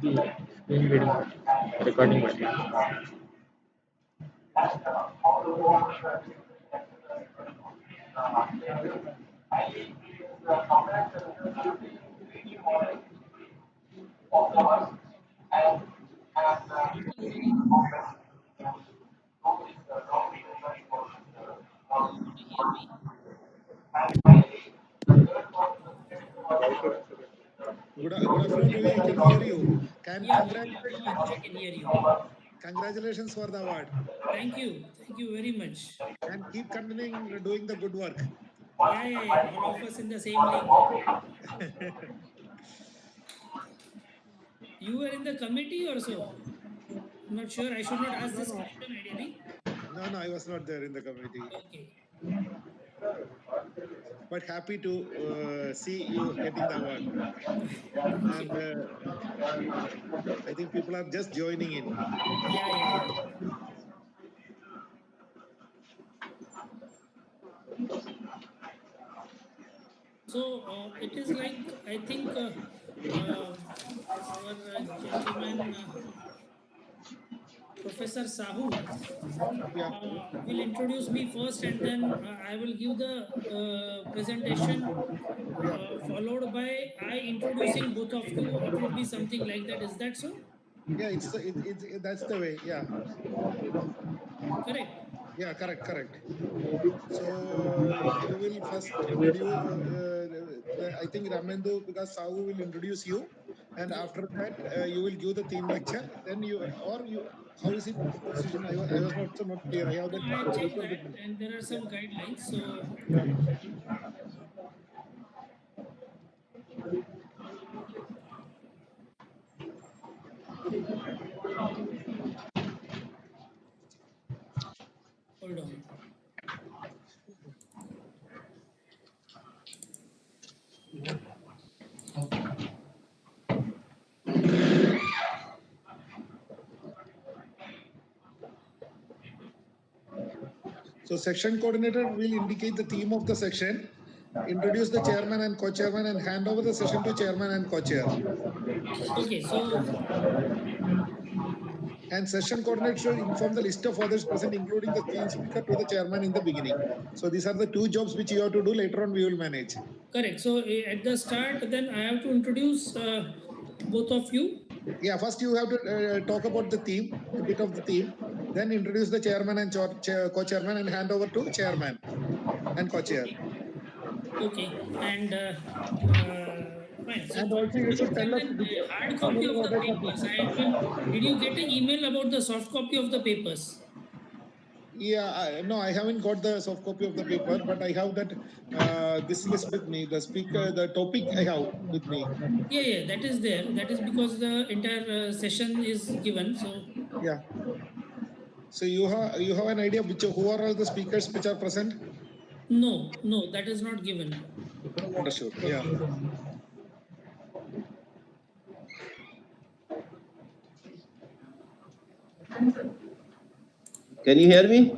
the screen reading button, recording button. Good afternoon, Ravi. I can hear you. Yeah, I can hear you. Congratulations for the award. Thank you. Thank you very much. And keep continuing doing the good work. Yeah. All of us in the same league. You were in the committee or so? I'm not sure. I should not ask this question ideally. No, I was not there in the committee. Okay. But happy to see you getting the award. And I think people are just joining in. Yeah. So it is like, I think our gentleman, Professor Sahu, will introduce me first, and then I will give the presentation, followed by I introducing both of you. It will be something like that. Is that so? Yeah, that's the way. Yeah. Correct. Yeah, correct. So you will first introduce, I think Ramendu, because Sahu will introduce you, and after that you will give the theme lecture. Then how is it position? I was not clear. I have No, that I checked paper that, with me. and there are some guidelines. So hold on. So section coordinator will indicate the theme of the section, introduce the chairman and co-chairman, and hand over the session to chairman and co-chair. Okay, so And session coordinator should inform the list of others present, including the theme speaker, to the chairman in the beginning. So these are the two jobs which you have to do. Later on, we will manage. correct. So at the start, then I have to introduce both of you. Yeah, first you have to talk about the theme, a bit of the theme, then introduce the chairman and co-chairman and hand over to chairman and co-chair. Okay, and fine. So And also you should tell us hard how copy many of the orders are papers. there. Did you get an email about the soft copy of the papers? Yeah, no, I haven't got the soft copy of the paper, but I have that this list with me. The speaker, the topic I have with me. Yeah, that is there. That is because the entire session is given. So Yeah. So you have an idea who are all the speakers which are present? no, that is not given. Understood. Yeah. Can you hear me?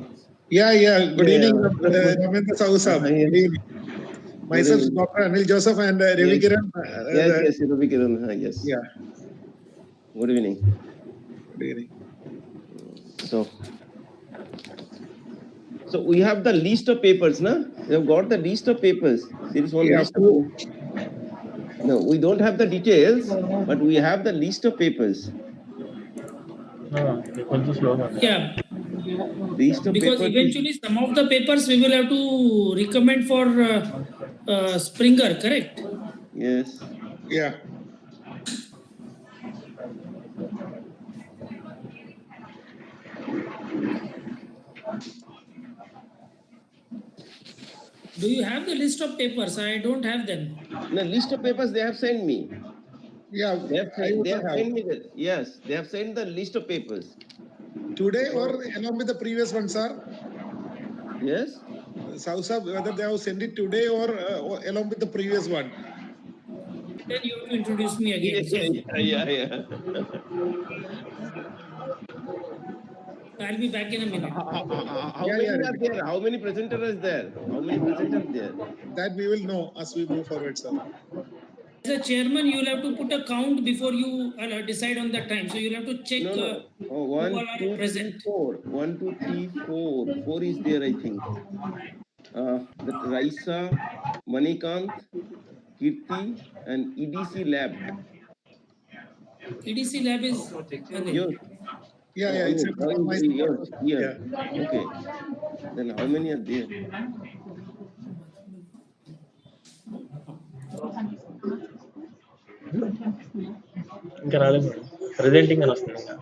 Yeah. Good evening, Ramendra Sahu sahab. Yes. Good evening. Myself, Dr. Anil Joseph, and Ravi Kiran. Yes, Ravi Kiran. Yes. Yeah. Good evening. Good evening. So we have the list of papers, na? We have got the list of papers. There is one list. No, we don't have the details, but we have the list of papers. Yeah. List of because papers. eventually some of the papers we will have to recommend for Springer, correct? Yes. Yeah. Do you have the list of papers? I don't have them. The list of papers they have sent me. Yeah, they have sent me that. Yes, they have sent the list of papers. Today or along with the previous one, sir? Yes. Sausa, whether they have sent it today or along with the previous one? Then you have to introduce me again. Yeah. I'll be back in a minute. How many are there? How many presenters are there? How many presenters there? That we will know as we move forward, sir. a chairman, you'll have to put a count before you decide on the time. So you'll have to check No. Oh, who 1, all are 2, 3, present. 4. 1, 2, 3, 4. 4 is there, I think. That Raisa, Manikant, Kirti, and EDC Lab. EDC lab is Anil. Yours? Yeah, Oh, yeah, it's Anil, my yours. Here. yeah. Okay. Then how many are there? ఇంకా రాలేదు madam, presenting అని వస్తుంది ఇంకా.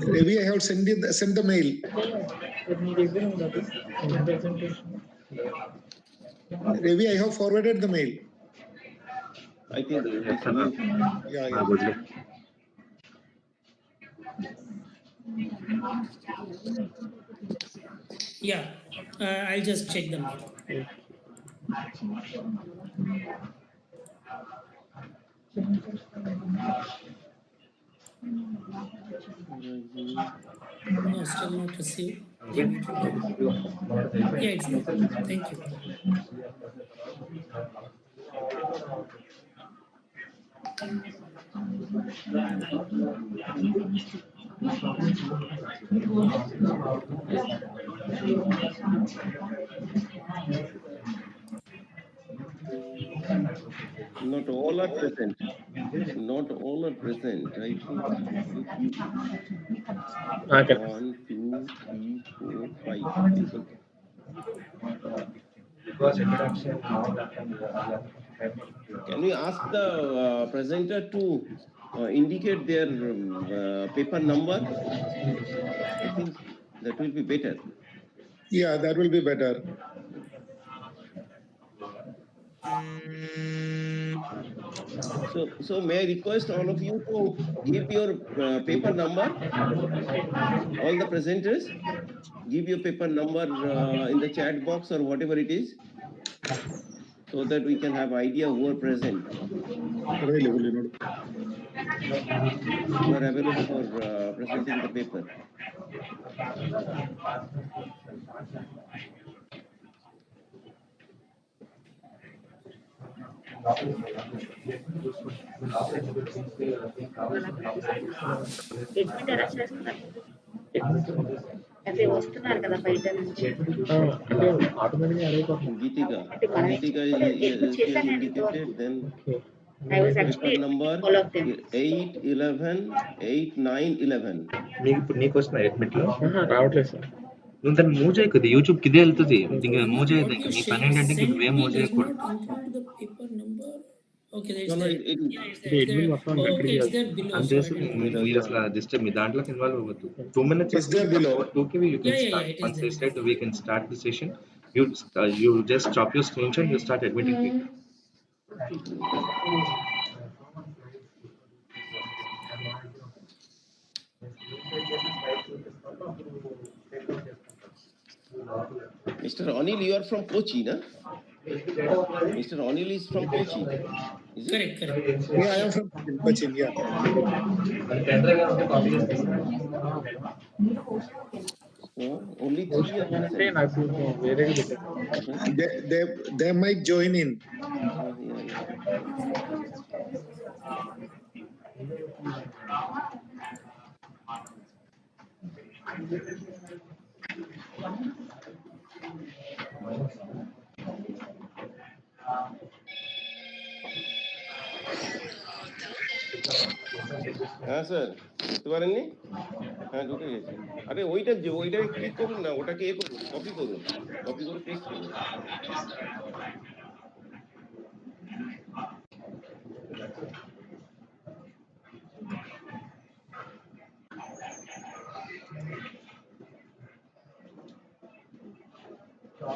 Ravi, I have sent the mail. Ravi, I have forwarded the mail. I think it is new. Yeah, yeah. Yeah, I'll just check the mail. No, still not received. Maybe today. Yeah, it's there. Thank you. Not all are present. Not all are present. I think very few. 1, 2, 3, 4, 5 people. Can we ask the presenter to indicate their paper number? I think that will be better. Yeah, that will be better. So may I request all of you to give your paper number? All the presenters, give your paper number in the chat box or whatever it is, so that we can have idea who are present. Available, Who are available for presenting the paper. అదే వస్తున్నారు కదా బయట నుంచి అంటే ఆటోమేటిక్గా అడగకపోతుంది. Geetika is indicated, then I was paper actually number all of them. 8, 11, 8, 9, 11. నీకు ఇప్పుడు నీకు వస్తున్నా అడ్మిట్లో రావట్లేదు సార్. నువ్వు దాన్ని మూవ్ చేయకూడదు, యూట్యూబ్కి ఇదే వెళ్తుంది. ఇంకా మూవ్ చేయదు. What ఇంకా you నీ పని ఏంటంటే sent నువ్వేం me మూవ్ does చేయకూడదు. not include the paper number. Okay, that's No, there. it is. Yeah, it's there. It's there. Oh, okay, it's there below. అని So I చేసి didn't- మీరు అసలు డిస్టర్బ్ మీ దాంట్లోకి ఇన్వాల్వ్ అవ్వద్దు. 2 minutes Is there below? 2 you can Yeah, start. it is Once they there. said we can start the session, you just stop your screenshot, you start admitting people. Mr. Anil, you are from Kochi, na? Mr. Anil is from Kochi. Is it? Correct. Yeah, I am from Cochin. Yeah. So only 3 are అంటే present. నాకు వేరేగా పెట్టారు. They might join in. Yeah. হ্যাঁ sir, বুঝতে পারেননি? হ্যাঁ, ঢুকে গেছে। আরে ওইটাকে ক্লিক করুন না, ওটাকে করুন, কপি করুন, কপি করে পেস্ট করুন। I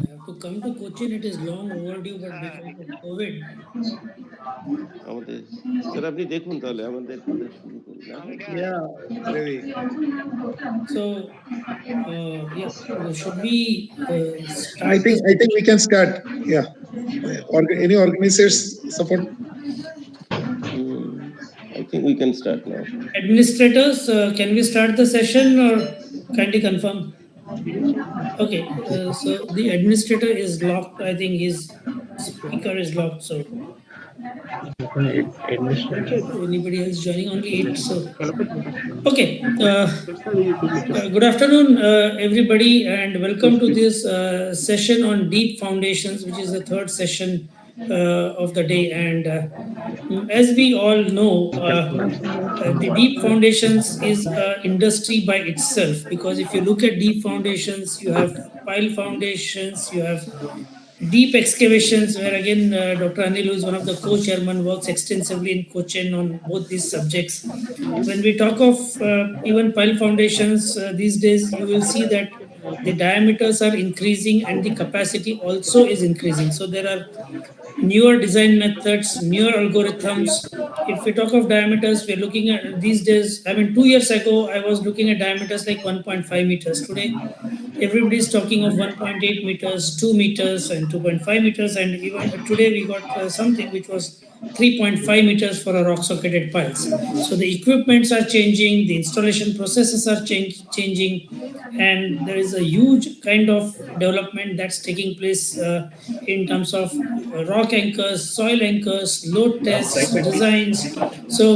have to come to Cochin. It is long overdue, but because of COVID. আমাদের স্যার আপনি দেখুন তাহলে আমাদের শুরু করুন। Yeah, Ravi. So, yeah, should we start? I think we can start. Yeah. Any organizers support? I think we can start now. Administrators, can we start the session or kindly confirm? Okay, so the administrator is locked. I think his speaker is locked. So anybody else joining? Only 8. So okay. Good afternoon, everybody, and welcome to this session on deep foundations, which is the third session of the day. And as we all know, the deep foundations is an industry by itself, because if you look at deep foundations, you have pile foundations, you have deep excavations, where again Dr. Anil, who is one of the co-chairman, works extensively in Cochin on both these subjects. When we talk of even pile foundations these days, you will see that the diameters are increasing and the capacity also is increasing. So there are newer design methods, newer algorithms. If we talk of diameters, we're looking at these days, I mean 2 years ago I was looking at diameters like 1.5 meters. Today everybody's talking of 1.8 meters, 2 meters and 2.5 meters, and even today we got something which was 3.5 meters for a rock socketed piles. So the equipments are changing, the installation processes are changing, and there is a huge kind of development that's taking place in terms of rock anchors, soil anchors, load tests, designs. So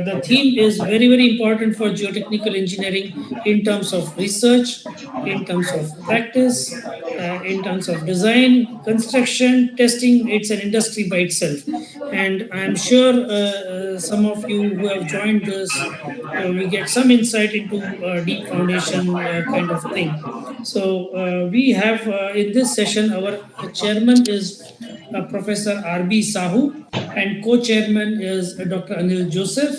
the theme is very, very important for geotechnical engineering in terms of research, in terms of practice, in terms of design, construction, testing. It's an industry by itself. And I'm sure some of you who have joined this will get some insight into deep foundation kind of thing. So we have in this session, our chairman is Professor R.B. Sahu, and co-chairman is Dr. Anil Joseph.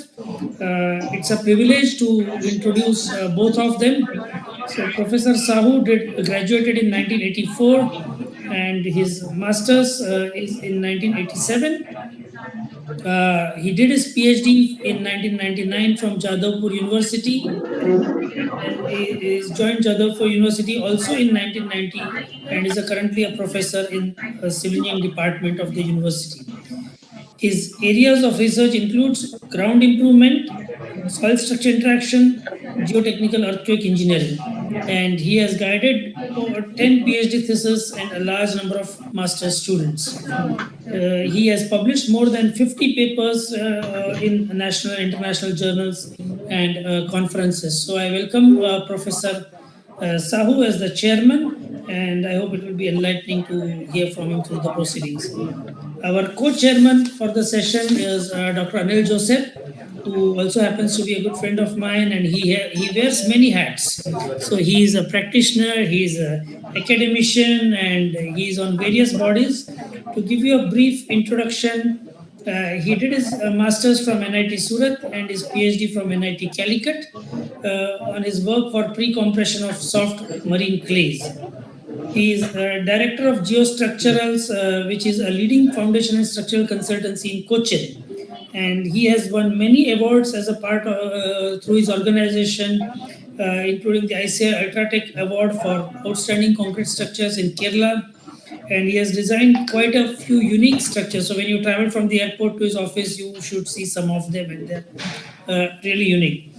It's a privilege to introduce both of them. So Professor Sahu graduated in 1984, and his master's is in 1987. He did his PhD in 1999 from Jadavpur University, and he is joined Jadavpur University also in 1990, and is currently a professor in civil engineering department of the university. His areas of research includes ground improvement, soil structure interaction, geotechnical earthquake engineering, and he has guided over 10 PhD theses and a large number of master's students. He has published more than 50 papers in national and international journals and conferences. So I welcome Professor Sahu as the chairman, and I hope it will be enlightening to hear from him through the proceedings. Our co-chairman for the session is Dr. Anil Joseph, who also happens to be a good friend of mine, and he wears many hats. So he is a practitioner, he is an academician, and he is on various bodies. To give you a brief introduction, he did his master's from NIT Surat and his PhD from NIT Calicut on his work for pre-compression of soft marine clays. He is Director of Geostructurals, which is a leading foundation and structural consultancy in Cochin. And he has won many awards as a part of, through his organization, including the ICI Ultratech Award for Outstanding Concrete Structures in Kerala. And he has designed quite a few unique structures. So when you travel from the airport to his office, you should see some of them, and they're really unique.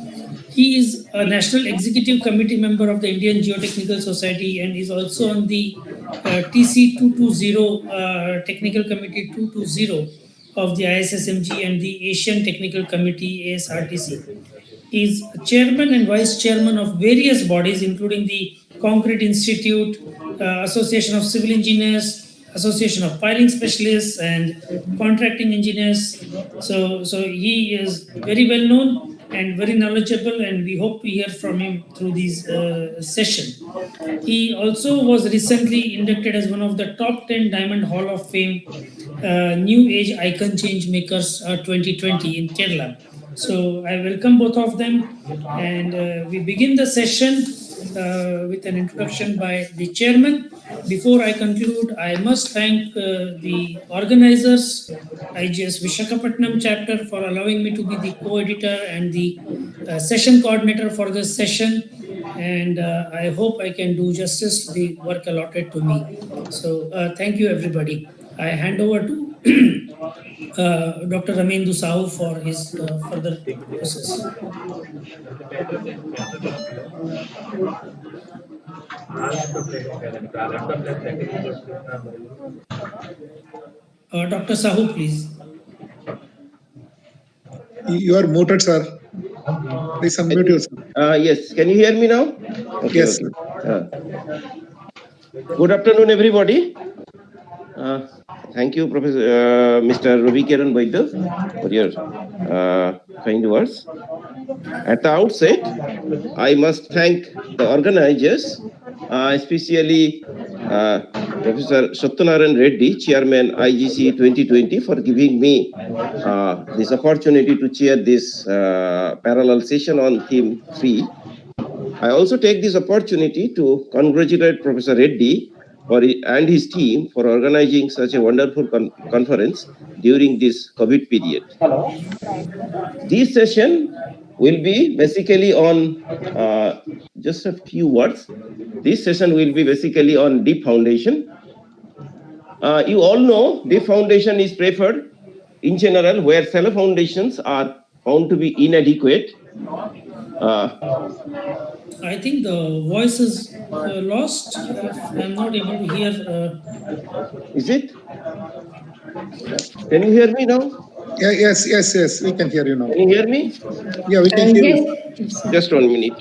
He is a National Executive Committee member of the Indian Geotechnical Society and is also on the TC 220, Technical Committee 220 of the ISSMG and the Asian Technical Committee ASRTC. He is chairman and vice chairman of various bodies, including the Concrete Institute, Association of Civil Engineers, Association of Piling Specialists, and Contracting Engineers. So he is very well known and very knowledgeable, and we hope to hear from him through this session. He also was recently inducted as one of the top 10 Diamond Hall of Fame New Age Icon Change Makers 2020 in Kerala. So I welcome both of them, and we begin the session with an introduction by the chairman. Before I conclude, I must thank the organizers, IGS Vishakhapatnam chapter, for allowing me to be the co-editor and the session coordinator for this session. And I hope I can do justice to the work allotted to me. So thank you, everybody. I hand over to Dr. Ramendu Sahu for his further process. Dr. Sahu, please. You are muted, sir. Please unmute yourself. Yes, can you hear me now? Okay, Yes. okay. Good afternoon, everybody. Thank you, Professor Mr. Ravi Kiran Vaidya, for your kind words. At the outset, I must thank the organizers, especially Professor Satyanaran Reddy, Chairman IGC 2020, for giving me this opportunity to chair this parallel session on theme 3. I also take this opportunity to congratulate Professor Reddy and his team for organizing such a wonderful conference during this COVID period. This session will be basically on just a few words. This session will be basically on deep foundation. You all know deep foundation is preferred in general where shallow foundations are found to be inadequate. I think the voice is lost. I'm not able to hear. Is it? Can you hear me now? Yeah, yes. We can hear you now. Can you hear me? Yeah, we can hear you. Just 1 minute.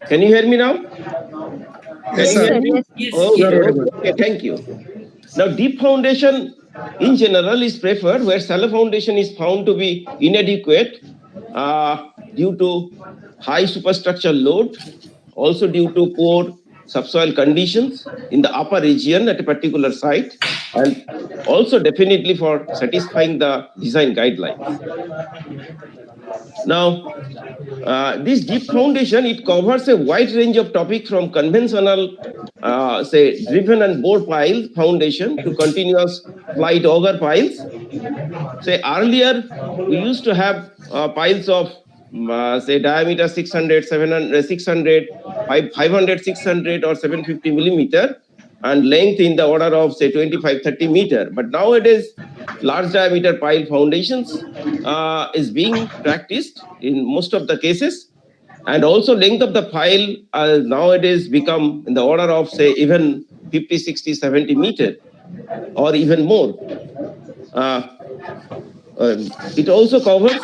Can you hear me now? Yes, sir. Yes, Okay, thank you. Now, deep foundation in general is preferred where shallow foundation is found to be inadequate due to high superstructure load, also due to poor subsoil conditions in the upper region at a particular site, and also definitely for satisfying the design guidelines. Now, this deep foundation, it covers a wide range of topics from conventional, say, driven and bore pile foundation to continuous flight auger piles. Say, earlier, we used to have piles of, say, diameter 600, 700, 600, 500, 600 or 750 millimeter and length in the order of, say, 25, 30 meter. But nowadays, large diameter pile foundations is being practiced in most of the cases. And also length of the pile nowadays become in the order of, say, even 50, 60, 70 meter or even more. It also covers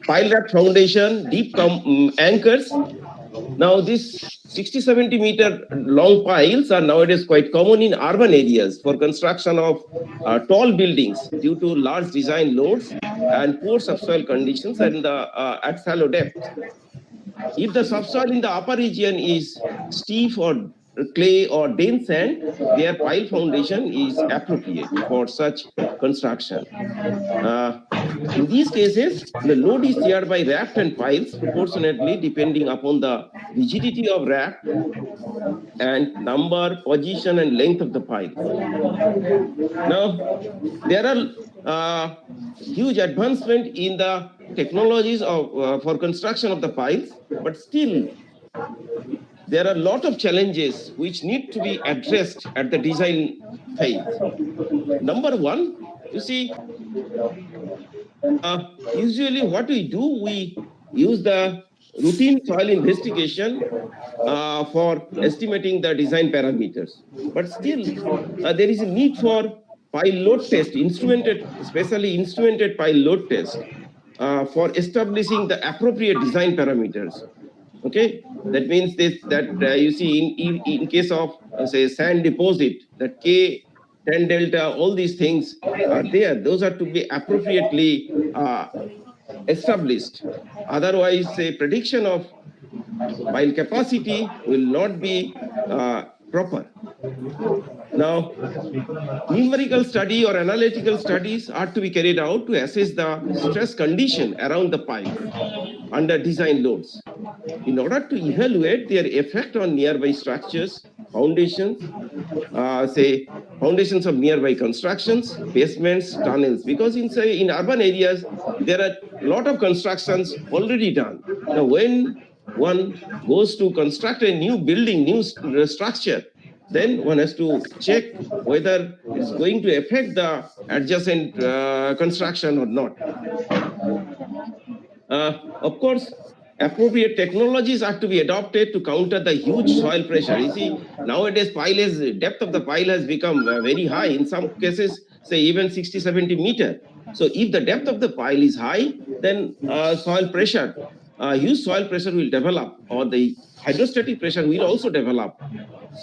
pile rack foundation, deep anchors. Now, these 60, 70 meter long piles are nowadays quite common in urban areas for construction of tall buildings due to large design loads and poor subsoil conditions and at shallow depth. If the subsoil in the upper region is steep or clay or dense sand, their pile foundation is appropriate for such construction. In these cases, the load is shared by raft and piles proportionately depending upon the rigidity of raft and number, position, and length of the piles. Now, there are huge advancement in the technologies of for construction of the piles, but still there are a lot of challenges which need to be addressed at the design phase. Number one, you see, usually what we do, we use the routine soil investigation for estimating the design parameters. But still, there is a need for pile load test, especially instrumented pile load test for establishing the appropriate design parameters. Okay, that means that you see in case of say sand deposit, that K, 10 delta, all these things are there. Those are to be appropriately established. Otherwise, a prediction of pile capacity will not be proper. Now, numerical study or analytical studies are to be carried out to assess the stress condition around the piles under design loads in order to evaluate their effect on nearby structures, foundations, say foundations of nearby constructions, basements, tunnels. Because in urban areas, there are a lot of constructions already done. Now, when one goes to construct a new building, new structure, then one has to check whether it's going to affect the adjacent construction or not. Of course, appropriate technologies are to be adopted to counter the huge soil pressure. You see, nowadays depth of the pile has become very high. In some cases, say even 60, 70 meter. So if the depth of the pile is high, then soil pressure, huge soil pressure will develop, or the hydrostatic pressure will also develop.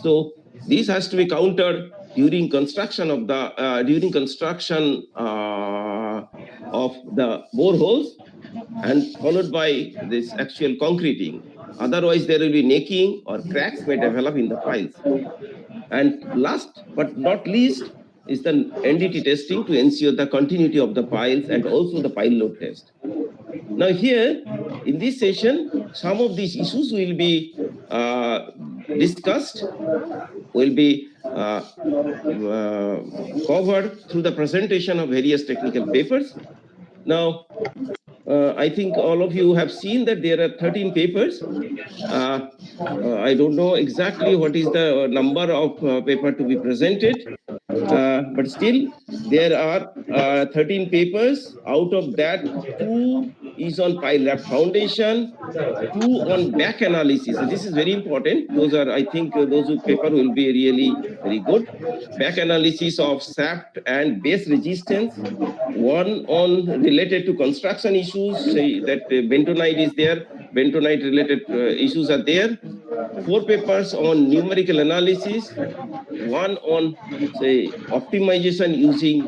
So this has to be countered during construction of the boreholes, and followed by this actual concreting. Otherwise, there will be necking or cracks may develop in the piles. And last but not least is the NDT testing to ensure the continuity of the piles and also the pile load test. Now here, in this session, some of these issues will be discussed, will be covered through the presentation of various technical papers. Now, I think all of you have seen that there are 13 papers. I don't know exactly what is the number of paper to be presented, but still there are 13 papers. Out of that, 2 is on pile raft foundation, 2 on back analysis. So this is very important. Those are, I think, those paper will be really very good. Back analysis of shaft and base resistance. 1 on related to construction issues, say that bentonite is there, bentonite related issues are there. 4 papers on numerical analysis, 1 on say optimization using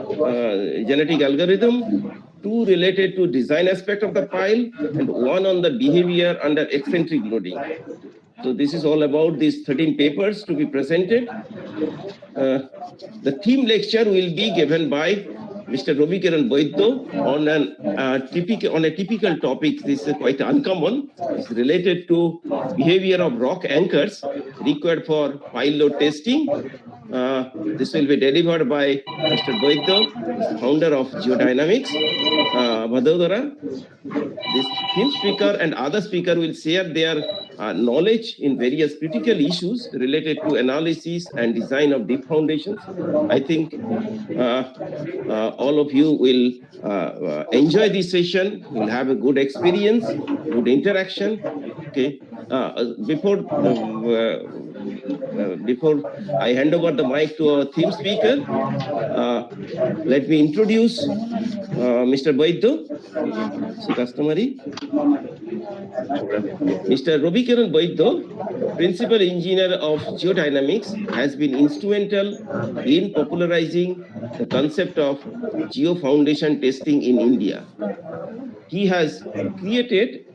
genetic algorithm, 2 related to design aspect of the pile, and 1 on the behavior under eccentric loading. So this is all about these 13 papers to be presented. The theme lecture will be given by Mr. Robikiran Boiddo on a typical topic. This is quite uncommon. It's related to behavior of rock anchors required for pile load testing. This will be delivered by Mr. Boiddo, the founder of Geodynamics, Vadodara. This theme speaker and other speaker will share their knowledge in various critical issues related to analysis and design of deep foundations. I think all of you will enjoy this session, will have a good experience, good interaction. Okay. Before I hand over the mic to our theme speaker, let me introduce Mr. Boiddo. So customary. Mr. Robikiran Boiddo, Principal Engineer of Geodynamics, has been instrumental in popularizing the concept of geo-foundation testing in India. He has created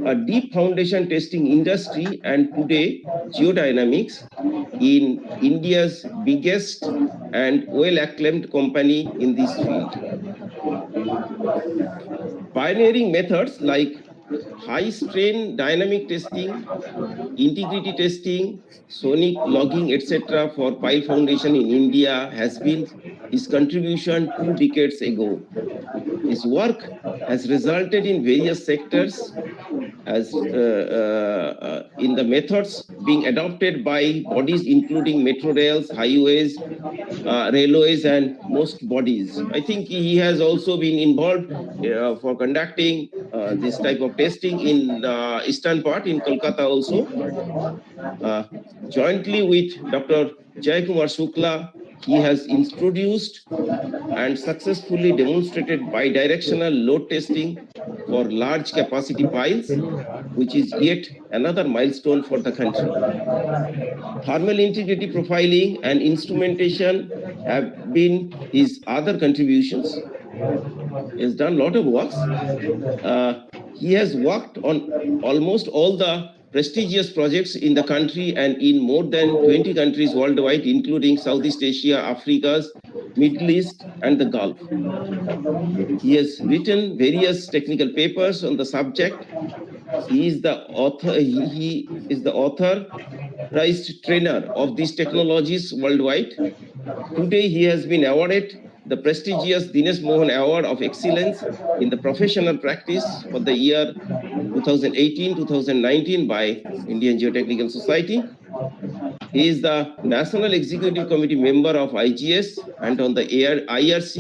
a deep foundation testing industry, and today Geodynamics in India's biggest and well-acclaimed company in this field. pioneering methods like high strain dynamic testing, integrity testing, sonic logging, etc. for pile foundation in India has been his contribution 2 decades ago. His work has resulted in various sectors as in the methods being adopted by bodies including metro rails, highways, railways, and most bodies. I think he has also been involved for conducting this type of testing in eastern part in Kolkata also. Jointly with Dr. Jayakumar Shukla, he has introduced and successfully demonstrated bidirectional load testing for large capacity piles, which is yet another milestone for the country. Thermal integrity profiling and instrumentation have been his other contributions. He has done a lot of works. He has worked on almost all the prestigious projects in the country and in more than 20 countries worldwide, including Southeast Asia, Africa, Middle East, and the Gulf. He has written various technical papers on the subject. He is the author. He is the authorized trainer of these technologies worldwide. Today, he has been awarded the prestigious Dinesh Mohan Award of Excellence in the Professional Practice for the year 2018-2019 by Indian Geotechnical Society. He is the National Executive Committee member of IGS and on the IRC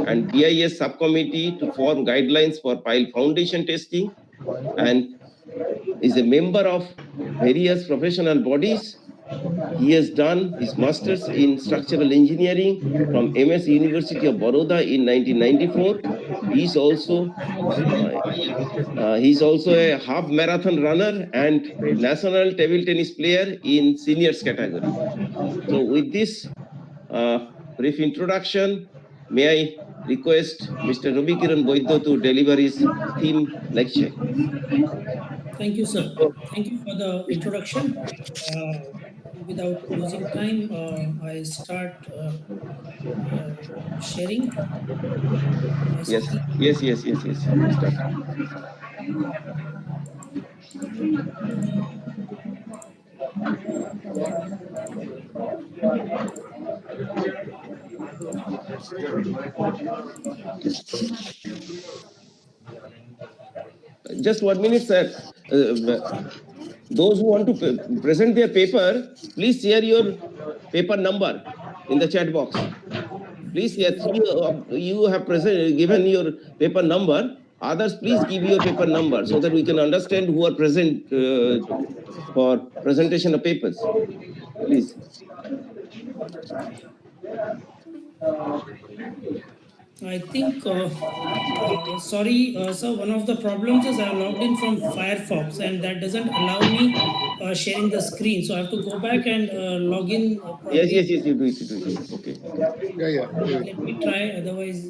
and BIS subcommittee to form guidelines for pile foundation testing, and is a member of various professional bodies. He has done his master's in structural engineering from MS University of Baroda in 1994. He's also a half marathon runner and national table tennis player in seniors category. So with this brief introduction, may I request Mr. Ravi Kiran Boiddo to deliver his theme lecture. Thank you, sir. Thank you for the introduction. Without losing time, I start sharing my Yes, screen. yes. Start. Just 1 minute, sir. Those who want to present their paper, please share your paper number in the chat box. Please, yes, you have given your paper number. Others, please give your paper number so that we can understand who are present for presentation of papers. Please. I think, sorry, sir, one of the problems is I logged in from Firefox and that doesn't allow me sharing the screen. So I have to go back and log in Yes, probably. you do it. Okay. Yeah. Do it. Let me try, otherwise.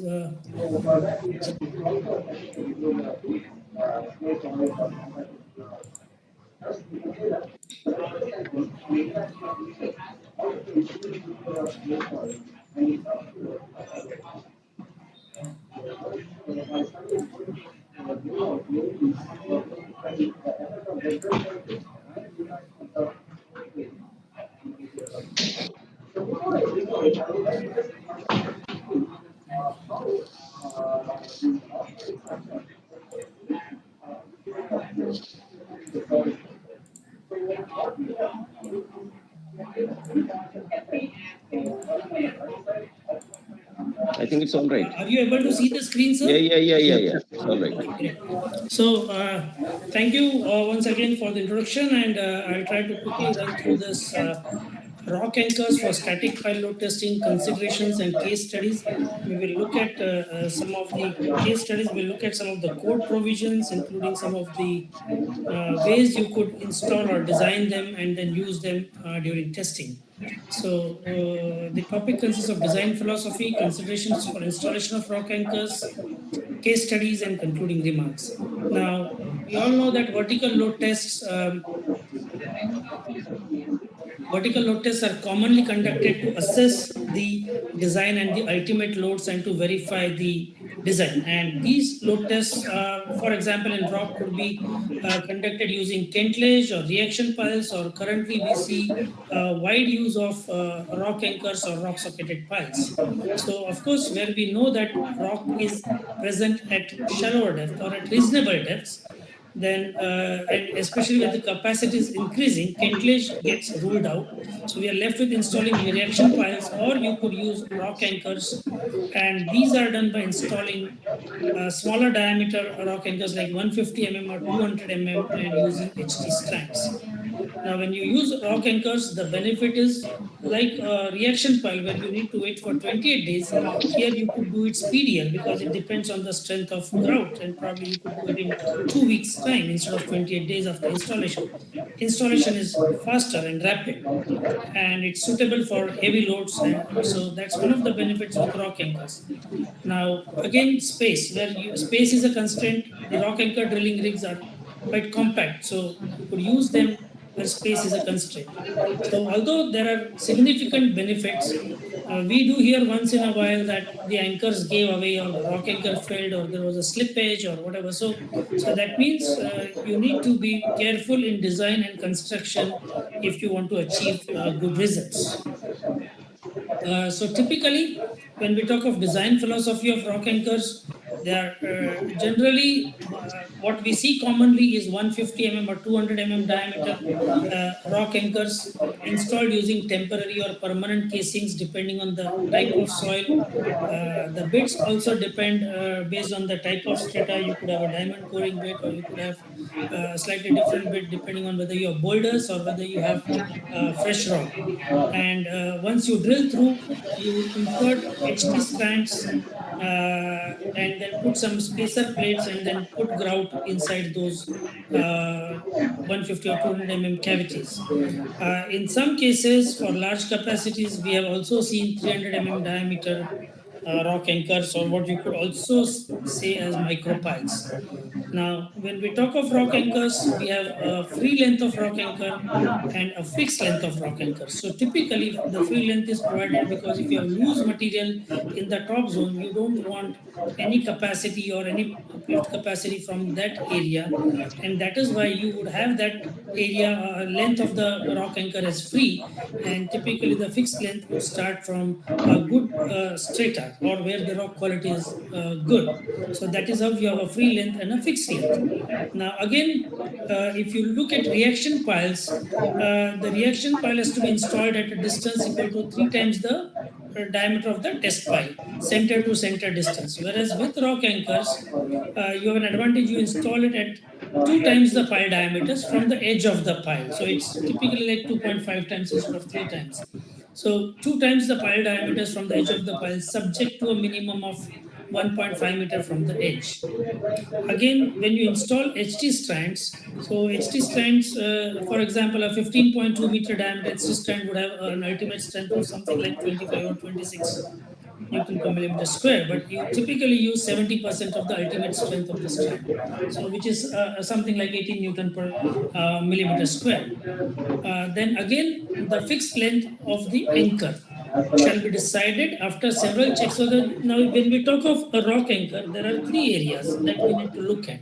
I think it's all right. Are you able to see the screen, sir? Yeah. It's all right. Okay, great. So, thank you once again for the introduction, and I'll try to quickly run through this rock anchors for static pile load testing considerations and case studies. We will look at some of the case studies. We'll look at some of the code provisions, including some of the ways you could install or design them and then use them during testing. So the topic consists of design philosophy, considerations for installation of rock anchors, case studies, and concluding remarks. Now, we all know that vertical load tests are commonly conducted to assess the design and the ultimate loads and to verify the design. And these load tests, for example, in rock could be conducted using Kentlage or reaction piles, or currently we see wide use of rock anchors or rock socketed piles. So, of course, where we know that rock is present at shallower depth or at reasonable depths, then and especially when the capacity is increasing, Kentlage gets ruled out. So we are left with installing reaction piles, or you could use rock anchors, and these are done by installing smaller diameter rock anchors like 150 or 200 and using HT strands. Now, when you use rock anchors, the benefit is like a reaction pile where you need to wait for 28 days. Here, you could do it speedier because it depends on the strength of grout, and probably you could do it in 2 weeks' time instead of 28 days after installation. Installation is faster and rapid, and it's suitable for heavy loads. So that's one of the benefits with rock anchors. Now, again, space is a constraint. The rock anchor drilling rigs are quite compact, so you could use them where space is a constraint. So, although there are significant benefits, we do hear once in a while that the anchors gave away, or the rock anchor failed, or there was a slippage, or whatever. So that means you need to be careful in design and construction if you want to achieve good results. So typically, when we talk of design philosophy of rock anchors, they are generally what we see commonly is 150 or 200 diameter rock anchors installed using temporary or permanent casings depending on the type of soil. The bits also depend based on the type of strata. You could have a diamond coring bit, or you could have a slightly different bit depending on whether you have boulders or whether you have fresh rock. And once you drill through, you insert HT strands and then put some spacer plates and then put grout inside those 150 or 200 cavities. In some cases, for large capacities, we have also seen 300 diameter rock anchors, or what you could also say as micropiles. Now, when we talk of rock anchors, we have a free length of rock anchor and a fixed length of rock anchor. So typically, the free length is provided because if you have loose material in the top zone, you don't want any capacity or any uplift capacity from that area, and that is why you would have that area length of the rock anchor as free, and typically the fixed length would start from a good strata, or where the rock quality is good. So that is how you have a free length and a fixed length. Now again, if you look at reaction piles, the reaction pile has to be installed at a distance equal to 3 times the diameter of the test pile, center to center distance. Whereas with rock anchors, you have an advantage, you install it at 2 times the pile diameters from the edge of the pile. So it's typically like 2.5 times instead of 3 times. So 2 times the pile diameters from the edge of the pile, subject to a minimum of 1.5 meter from the edge. Again, when you install HT strands, so HT strands, for example, a 15.2 meter diameter HT strand would have an ultimate strength of something like 25 or 26 Newton per millimeter square, but you typically use 70% of the ultimate strength of the strand. So, which is something like 18 Newton per millimeter square. Then again, the fixed length of the anchor shall be decided after several checks. So now when we talk of a rock anchor, there are 3 areas that we need to look at.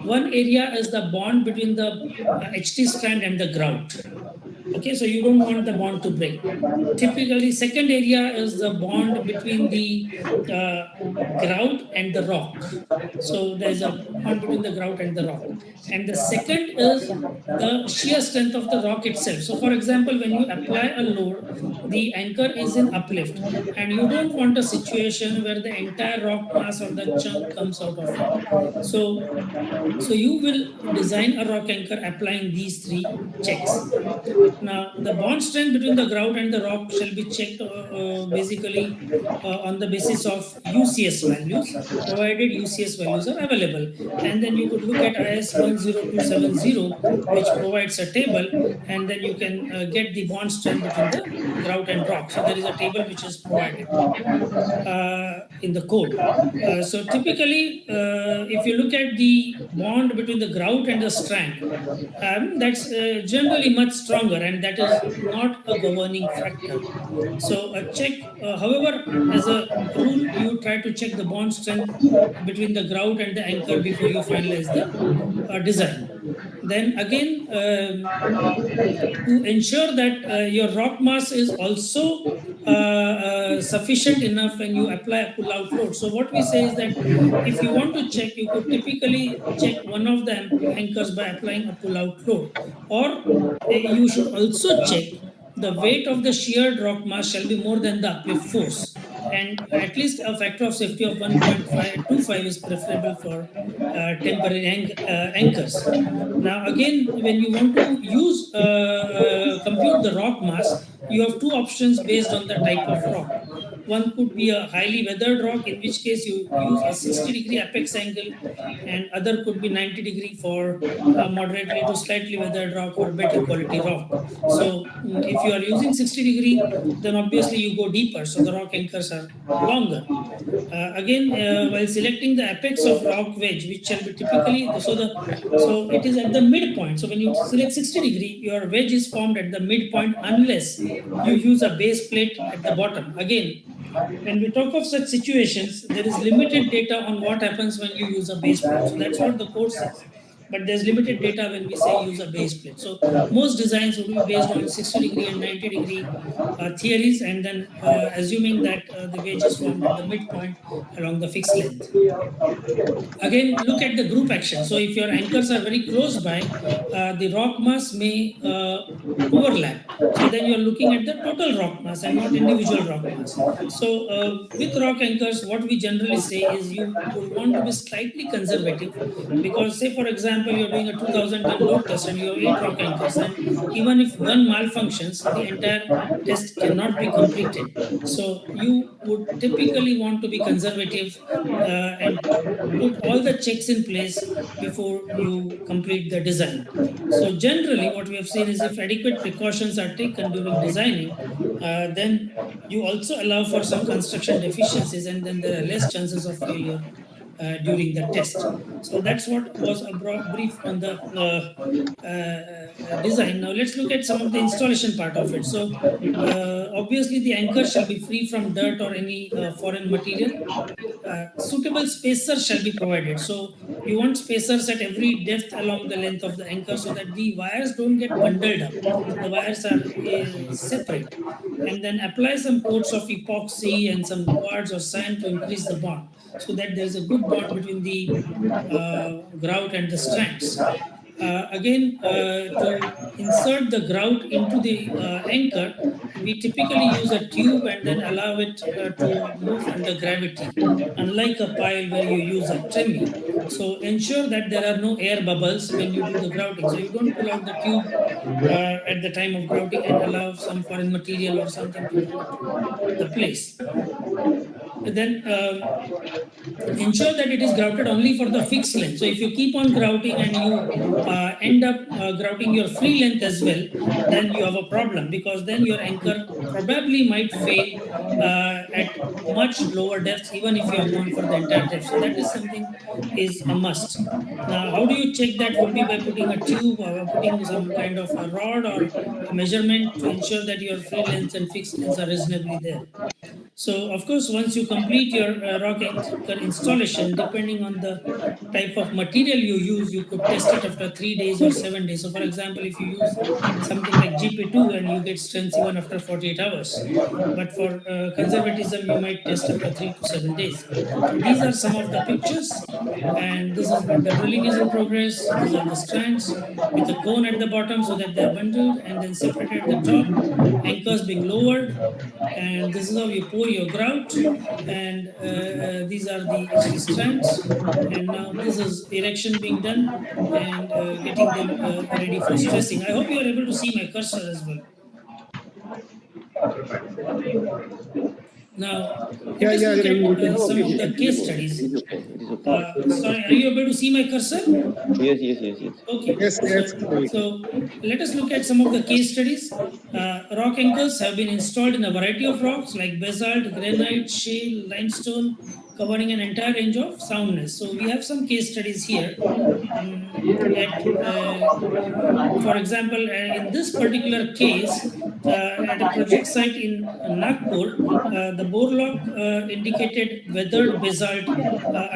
One area is the bond between the HT strand and the grout. Okay, so you don't want the bond to break. Typically, second area is the bond between the grout and the rock. So there's a bond between the grout and the rock. And the second is the shear strength of the rock itself. So for example, when you apply a load, the anchor is in uplift, and you don't want a situation where the entire rock mass or the chunk comes out of it. So you will design a rock anchor applying these 3 checks. Now, the bond strength between the grout and the rock shall be checked basically on the basis of UCS values, provided UCS values are available. And then you could look at IS 10270, which provides a table, and then you can get the bond strength between the grout and rock. So there is a table which is provided in the code. So typically, if you look at the bond between the grout and the strand, that's generally much stronger. and that is not a governing factor. So a check, however, as a rule, you try to check the bond strength between the grout and the anchor before you finalize the design. Then again, to ensure that your rock mass is also sufficient enough when you apply a pull out load. So what we say is that if you want to check, you could typically check one of the anchors by applying a pull out load, or you should also check the weight of the sheared rock mass shall be more than the uplift force, and at least a factor of safety of 1.525 is preferable for temporary anchors. Now, again, when you want to use compute the rock mass, you have two options based on the type of rock. One could be a highly weathered rock, in which case you use a 60-degree apex angle, and other could be 90-degree for moderately to slightly weathered rock or better quality rock. So, if you are using 60-degree, then obviously you go deeper, so the rock anchors are longer. Again, while selecting the apex of rock wedge, which shall be typically so it is at the midpoint. So when you select 60-degree, your wedge is formed at the midpoint unless you use a base plate at the bottom. Again, when we talk of such situations, there is limited data on what happens when you use a base plate. So that's what the code says. But there's limited data when we say use a base plate. So most designs would be based on 60-degree and 90-degree theories, and then assuming that the wedge is formed at the midpoint along the fixed length. Again, look at the group action. So if your anchors are very close by, the rock mass may overlap. So then you're looking at the total rock mass and not individual rock mass. So with rock anchors, what we generally say is you would want to be slightly conservative, because say for example, you're doing a 2000-ton load test and you have 8 rock anchors, and even if one malfunctions, the entire test cannot be completed. So you would typically want to be conservative and put all the checks in place before you complete the design. So generally what we have seen is if adequate precautions are taken during designing, then you also allow for some construction deficiencies, and then there are less chances of failure during the test. So that's what was a brief on the design. Now let's look at some of the installation part of it. So obviously the anchor shall be free from dirt or any foreign material. Suitable spacers shall be provided. So you want spacers at every depth along the length of the anchor so that the wires don't get bundled up. So the wires are separate. And then apply some coats of epoxy and some quartz or sand to increase the bond so that there's a good bond between the grout and the strands. Again, to insert the grout into the anchor, we typically use a tube and then allow it to move under gravity, unlike a pile where you use a treadmill. So ensure that there are no air bubbles when you do the grouting. So you don't pull out the tube at the time of grouting and allow some foreign material or something to come into the place. Then ensure that it is grouted only for the fixed length. So if you keep on grouting and you end up grouting your free length as well, then you have a problem, because then your anchor probably might fail at much lower depths, even if you have gone for the entire depth. So that is something is a must. Now, how do you check that? Would be by putting a tube or putting some kind of a rod or a measurement to ensure that your free lengths and fixed lengths are reasonably there. So, of course, once you complete your rock anchor installation, depending on the type of material you use, you could test it after 3 days or 7 days. So, for example, if you use something like GP2 and you get strength even after 48 hours. But for conservatism, you might test after 3 to 7 days. So, these are some of the pictures. And this is what the drilling is in progress. These are the strands with a cone at the bottom so that they are bundled and then separated at the top, anchors being lowered, and this is how you pour your grout, and these are the actually strands, and now this is erection being done and getting them ready for stressing. I hope you are able to see my cursor as well. Now, Yeah, let us yeah, look yeah, we at can. some of Okay, the it is case okay. studies. It is okay. It is okay. Sorry, are you able to see my cursor? Yes, yes, yes, yes. Okay, Yes, yes. so let us look at some of the case studies. Rock anchors have been installed in a variety of rocks like basalt, granite, shale, limestone, covering an entire range of soundness. So we have some case studies here. For example, in this particular case, at a project site in Nagpur, the bore lock indicated weathered basalt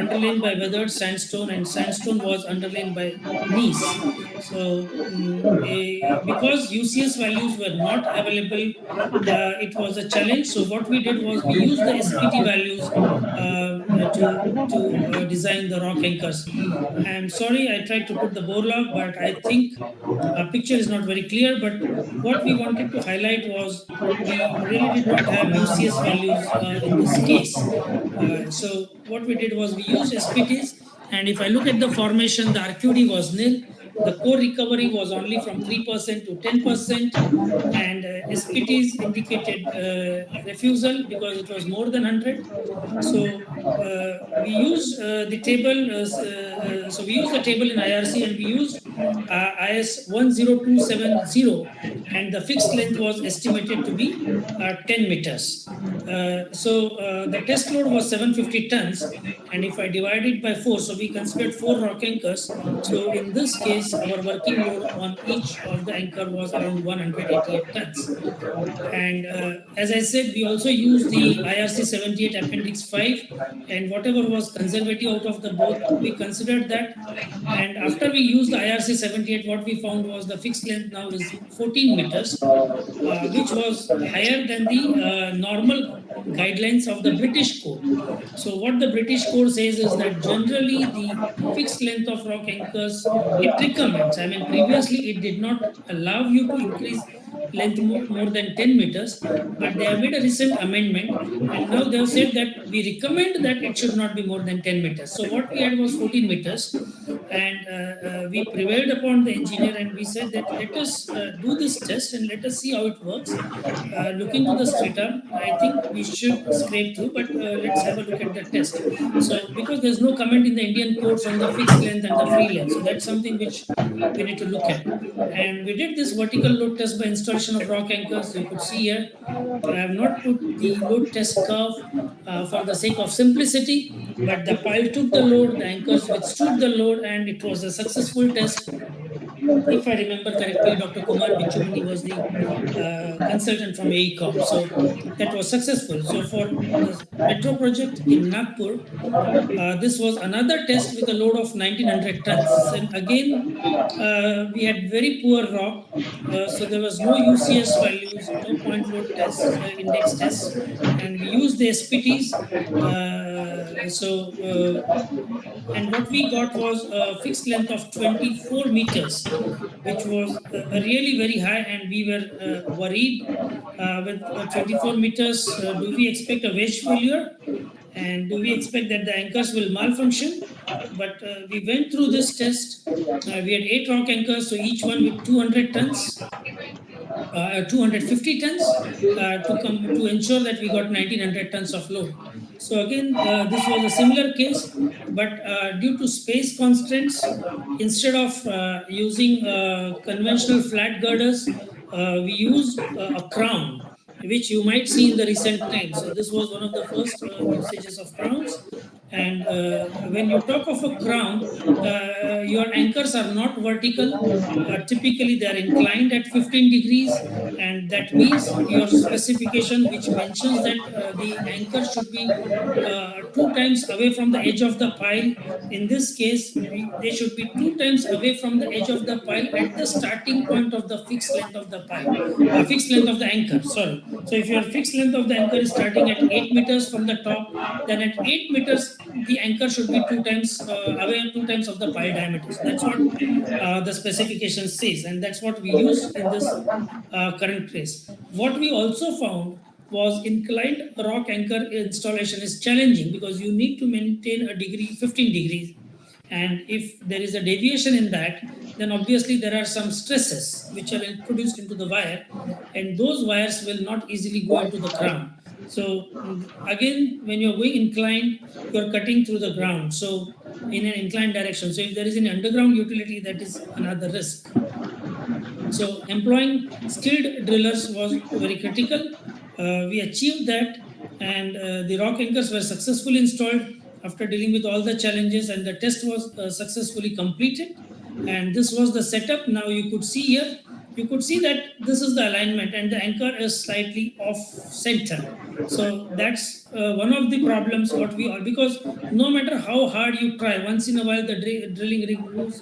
underlain by weathered sandstone, and sandstone was underlain by gneiss. So, because UCS values were not available, it was a challenge. So, what we did was we used the SPT values to design the rock anchors. I'm sorry, I tried to put the bore log, but I think picture is not very clear. But what we wanted to highlight was we really did not have UCS values in this case. So what we did was we used SPTs, and if I look at the formation, the RQD was nil. The core recovery was only from 3% to 10%, and SPTs indicated refusal because it was more than 100. So we use the table. So we use the table in IRC, and we used IS 10270, and the fixed length was estimated to be 10 meters. The test load was 750 tons, and if I divide it by 4, so we considered 4 rock anchors. So in this case, our working load on each of the anchor was around 188 tons. And as I said, we also used the IRC 78 Appendix 5, and whatever was conservative out of the both, we considered that. And after we used the IRC 78, what we found was the fixed length now is 14 meters, which was higher than the normal guidelines of the British code. So what the British code says is that generally the fixed length of rock anchors, it recommends. I mean, previously it did not allow you to increase length more than 10 meters, but they have made a recent amendment, and now they have said that we recommend that it should not be more than 10 meters. So what we had was 14 meters, and we prevailed upon the engineer, and we said that let us do this test and let us see how it works. Looking to the strata, I think we should scrape through, but let's have a look at the test. So, because there's no comment in the Indian codes on the fixed length and the free length, so that's something which we need to look at. And we did this vertical load test by installation of rock anchors. You could see here, I have not put the load test curve for the sake of simplicity, but the pile took the load, the anchors withstood the load, and it was a successful test. If I remember correctly, Dr. Kumar Bichumani was the consultant from AECOM. So that was successful. So for the metro project in Nagpur, this was another test with a load of 1900 tons. And again, we had very poor rock. So there was no UCS values, no point load tests, index tests, and we used the SPTs. And what we got was a fixed length of 24 meters, which was really very high, and we were worried with 24 meters. Do we expect a wedge failure? And do we expect that the anchors will malfunction? But we went through this test. We had 8 rock anchors, so each one with 200 tons. 250 tons to ensure that we got 1900 tons of load. So again, this was a similar case, but due to space constraints, instead of using conventional flat girders, we used a crown, which you might see in the recent times. So this was one of the first usages of crowns. And when you talk of a crown, your anchors are not vertical. Typically, they are inclined at 15 degrees, and that means your specification, which mentions that the anchor should be 2 times away from the edge of the pile. In this case, they should be 2 times away from the edge of the pile at the starting point of the fixed length of the pile, fixed length of the anchor. Sorry. So if your fixed length of the anchor is starting at 8 meters from the top, then at 8 meters the anchor should be 2 times away, 2 times of the pile diameter. So that's what the specification says, and that's what we used in this current case. What we also found was inclined rock anchor installation is challenging because you need to maintain a degree 15 degrees, and if there is a deviation in that, then obviously there are some stresses which are introduced into the wire, and those wires will not easily go into the crown. So again, when you're going inclined, you're cutting through the ground. So in an inclined direction. So if there is an underground utility, that is another risk. So employing skilled drillers was very critical. We achieved that, and the rock anchors were successfully installed after dealing with all the challenges, and the test was successfully completed. And this was the setup. Now you could see here, you could see that this is the alignment, and the anchor is slightly off center. So that's one of the problems what we are, because no matter how hard you try, once in a while the drilling rig moves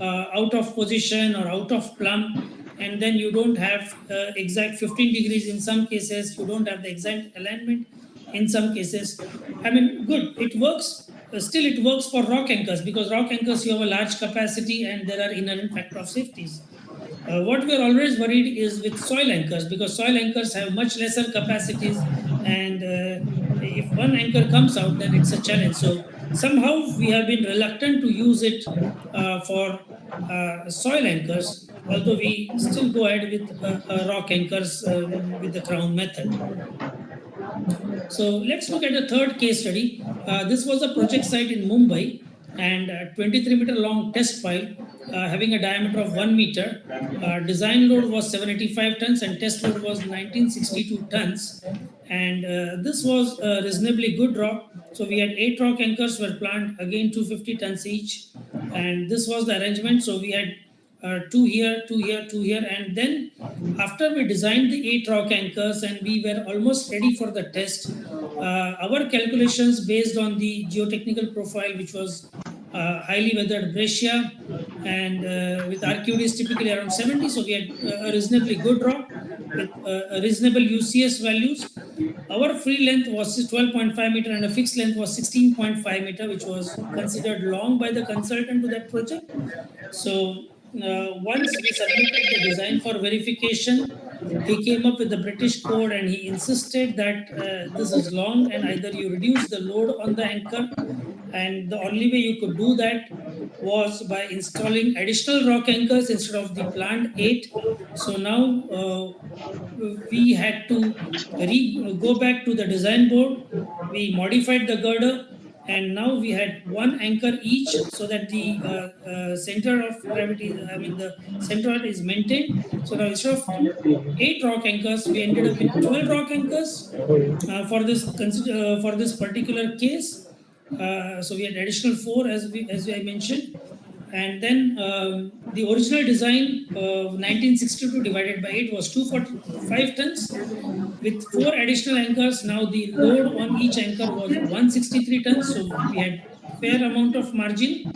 out of position or out of plumb, and then you don't have exact 15 degrees in some cases, you don't have the exact alignment in some cases. I mean, good, it works. Still, it works for rock anchors, because rock anchors, you have a large capacity and there are inherent factor of safeties. What we are always worried is with soil anchors, because soil anchors have much lesser capacities, and if one anchor comes out, then it's a challenge. So somehow we have been reluctant to use it for soil anchors, although we still go ahead with rock anchors with the crown method. So let's look at the third case study. This was a project site in Mumbai, and a 23-meter long test pile having a diameter of 1 meter. Design load was 785 tons and test load was 1962 tons. And this was a reasonably good rock. So we had 8 rock anchors were planned, again 250 tons each. And this was the arrangement. So we had 2 here, 2 here, 2 here. And then after we designed the 8 rock anchors and we were almost ready for the test, our calculations based on the geotechnical profile, which was highly weathered breccia, and with RQDs typically around 70. So we had a reasonably good rock with reasonable UCS values. Our free length was 12.5 meter and a fixed length was 16.5 meter, which was considered long by the consultant to that project. So once we submitted the design for verification, he came up with the British code and he insisted that this is long and either you reduce the load on the anchor, and the only way you could do that was by installing additional rock anchors instead of the planned 8. So now we had to go back to the design board. We modified the girder, and now we had 1 anchor each, so that the center of gravity, I mean the center is maintained. So now instead of 8 rock anchors, we ended up with 12 rock anchors for this particular case. So we had additional 4, as I mentioned. And then the original design, 1962 divided by 8 was 245 tons. With 4 additional anchors, now the load on each anchor was 163 tons. So we had fair amount of margin.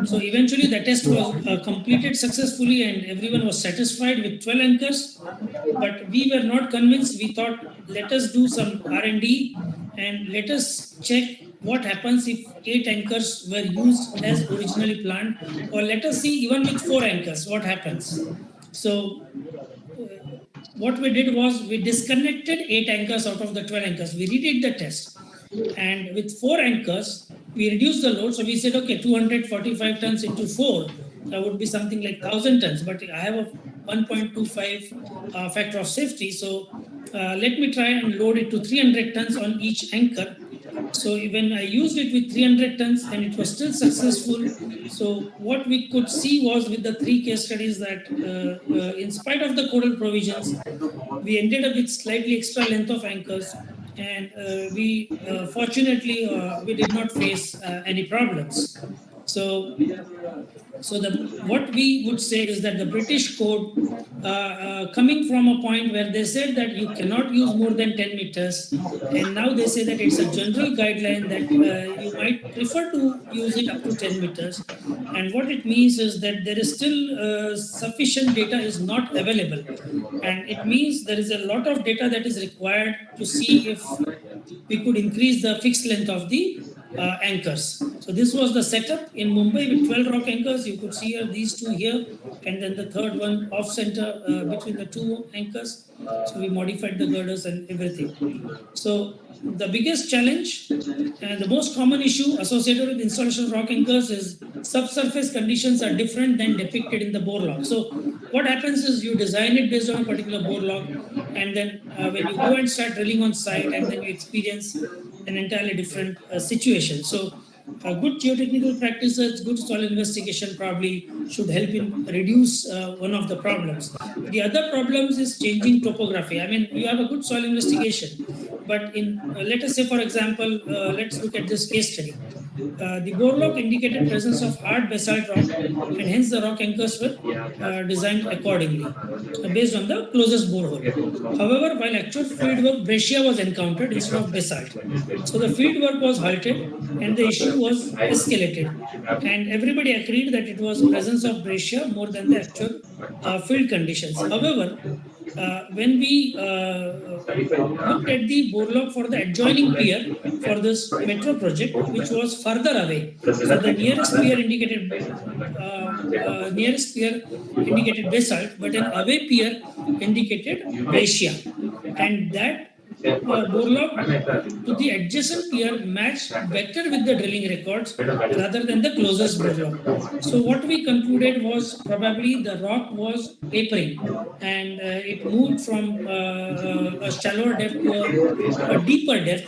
So eventually the test was completed successfully and everyone was satisfied with 12 anchors. But we were not convinced. We thought, let us do some R&D and let us check what happens if 8 anchors were used as originally planned, or let us see even with 4 anchors what happens. So what we did was we disconnected 8 anchors out of the 12 anchors. We redid the test, and with 4 anchors we reduced the load. So we said, okay, 245 tons into 4, that would be something like 1000 tons, but I have a 1.25 factor of safety. So let me try and load it to 300 tons on each anchor. So when I used it with 300 tons and it was still successful. So what we could see was with the 3 case studies that in spite of the codal provisions, we ended up with slightly extra length of anchors, and we fortunately we did not face any problems. So what we would say is that the British code, coming from a point where they said that you cannot use more than 10 meters, and now they say that it's a general guideline that you might prefer to use it up to 10 meters. And what it means is that there is still sufficient data is not available. And it means there is a lot of data that is required to see if we could increase the fixed length of the anchors. So this was the setup in Mumbai with 12 rock anchors. You could see here these 2 here, and then the third one off center between the 2 anchors. So we modified the girders and everything. So the biggest challenge and the most common issue associated with installation of rock anchors is subsurface conditions are different than depicted in the bore log. So what happens is you design it based on a particular bore log, and then when you go and start drilling on site, and then you experience an entirely different situation. So good geotechnical practices, good soil investigation probably should help in reduce one of the problems. The other problems is changing topography. I mean, you have a good soil investigation, but in let us say, for example, let's look at this case study. The bore log indicated presence of hard basalt rock, and hence the rock anchors were designed accordingly based on the closest borehole. However, while actual fieldwork, breccia was encountered instead of basalt. So the fieldwork was halted and the issue was escalated. And everybody agreed that it was presence of breccia more than the actual field conditions. However, when we looked at the bore log for the adjoining pier for this metro project, which was further away. So the nearest pier indicated basalt, but an away pier indicated breccia, and that bore log to the adjacent pier matched better with the drilling records rather than the closest bore log. So what we concluded was probably the rock was tapering, and it moved from a shallower depth to a deeper depth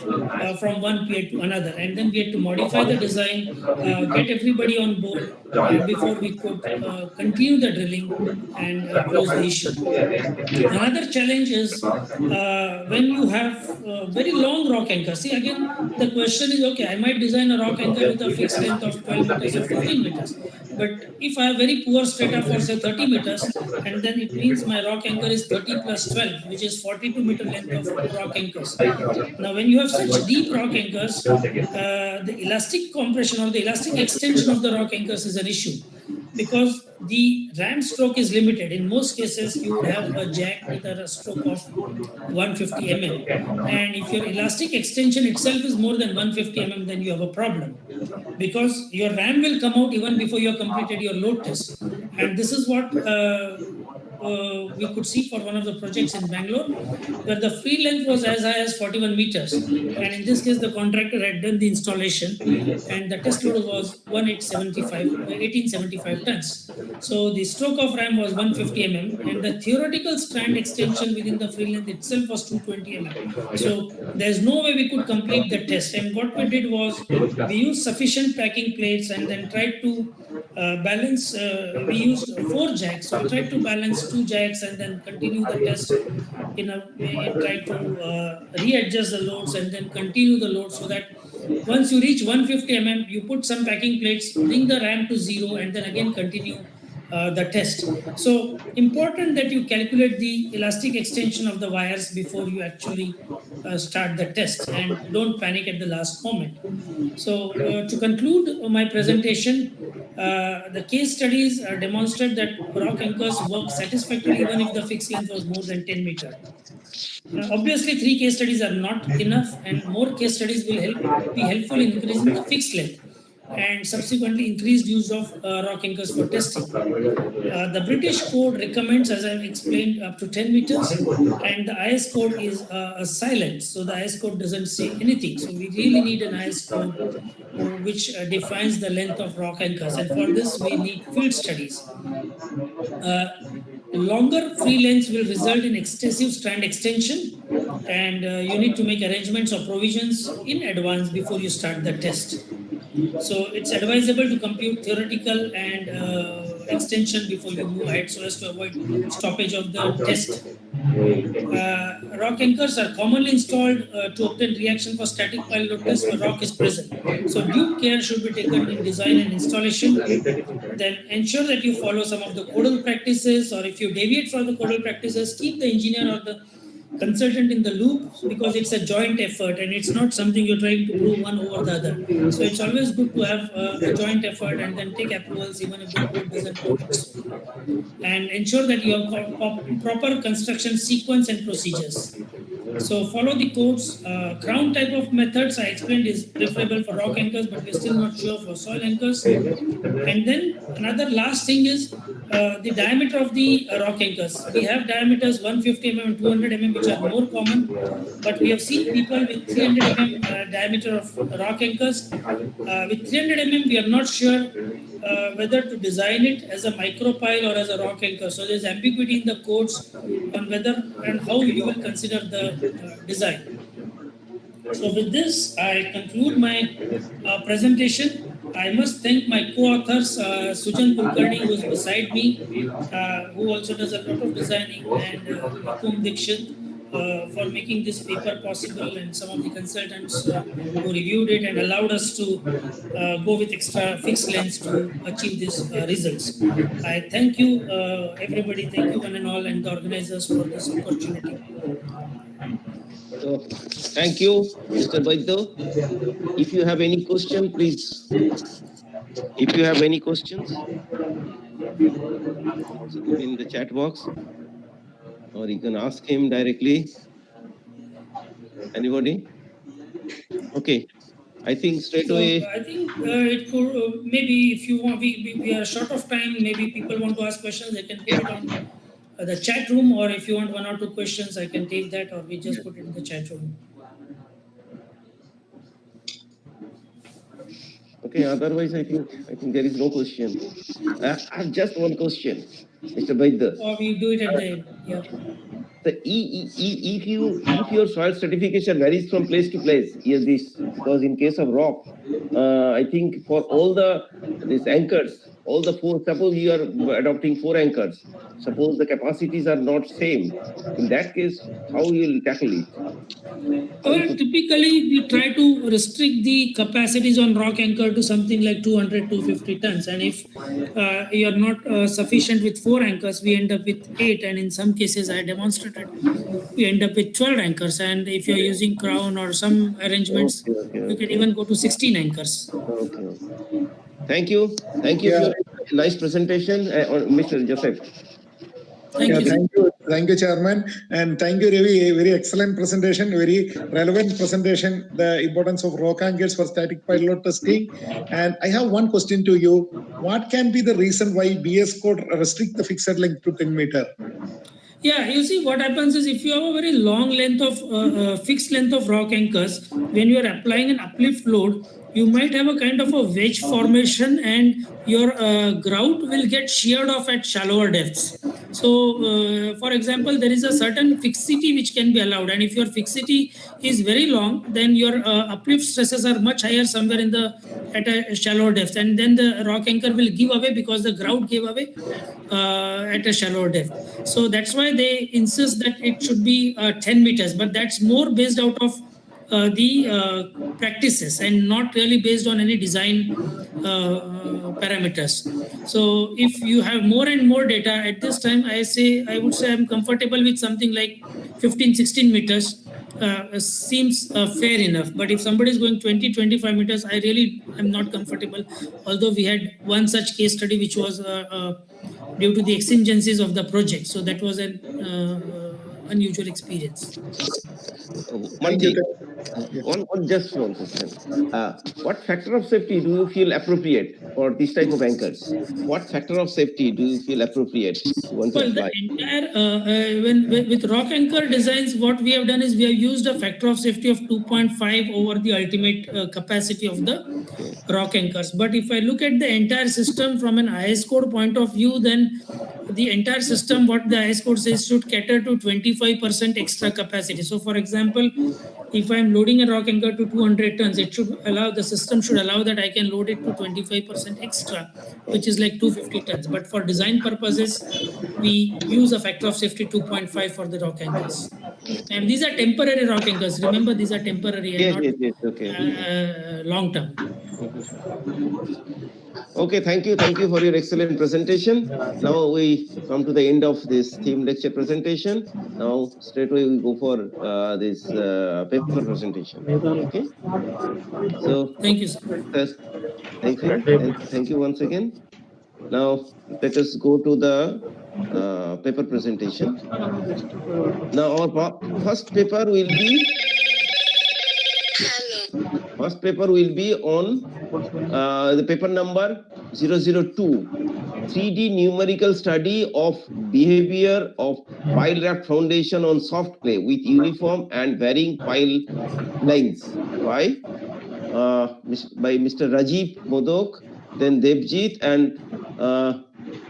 from one pier to another. And then we had to modify the design, get everybody on board before we could continue the drilling and close the issue. Another challenge is when you have very long rock anchors. See, again, the question is, okay, I might design a rock anchor with a fixed length of 12 meters or 15 meters. But if I have very poor strata for say 30 meters, and then it means my rock anchor is 30 plus 12, which is 42 meter length of rock anchors. Now, when you have such deep rock anchors, the elastic compression or the elastic extension of the rock anchors is an issue, because the ram stroke is limited. In most cases, you would have a jack with a stroke of 150 mm. And if your elastic extension itself is more than 150 mm, then you have a problem, because your ram will come out even before you have completed your load test. And this is what we could see for one of the projects in Bangalore, where the free length was as high as 41 meters. And in this case, the contractor had done the installation, and the test load was 1875 tons. So the stroke of ram was 150 mm, and the theoretical strand extension within the free length itself was 220 mm. So there's no way we could complete the test. And what we did was we used sufficient packing plates and then tried to balance. We used 4 jacks. So we tried to balance 2 jacks and then continue the test in a way, and try to readjust the loads and then continue the load, so that once you reach 150 mm, you put some packing plates, bring the ram to 0, and then again continue the test. So important that you calculate the elastic extension of the wires before you actually start the test, and don't panic at the last moment. So to conclude my presentation, the case studies demonstrate that rock anchors work satisfactorily even if the fixed length was more than 10 meters. Obviously, 3 case studies are not enough, and more case studies will be helpful in increasing the fixed length and subsequently increased use of rock anchors for testing. The British code recommends, as I've explained, up to 10 meters, and the IS code is silent, so the IS code doesn't say anything. So we really need an IS code which defines the length of rock anchors, and for this we need field studies. Longer free lengths will result in excessive strand extension, and you need to make arrangements or provisions in advance before you start the test. So it's advisable to compute theoretical and extension before you move ahead, so as to avoid stoppage of the test. Rock anchors are commonly installed to obtain reaction for static pile load test where rock is present. So due care should be taken in design and installation. Then ensure that you follow some of the codal practices, or if you deviate from the codal practices, keep the engineer or the consultant in the loop, because it's a joint effort and it's not something you're trying to prove one over the other. So it's always good to have a joint effort and then take approvals even if the code doesn't work its way. And ensure that you have proper construction sequence and procedures. So follow the codes. Crown type of methods I explained is preferable for rock anchors, but we're still not sure for soil anchors. And then another last thing is the diameter of the rock anchors. We have diameters 150 mm and 200 mm, which are more common, but we have seen people with 300 mm diameter of rock anchors. With 300 mm, we are not sure whether to design it as a micropile or as a rock anchor. So there's ambiguity in the codes on whether and how you will consider the design. So with this, I conclude my presentation. I must thank my co-authors, Sujan Kulkarni, who is beside me, who also does a lot of designing, and Nikum Dixit for making this paper possible, and some of the consultants who reviewed it and allowed us to go with extra fixed lens to achieve these results. I thank you, everybody. Thank you, one and all, and the organizers for this opportunity. So, thank you, Mr. Vaidya. If you have any question, please. If you have any questions, also give in the chat box, or you can ask him directly. Anybody? Okay. I think straight away. So I think it could maybe if you want, we are short of time. Maybe people want to ask questions. They can put it on the chat room, or if you want one or two questions, I can take that, or we just put it in the chat room. Okay. Otherwise, I think there is no question. I have just one question, Mr. Vaidya. Or we do it at the end. Yeah. If your soil certification varies from place to place, yes, this because in case of rock, I think for all these anchors, all the four. Suppose you are adopting 4 anchors. Suppose the capacities are not same. In that case, how you will tackle it? Well, typically we try to restrict the capacities on rock anchor to something like 200 250 tons, and if you are not sufficient with 4 anchors, we end up with 8, and in some cases I demonstrated we end up with 12 anchors, and if you're using crown or some arrangements, you can even go to 16 anchors. Okay. Thank you for your nice presentation, Mr. Joseph. Thank you, Chairman, and thank you, Ravi. A very excellent presentation, very relevant presentation. The importance of rock anchors for static pilot testing. And I have one question to you: what can be the reason why BS code restrict the fixed length to 10 meter? Yeah, you see what happens is if you have a very long length of fixed length of rock anchors, when you are applying an uplift load, you might have a kind of a wedge formation, and your grout will get sheared off at shallower depths. So, for example, there is a certain fixity which can be allowed, and if your fixity is very long, then your uplift stresses are much higher somewhere at a shallower depth, and then the rock anchor will give away because the grout gave away at a shallower depth. So that's why they insist that it should be 10 meters, but that's more based out of the practices and not really based on any design parameters. So if you have more and more data at this time, I would say I'm comfortable with something like 15 16 meters. Seems fair enough, but if somebody is going 20 25 meters, I really am not comfortable. Although we had one such case study which was due to the exigencies of the project, so that was an unusual experience. Just one question. What factor of safety do you feel appropriate for this type of anchors? What factor of safety do you feel appropriate? Well, the entire with rock anchor designs, what we have done is we have used a factor of safety of 2.5 over the ultimate capacity of the rock anchors. But if I look at the entire system from an IS code point of view, then the entire system, what the IS code says, should cater to 25% extra capacity. So, for example, if I'm loading a rock anchor to 200 tons, the system should allow that I can load it to 25% extra, which is like 250 tons. But for design purposes, we use a factor of safety 2.5 for the rock anchors. And these are temporary rock anchors. Remember, these are temporary and not long term. Okay, thank you for your excellent presentation. Now we come to the end of this theme lecture presentation. Now straight away we go for this paper presentation. Okay. So thank you, sir. Thank you once again. Now let us go to the paper presentation. Now our first paper will be on the paper number 002, 3D numerical study of behavior of pile raft foundation on soft clay with uniform and varying pile lengths by Mr. Rajiv Modok, then Devjit and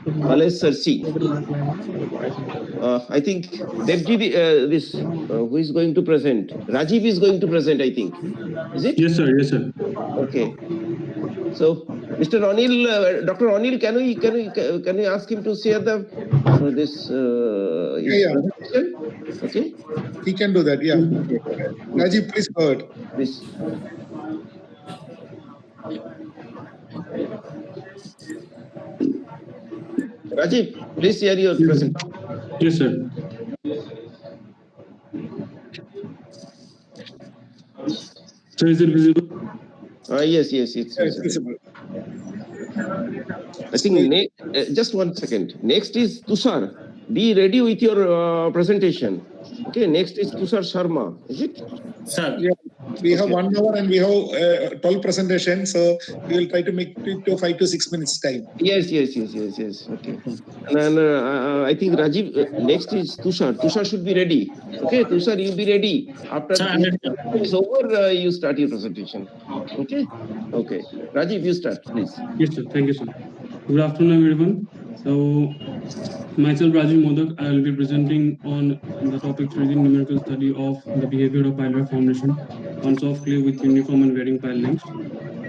Balesar Singh. I think Devjit, who is going to present? Rajiv is going to present, I think. Is it? Yes, sir. Yes, sir. Okay. So, Mr. Anil, Dr. Anil, can you ask him to share the this presentation? Okay. He can do that. Yeah. Rajiv, please go ahead. Please. Rajiv, please share your presentation. Yes, sir. So is it visible? Yes, it's visible. I think just 1 second. Next is Tushar. Be ready with your presentation. Okay, next is Tushar Sharma. Is it? Sir. Yeah. We have 1 hour and we have 12 presentations, so we will try to make it to 5 to 6 minutes time. Yes. Okay. And then I think Rajiv, next is Tushar. Tushar should be ready. Okay, Tushar, you be ready. After it's over, you start your presentation. Okay. Rajiv, you start, please. Yes, sir. Thank you, sir. Good afternoon, everyone. So, myself, Rajiv Modak, I will be presenting on the topic 3D numerical study of the behavior of pile raft foundation on soft clay with uniform and varying pile lengths.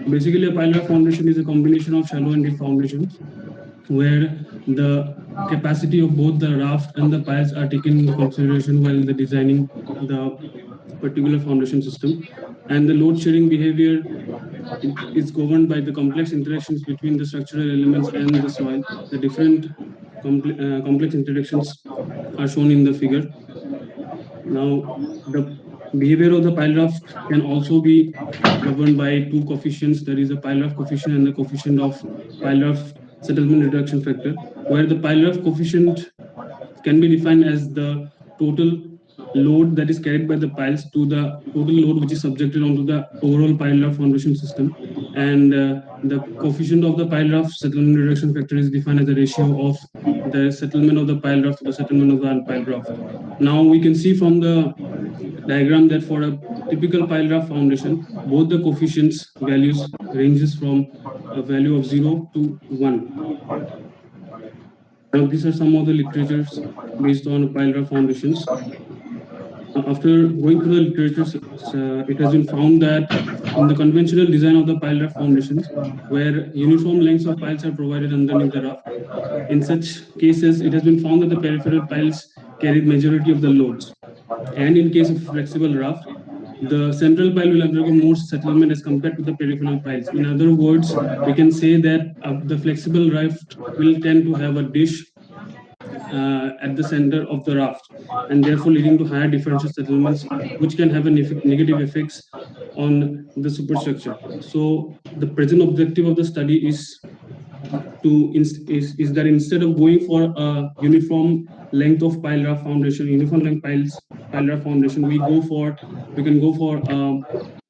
Basically, a pile raft foundation is a combination of shallow and deep foundations where the capacity of both the raft and the piles are taken into consideration while designing the particular foundation system. And the load sharing behavior is governed by the complex interactions between the structural elements and the soil. The different complex interactions are shown in the figure. Now, the behavior of the pile raft can also be governed by two coefficients. There is a pile raft coefficient and the coefficient of pile raft settlement reduction factor, where the pile raft coefficient can be defined as the total load that is carried by the piles to the total load which is subjected onto the overall pile raft foundation system. And the coefficient of the pile raft settlement reduction factor is defined as the ratio of the settlement of the pile raft to the settlement of the unpiled raft. Now we can see from the diagram that for a typical pile raft foundation, both the coefficients values ranges from a value of 0 to 1. Now these are some of the literatures based on pile raft foundations. After going through the literature, it has been found that in the conventional design of the pile raft foundations, where uniform lengths of piles are provided underneath the raft, in such cases, it has been found that the peripheral piles carry majority of the loads. And in case of flexible raft, the central pile will undergo more settlement as compared to the peripheral piles. In other words, we can say that the flexible raft will tend to have a dish at the center of the raft, and therefore leading to higher differential settlements, which can have a negative effects on the superstructure. So the present objective of the study is that instead of going for a uniform length of pile raft foundation, uniform length pile raft foundation, we can go for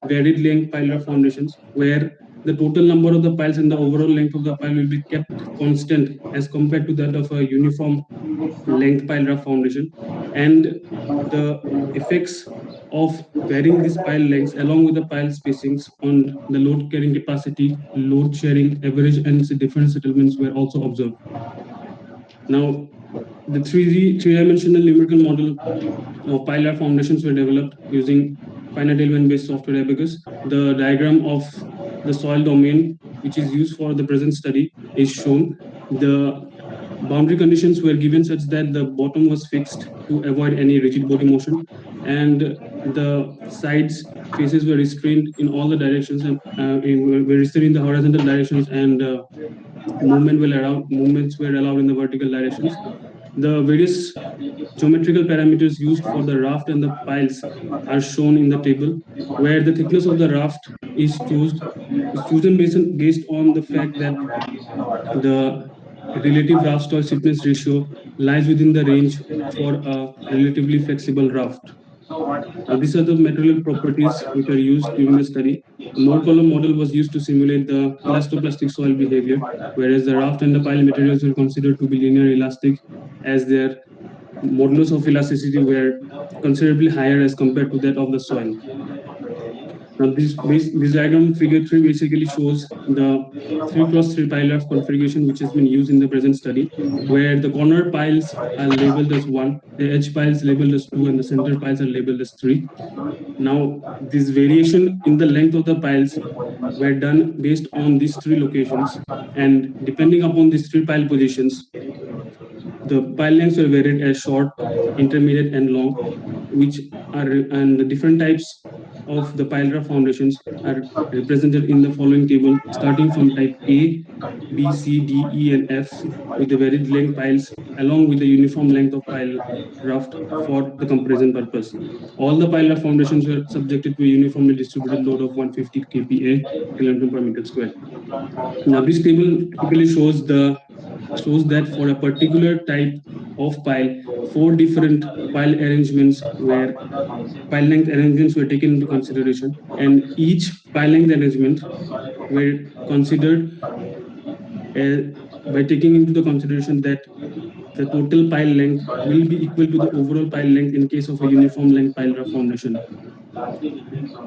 varied length pile raft foundations, where the total number of the piles and the overall length of the pile will be kept constant as compared to that of a uniform length pile raft foundation. And the effects of varying these pile lengths along with the pile spacings on the load carrying capacity, load sharing, average, and different settlements were also observed. Now, the three-dimensional numerical model of pile raft foundations were developed using finite element-based software Abacus. The diagram of the soil domain, which is used for the present study, is shown. The boundary conditions were given such that the bottom was fixed to avoid any rigid body motion, and the sides faces were restrained in all the directions, and were restrained in the horizontal directions, and movements were allowed in the vertical directions. The various geometrical parameters used for the raft and the piles are shown in the table, where the thickness of the raft is chosen based on the fact that the relative raft soil stiffness ratio lies within the range for a relatively flexible raft. These are the material properties which are used during the study. The mode column model was used to simulate the elastoplastic soil behavior, whereas the raft and the pile materials were considered to be linear elastic as their modulus of elasticity were considerably higher as compared to that of the soil. Now, this diagram figure 3 basically shows the 3x3 pile raft configuration which has been used in the present study, where the corner piles are labeled as 1, the edge piles labeled as 2, and the center piles are labeled as 3. Now, this variation in the length of the piles were done based on these 3 locations, and depending upon these 3 pile positions, the pile lengths were varied as short, intermediate, and long, which are and the different types of the pile raft foundations are represented in the following table, starting from type A, B, C, D, E, and F, with the varied length piles along with the uniform length of pile raft for the comparison purpose. All the pile raft foundations were subjected to a uniformly distributed load of 150 kPa kilonewton per meter square. Now, this table typically shows that for a particular type of pile, 4 different pile arrangements where pile length arrangements were taken into consideration, and each pile length arrangement were considered by taking into the consideration that the total pile length will be equal to the overall pile length in case of a uniform length pile raft foundation.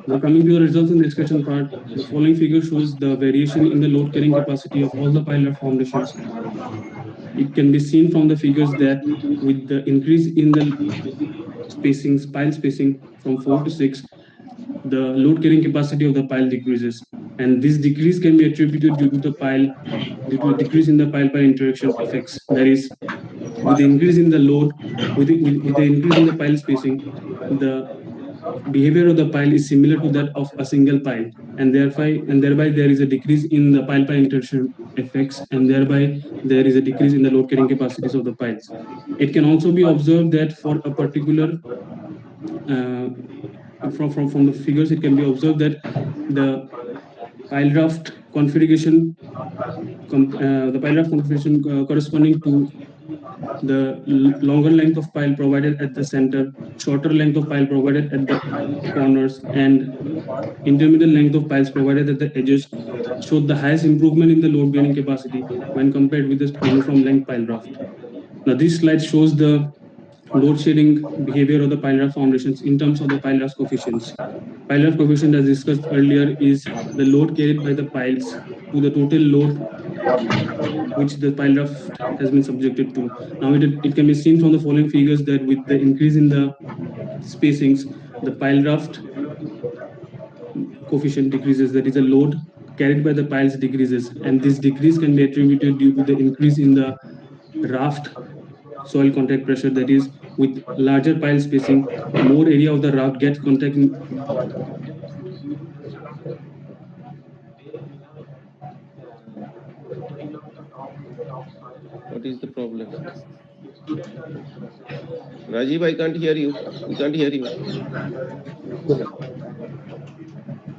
Now, coming to the results in the discussion part, the following figure shows the variation in the load carrying capacity of all the pile raft foundations. It can be seen from the figures that with the increase in the pile spacing from 4 to 6, the load carrying capacity of the pile decreases. And this decrease can be attributed due to a decrease in the pile interaction effects. That is, with the increase in the load, with the increase in the pile spacing, the behavior of the pile is similar to that of a single pile, and thereby there is a decrease in the pile interaction effects, and thereby there is a decrease in the load carrying capacities of the piles. It can also be observed that for a particular from the figures, it can be observed that the pile raft configuration corresponding to the longer length of pile provided at the center, shorter length of pile provided at the corners, and intermediate length of piles provided at the edges showed the highest improvement in the load bearing capacity when compared with the uniform length pile raft. Now, this slide shows the load sharing behavior of the pile raft foundations in terms of the pile raft coefficients. Pile raft coefficient, as discussed earlier, is the load carried by the piles to the total load which the pile raft has been subjected to. Now, it can be seen from the following figures that with the increase in the spacings, the pile raft coefficient decreases, that is, the load carried by the piles decreases, and this decrease can be attributed due to the increase in the raft soil contact pressure. That is, with larger pile spacing, more area of the raft gets contact. What is the problem? Rajiv, I can't hear you. We can't hear you.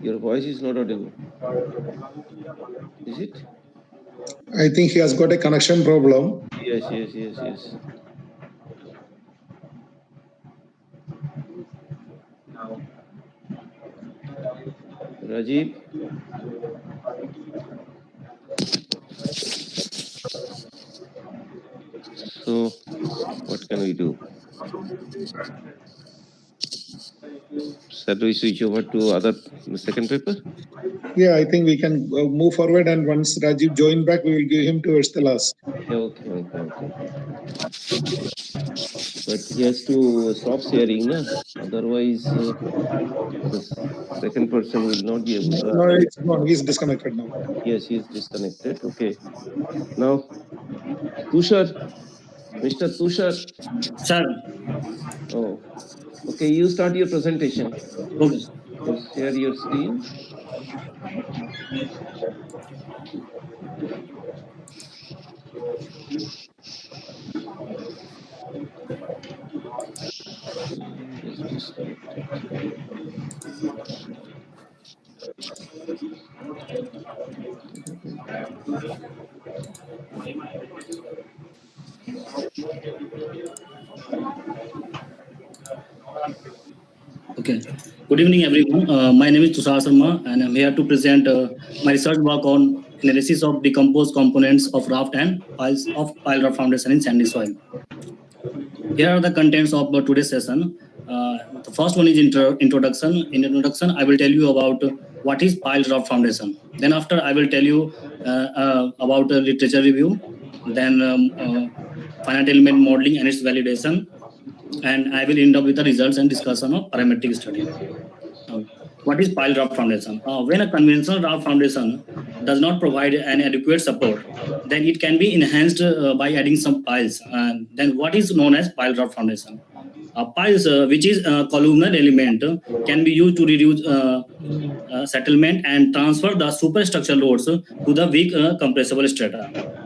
Your voice is not audible. Is it? I think he has got a connection problem. Yes. Rajiv? So, what can we do? Shall we switch over to the second paper? Yeah, I think we can move forward, and once Rajiv join back, we will give him towards the last. Okay. But he has to stop sharing, na? Otherwise, the second person will not be able to. No, it's gone. He's disconnected now. Yes, he is disconnected. Okay. Now, Tushar, Mr. Tushar. Sir. Oh, okay. You start your presentation. Okay. Just share your screen. Is disconnected. Okay. Good evening, everyone. My name is Tushar Sharma, and I'm here to present my research work on analysis of decomposed components of raft and piles of pile raft foundation in sandy soil. Here are the contents of today's session. The first one is introduction. In introduction, I will tell you about what is pile raft foundation. Then after, I will tell you about literature review. Then finite element modeling and its validation. And I will end up with the results and discussion of parametric study. What is pile raft foundation? When a conventional raft foundation does not provide an adequate support, then it can be enhanced by adding some piles. And then what is known as pile raft foundation? Piles, which is a columnar element, can be used to reduce settlement and transfer the superstructure loads to the weak compressible strata.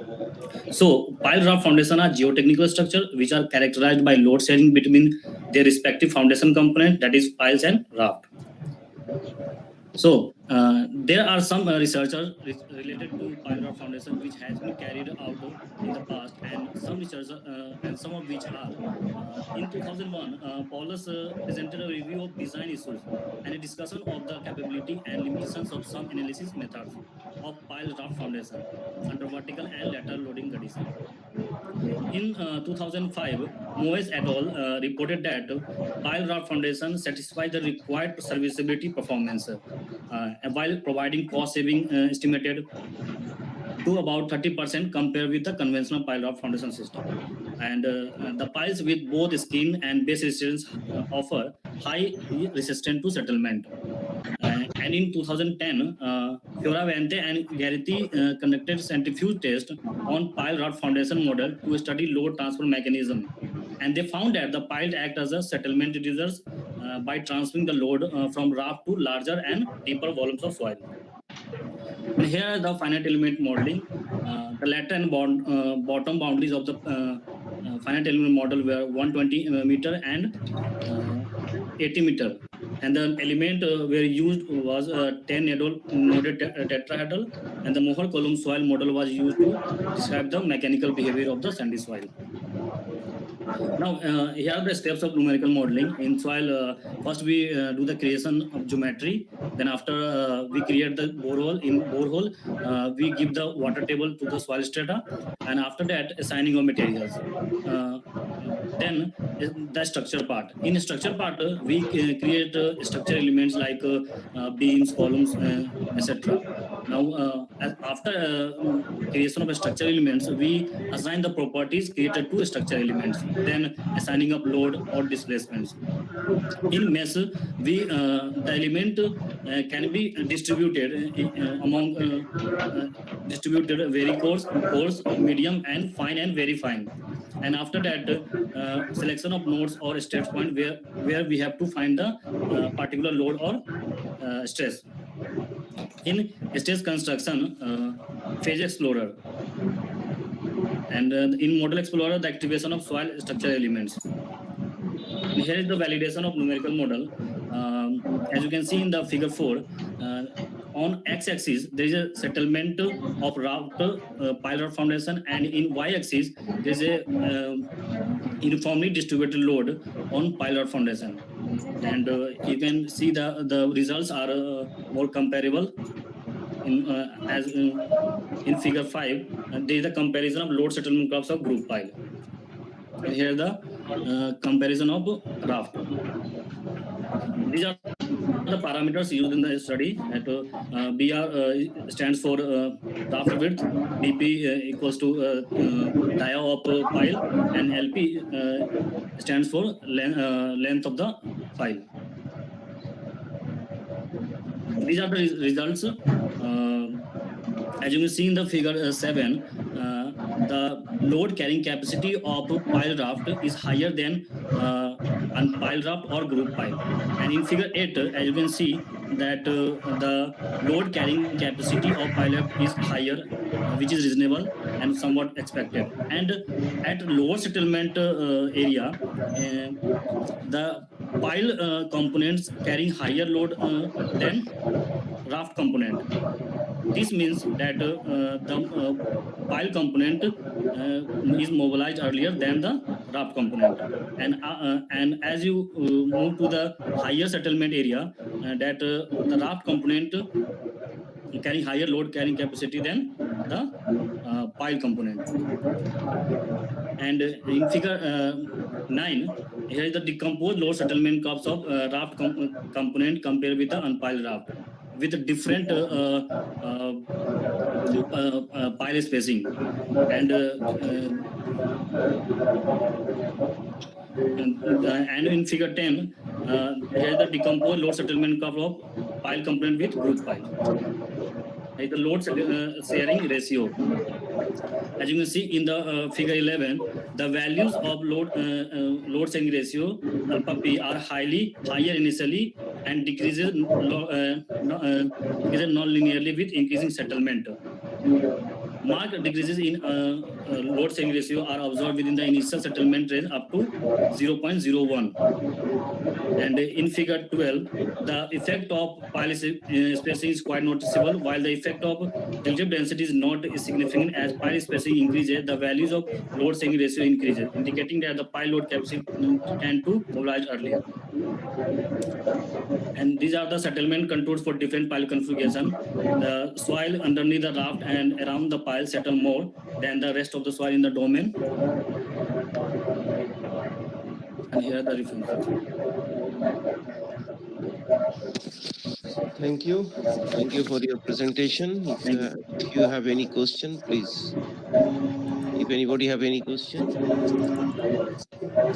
So, pile raft foundation are geotechnical structure which are characterized by load sharing between their respective foundation component, that is piles and raft. So there are some researchers related to pile raft foundation which has been carried out in the past, and some researchers and some of which are in 2001, Paulus presented a review of design issues and a discussion of the capability and limitations of some analysis methods of pile raft foundation under vertical and lateral loading condition. In 2005, Moes et al. Reported that pile raft foundation satisfied the required serviceability performance while providing cost saving estimated to about 30% compared with the conventional pile raft foundation system. And the piles with both skin and base resistance offer high resistance to settlement. And in 2010, Fioravante and Garrity conducted centrifuge test on pile raft foundation model to study load transfer mechanism. And they found that the piles act as a settlement reducers by transferring the load from raft to larger and deeper volumes of soil. And here are the finite element modeling. The latter and bottom boundaries of the finite element model were 120 meter and 80 meter. And the element were used was 10 noded tetrahedral, and the Mohr column soil model was used to describe the mechanical behavior of the sandy soil. Now, here are the steps of numerical modeling. In soil, first we do the creation of geometry. Then after we create the borehole, in borehole, we give the water table to the soil strata. And after that, assigning of materials. Then the structure part. In structure part, we create structure elements like beams, columns, etc. Now, after creation of structure elements, we assign the properties created to structure elements, then assigning up load or displacements. In mesh, we the element can be distributed among distributed very coarse, medium, and fine and very fine. And after that, selection of nodes or stress point where we have to find the particular load or stress. In stress construction, phase explorer, and in model explorer, the activation of soil structure elements. And here is the validation of numerical model. As you can see in the figure 4, on x-axis there is a settlement of raft pile raft foundation, and in y-axis there is a uniformly distributed load on pile raft foundation. And you can see the results are more comparable in as in figure 5. There is a comparison of load settlement curves of group pile, and here the comparison of raft. These are the parameters used in the study. At BR stands for raft width, BP equals to dia of pile, and LP stands for length of the pile. These are the results. As you can see in the figure 7, the load carrying capacity of pile raft is higher than on pile raft or group pile. And in figure 8, as you can see that the load carrying capacity of pile raft is higher, which is reasonable and somewhat expected. And at lower settlement area, the pile components carrying higher load than raft component. This means that the pile component is mobilized earlier than the raft component. And as you move to the higher settlement area, that the raft component carrying higher load carrying capacity than the pile component. And in figure 9, here is the decomposed load settlement curves of raft component compared with the unpiled raft with different pile spacing. And and in figure 10, here is the decomposed load settlement curve of pile component with group pile. Here is the load sharing ratio. As you can see in the figure 11, the values of load sharing ratio alpha p are higher initially and decreases non-linearly with increasing settlement. Marked decreases in load sharing ratio are observed within the initial settlement range up to 0.01. And in figure 12, the effect of pile spacing is quite noticeable, while the effect of relative density is not significant. As pile spacing increases, the values of load sharing ratio increases, indicating that the pile load capacity tend to mobilize earlier. And these are the settlement contours for different pile configuration. The soil underneath the raft and around the pile settle more than the rest of the soil in the domain. And here are the references. Thank you. Thank you for your presentation. If you have any question, please. If anybody have any question,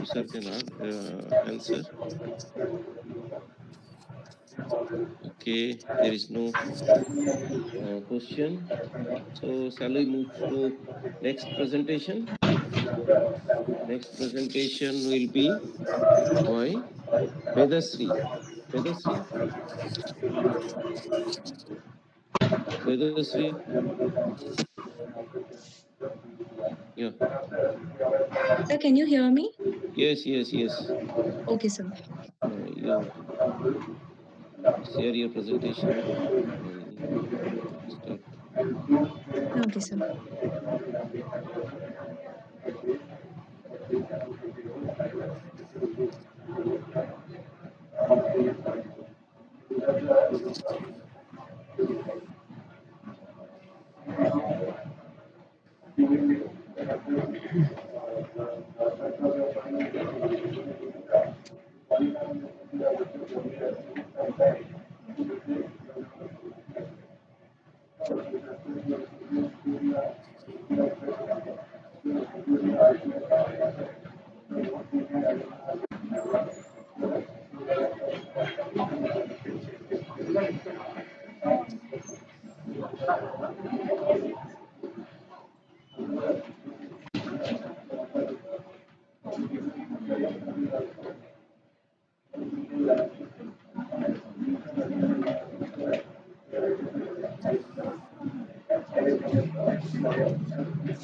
sir can answer. Okay, there is no question. So shall we move to next presentation? Next presentation will be by Vedasri. Vedasri? Vedasri? Yeah. Sir, can you hear me? Yes, yes, yes. Okay, sir. You share your presentation and start. Okay, sir.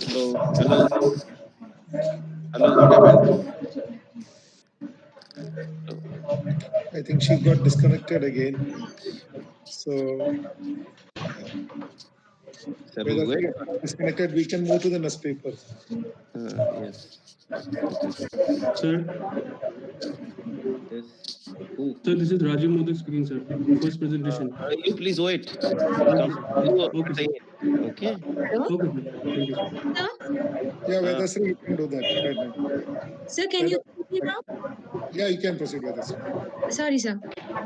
Hello, hello. Hello, what happened? Hello. I think she got disconnected again. So, Shall we wait? disconnected, we can move to the next paper. Yes. Okay. Sir, Yes. Who? sir, this is Rajiv Modak speaking, sir. First presentation. You please wait. Okay, Come. sir. You Okay, sir. Okay. Hello? Okay, sir. Thank you, sir. Sir? Yeah, Vedasri, you can do that right now. Sir, can you hear me now? Yeah, you can proceed, Vedasri. Sorry, sir.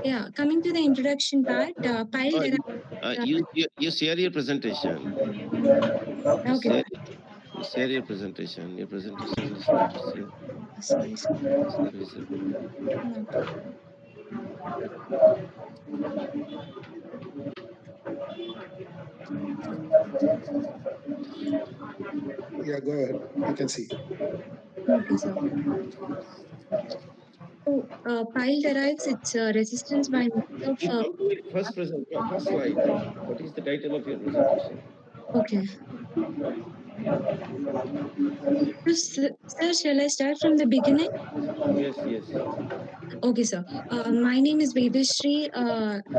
Yeah, coming to the introduction part, pile You share your presentation. Okay. Share your presentation. Your presentation is not share. Sorry, sir. Share visible. Okay. Yeah, go ahead. You can see. Okay, sir. So, pile derives its resistance by means of. First slide. What is the title of your presentation? Okay. So, sir, shall I start from the beginning? Yes, yes. Okay, sir. My name is Vedashri.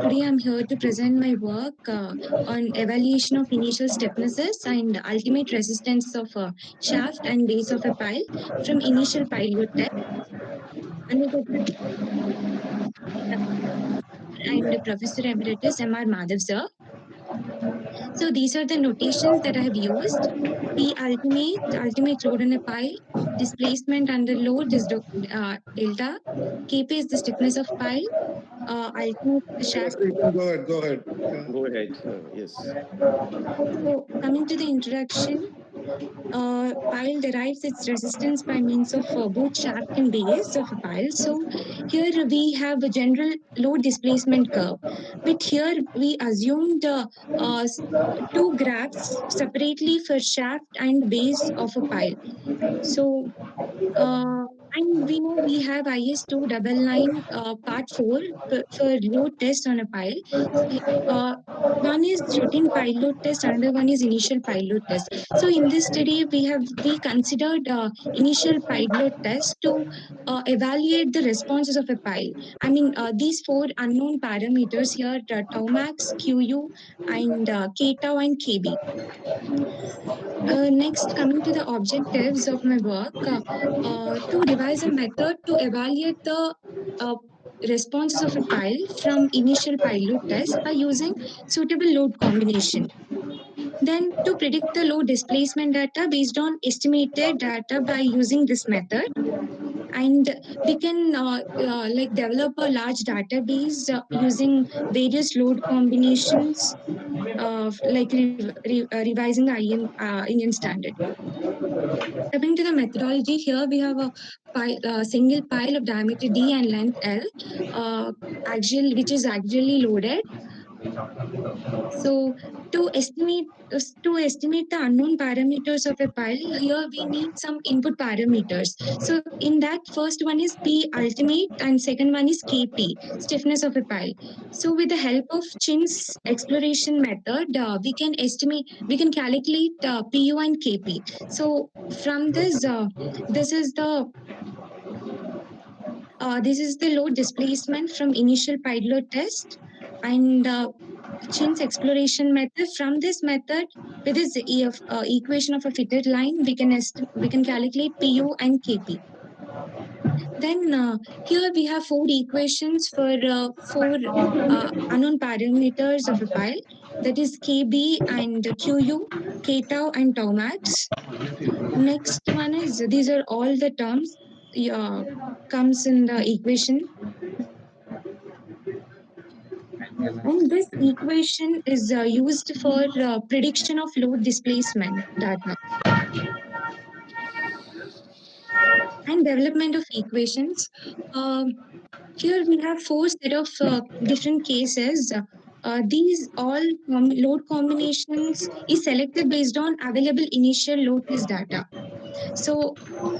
Today I'm here to present my work on evaluation of initial stiffnesses and ultimate resistance of a shaft and base of a pile from initial pilot test under the and Professor Emeritus M.R. Madhav, sir. So these are the notations that I have used. P ultimate load on a pile, displacement under load is delta. Kp is the stiffness of pile. Ultimate shaft. You can go ahead. Go ahead. Yeah. Go ahead. Yes. So coming to the introduction, pile derives its resistance by means of both shaft and base of a pile. So here we have a general load displacement curve, but here we assumed two graphs separately for shaft and base of a pile. So uh, and we know we have IS 299 part 4 for load test on a pile. One is routine pile load test, another one is initial pile load test. So in this study, we considered initial pile load test to evaluate the responses of a pile. I mean, these four unknown parameters here, tau max, QU, and K tau and KB. Next, coming to the objectives of my work, to devise a method to evaluate the uh, responses of a pile from initial pile load test by using suitable load combination. Then to predict the load displacement data based on estimated data by using this method. And we can like develop a large database using various load combinations, like revising the Indian standard. Coming to the methodology, here we have a single pile of diameter D and length L, which is axially loaded. So to estimate the unknown parameters of a pile, here we need some input parameters. So in that, first one is P ultimate and second one is Kp, stiffness of a pile. So with the help of Chin's exploration method, we can calculate Pu and Kp. So from this, this is the load displacement from initial pile load test, and Chin's exploration method. From this method, with this equation of a fitted line, we can calculate Pu and Kp. Then here we have four equations for four unknown parameters of a pile, that is Kb and Qu, K tau and tau max. Next one is, these are all the terms comes in the equation. And this equation is used for prediction of load displacement data and development of equations. Here we have four set of different cases. These all load combinations is selected based on available initial load test data. So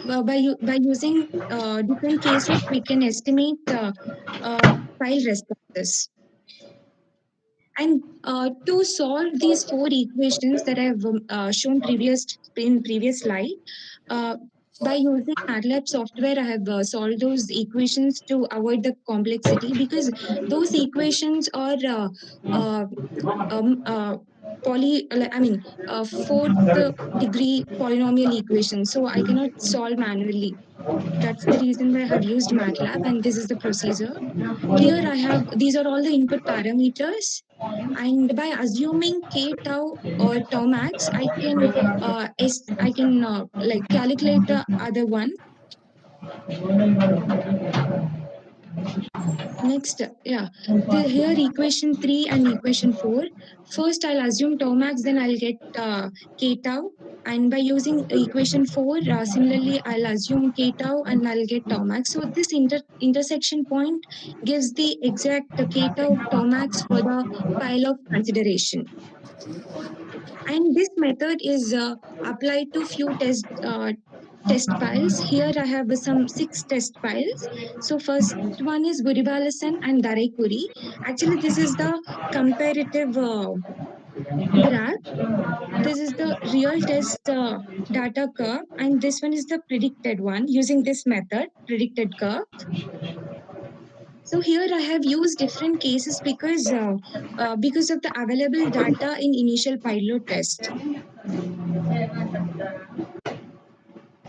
by using different cases, we can estimate pile responses. And to solve these four equations that I've shown in previous slide, by using MATLAB software, I have solved those equations to avoid the complexity, because those equations are um, uh, fourth degree polynomial equations. So I cannot solve manually. That's the reason why I have used MATLAB, and this is the procedure. Here I have, these are all the input parameters, and by assuming K tau or tau max, I can like calculate the other one. Next, here equation 3 and equation 4. First, I'll assume tau max, then I'll get K tau. And by using equation 4, similarly, I'll assume K tau and I'll get tau max. So this intersection point gives the exact K tau max for the pile of consideration. And this method is applied to few test piles. Here I have some 6 test piles. So first one is Guribalasan and Daraikuri. Actually, this is the comparative graph. This is the real test data curve, and this one is the predicted one using this method, predicted curve. So here I have used different cases because of the available data in initial pilot test.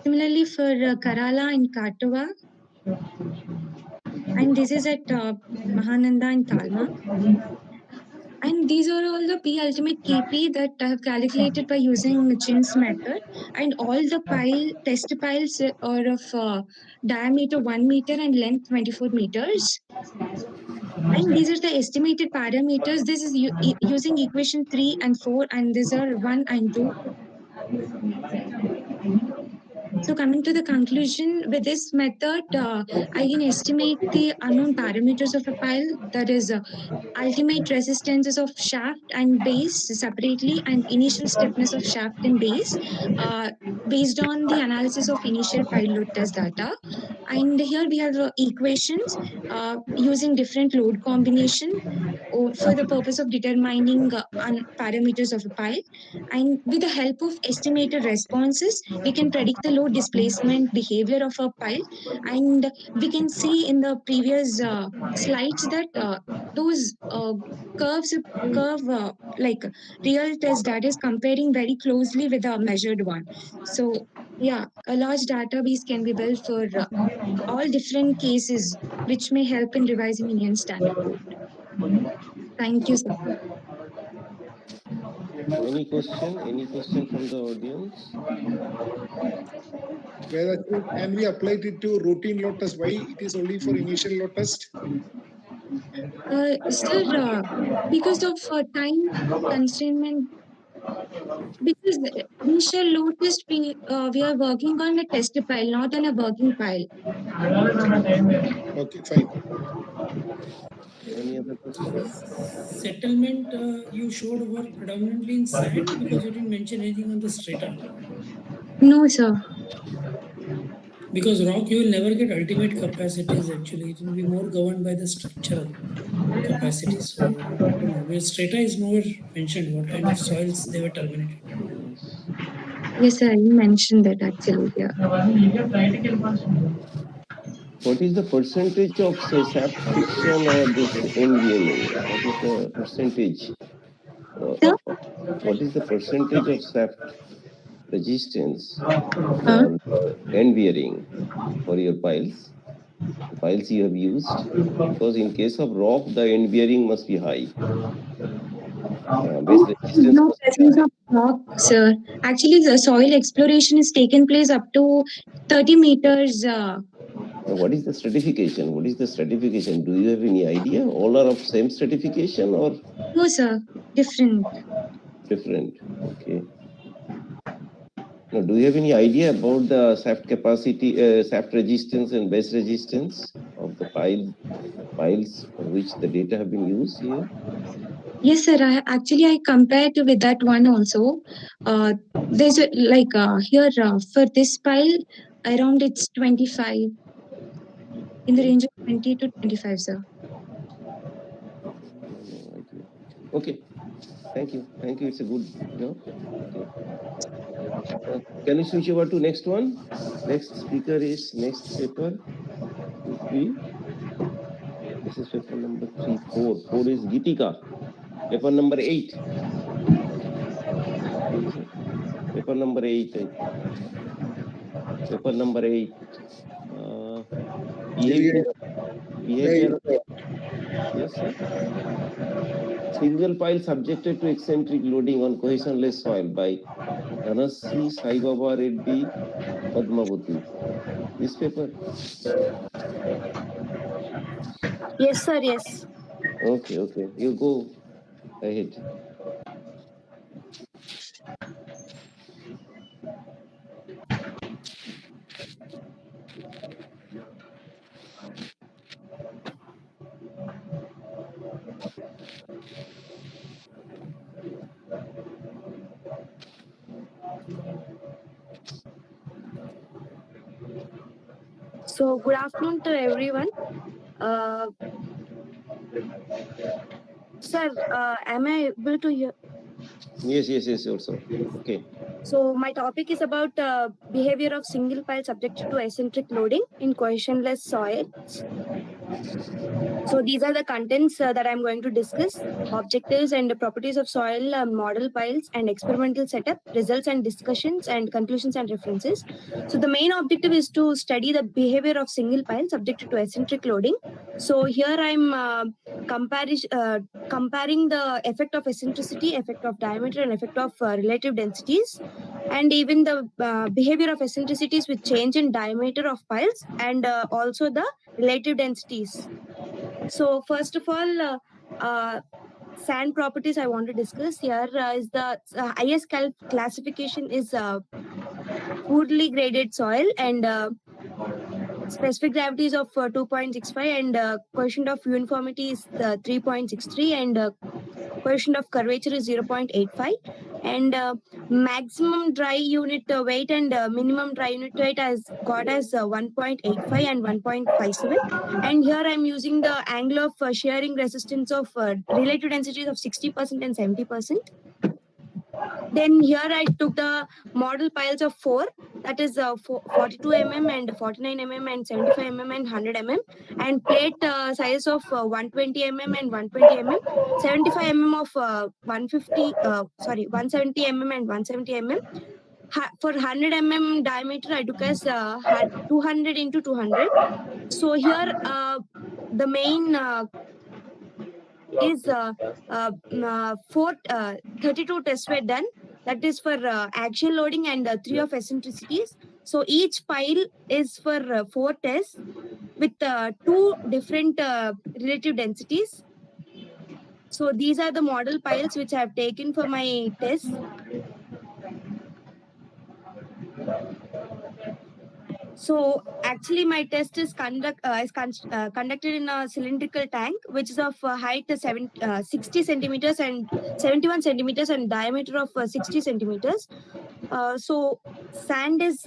Similarly for Kerala and Katwa, and this is at Mahananda and Talma. And these are all the P ultimate KP that I have calculated by using Chin's method. And all the test piles are of diameter 1 meter and length 24 meters. And these are the estimated parameters. This is using equation 3 and 4, and these are 1 and 2. So coming to the conclusion, with this method, I can estimate the unknown parameters of a pile, that is ultimate resistances of shaft and base separately, and initial stiffness of shaft and base based on the analysis of initial pile load test data. And here we have equations using different load combination for the purpose of determining parameters of a pile. And with the help of estimated responses, we can predict the load displacement behavior of a pile. And we can see in the previous slides that those curve like real test data is comparing very closely with the measured one. So yeah, a large database can be built for all different cases, which may help in revising Indian Standard Code. Thank you, sir. Any question? Any question from the audience? Can we apply it to routine load test? Why it is only for initial load test? Sir, because of time constraint, because the initial load test we are working on a test pile, not on a working pile. Okay, fine. Any other question? Settlement you showed were predominantly in sand because you didn't mention anything on the strata. No, sir. Because rock you will never get ultimate capacities actually. It will be more governed by the structural capacity. So I don't know. Where strata is nowhere mentioned what kind of soils they were terminated. Yes, sir. You mentioned that actually. Yeah. What is the percentage of, say, shaft friction or this end bearing? What is the percentage? What is the percentage of shaft resistance or end bearing for your piles? The piles you have used? Because in case of rock, the end bearing must be high. Base resistance No must be presence high. of rock, sir. Actually, the soil exploration is taken place up to 30 meters. What is the stratification? What is the stratification? Do you have any idea? All are of same stratification or? No, sir. Different. Different. Okay. Now, do you have any idea about the shaft capacity, shaft resistance and base resistance of the piles for which the data have been used here? Yes, sir. I compared with that one also. There's here for this pile around it's 25, in the range of 20 to 25, sir. No idea. Okay. Thank you. Thank you. It's a good job. Okay. Can we switch over to next one? Next speaker is next paper. 2, 3. This is paper number 3, 4. 4 is Gitika. Paper number 8. Is it? Paper number 8, I think. Paper number 8. Behavior. Yes, sir. Single pile subjected to eccentric loading on cohesionless soil by Dhanasri Sai Baba Reddy Padmavati. This paper? Yes, sir. Yes. Okay, okay. You go ahead. So, good afternoon to everyone. Sir, am I able to hear? Yes, also. Okay. So my topic is about behavior of single pile subjected to eccentric loading in cohesionless soils. So these are the contents that I'm going to discuss: objectives and the properties of soil model piles and experimental setup, results and discussions, and conclusions and references. So the main objective is to study the behavior of single pile subjected to eccentric loading. So here I'm comparing the effect of eccentricity, effect of diameter, and effect of relative densities, and even the behavior of eccentricities with change in diameter of piles, and also the relative densities. So first of all, sand properties I want to discuss here is the highest classification is poorly graded soil, and specific gravity is of 2.65, and coefficient of uniformity is 3.63, and coefficient of curvature is 0.85, and maximum dry unit weight and minimum dry unit weight has got as 1.85 and 1.57. And here I'm using the angle of shearing resistance of relative densities of 60% and 70%. Then here I took the model piles of 4, that is 42 mm and 49 mm and 75 mm and 100 mm, and plate size of 120 mm and 120 mm, 75 mm of 170 mm and 170 mm. For 100 mm diameter, I took as 200 into 200. So here the main is 32 tests were done. That is for axial loading and 3 of eccentricities. So each pile is for 4 tests with 2 different relative densities. So these are the model piles which I have taken for my test. So actually my test is conducted in a cylindrical tank, which is of height 60 centimeters and 71 centimeters and diameter of 60 centimeters. So sand is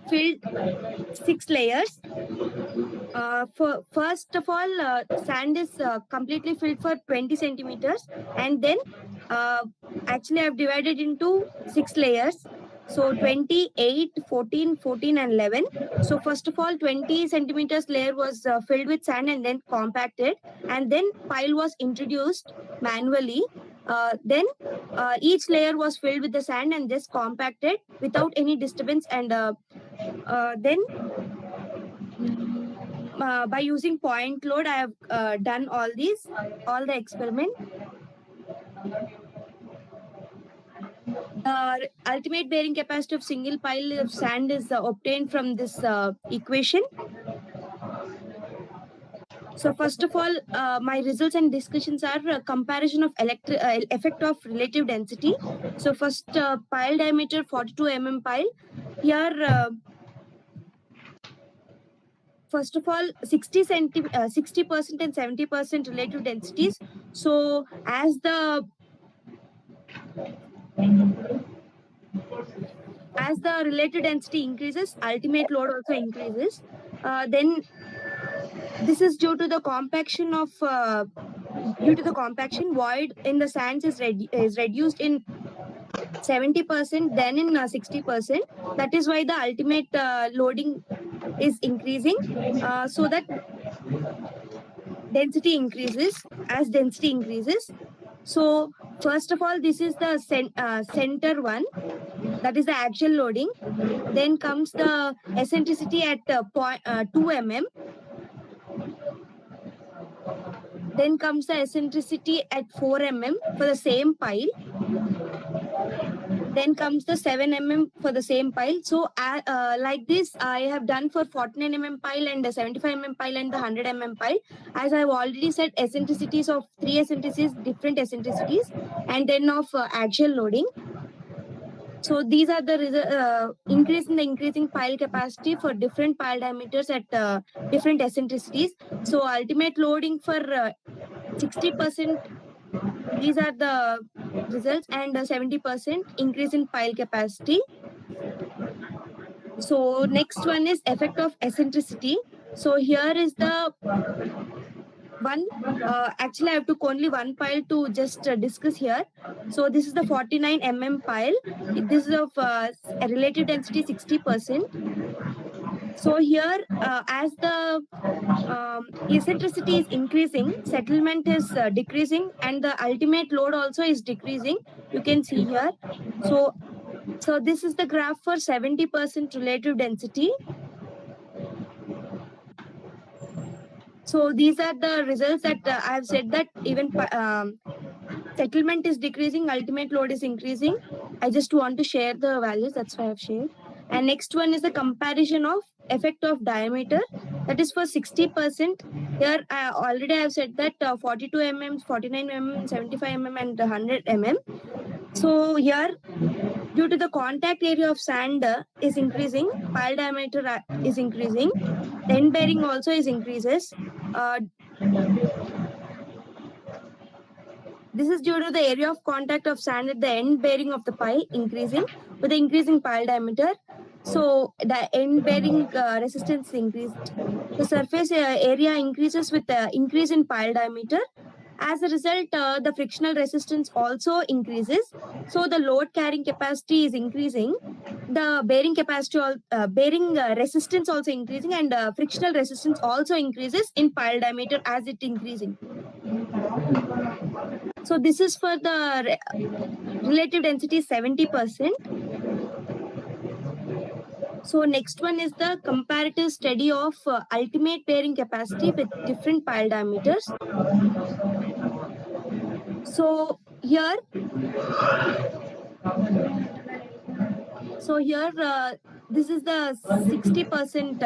filled 6 layers. First of all, sand is completely filled for 20 centimeters, and then actually I've divided into 6 layers. So 28, 14, 14 and 11. So first of all, 20 centimeters layer was filled with sand and then compacted, and then pile was introduced manually. Then each layer was filled with the sand and just compacted without any disturbance, and then by using point load, I have done all the experiment. The ultimate bearing capacity of single pile of sand is obtained from this equation. So first of all, my results and discussions are a comparison of effect of relative density. So first, pile diameter 42 mm pile. Here, first of all, 60% and 70% relative densities. So as the relative density increases, ultimate load also increases. Then this is due to the compaction void in the sands is reduced in 70%, then in 60%. That is why the ultimate loading is increasing, so that density increases. As density increases, so first of all, this is the center one, that is the axial loading. Then comes the eccentricity at 2 mm. Then comes the eccentricity at 4 mm for the same pile. Then comes the 7 mm for the same pile. So like this, I have done for 49 mm pile and the 75 mm pile and the 100 mm pile. As I've already said, eccentricities of 3 eccentricities, different eccentricities, and then of axial loading. So these are the increase in the increasing pile capacity for different pile diameters at different eccentricities. So ultimate loading for 60%, these are the results, and 70% increase in pile capacity. So next one is effect of eccentricity. So here is the one. Actually, I took only one pile to just discuss here. So this is the 49 pile. This is of a relative density 60%. So here, as the eccentricity is increasing, settlement is decreasing, and the ultimate load also is decreasing. You can see here. So this is the graph for 70% relative density. So these are the results that I have said that even settlement is decreasing, ultimate load is increasing. I just want to share the values. That's why I've shared. And next one is the comparison of effect of diameter. That is for 60%. Here, already I have said that 42 mm, 49 mm, 75 mm, and 100 mm. So here, due to the contact area of sand is increasing, pile diameter is increasing, the end bearing also is increases. This is due to the area of contact of sand at the end bearing of the pile increasing with the increasing pile diameter. So the end bearing resistance increased. The surface area increases with the increase in pile diameter. As a result, the frictional resistance also increases. So the load carrying capacity is increasing. The bearing capacity, bearing resistance also increasing, and frictional resistance also increases in pile diameter as it increasing. So this is for the relative density 70%. So next one is the comparative study of ultimate bearing capacity with different pile diameters. So here, this is the 60%.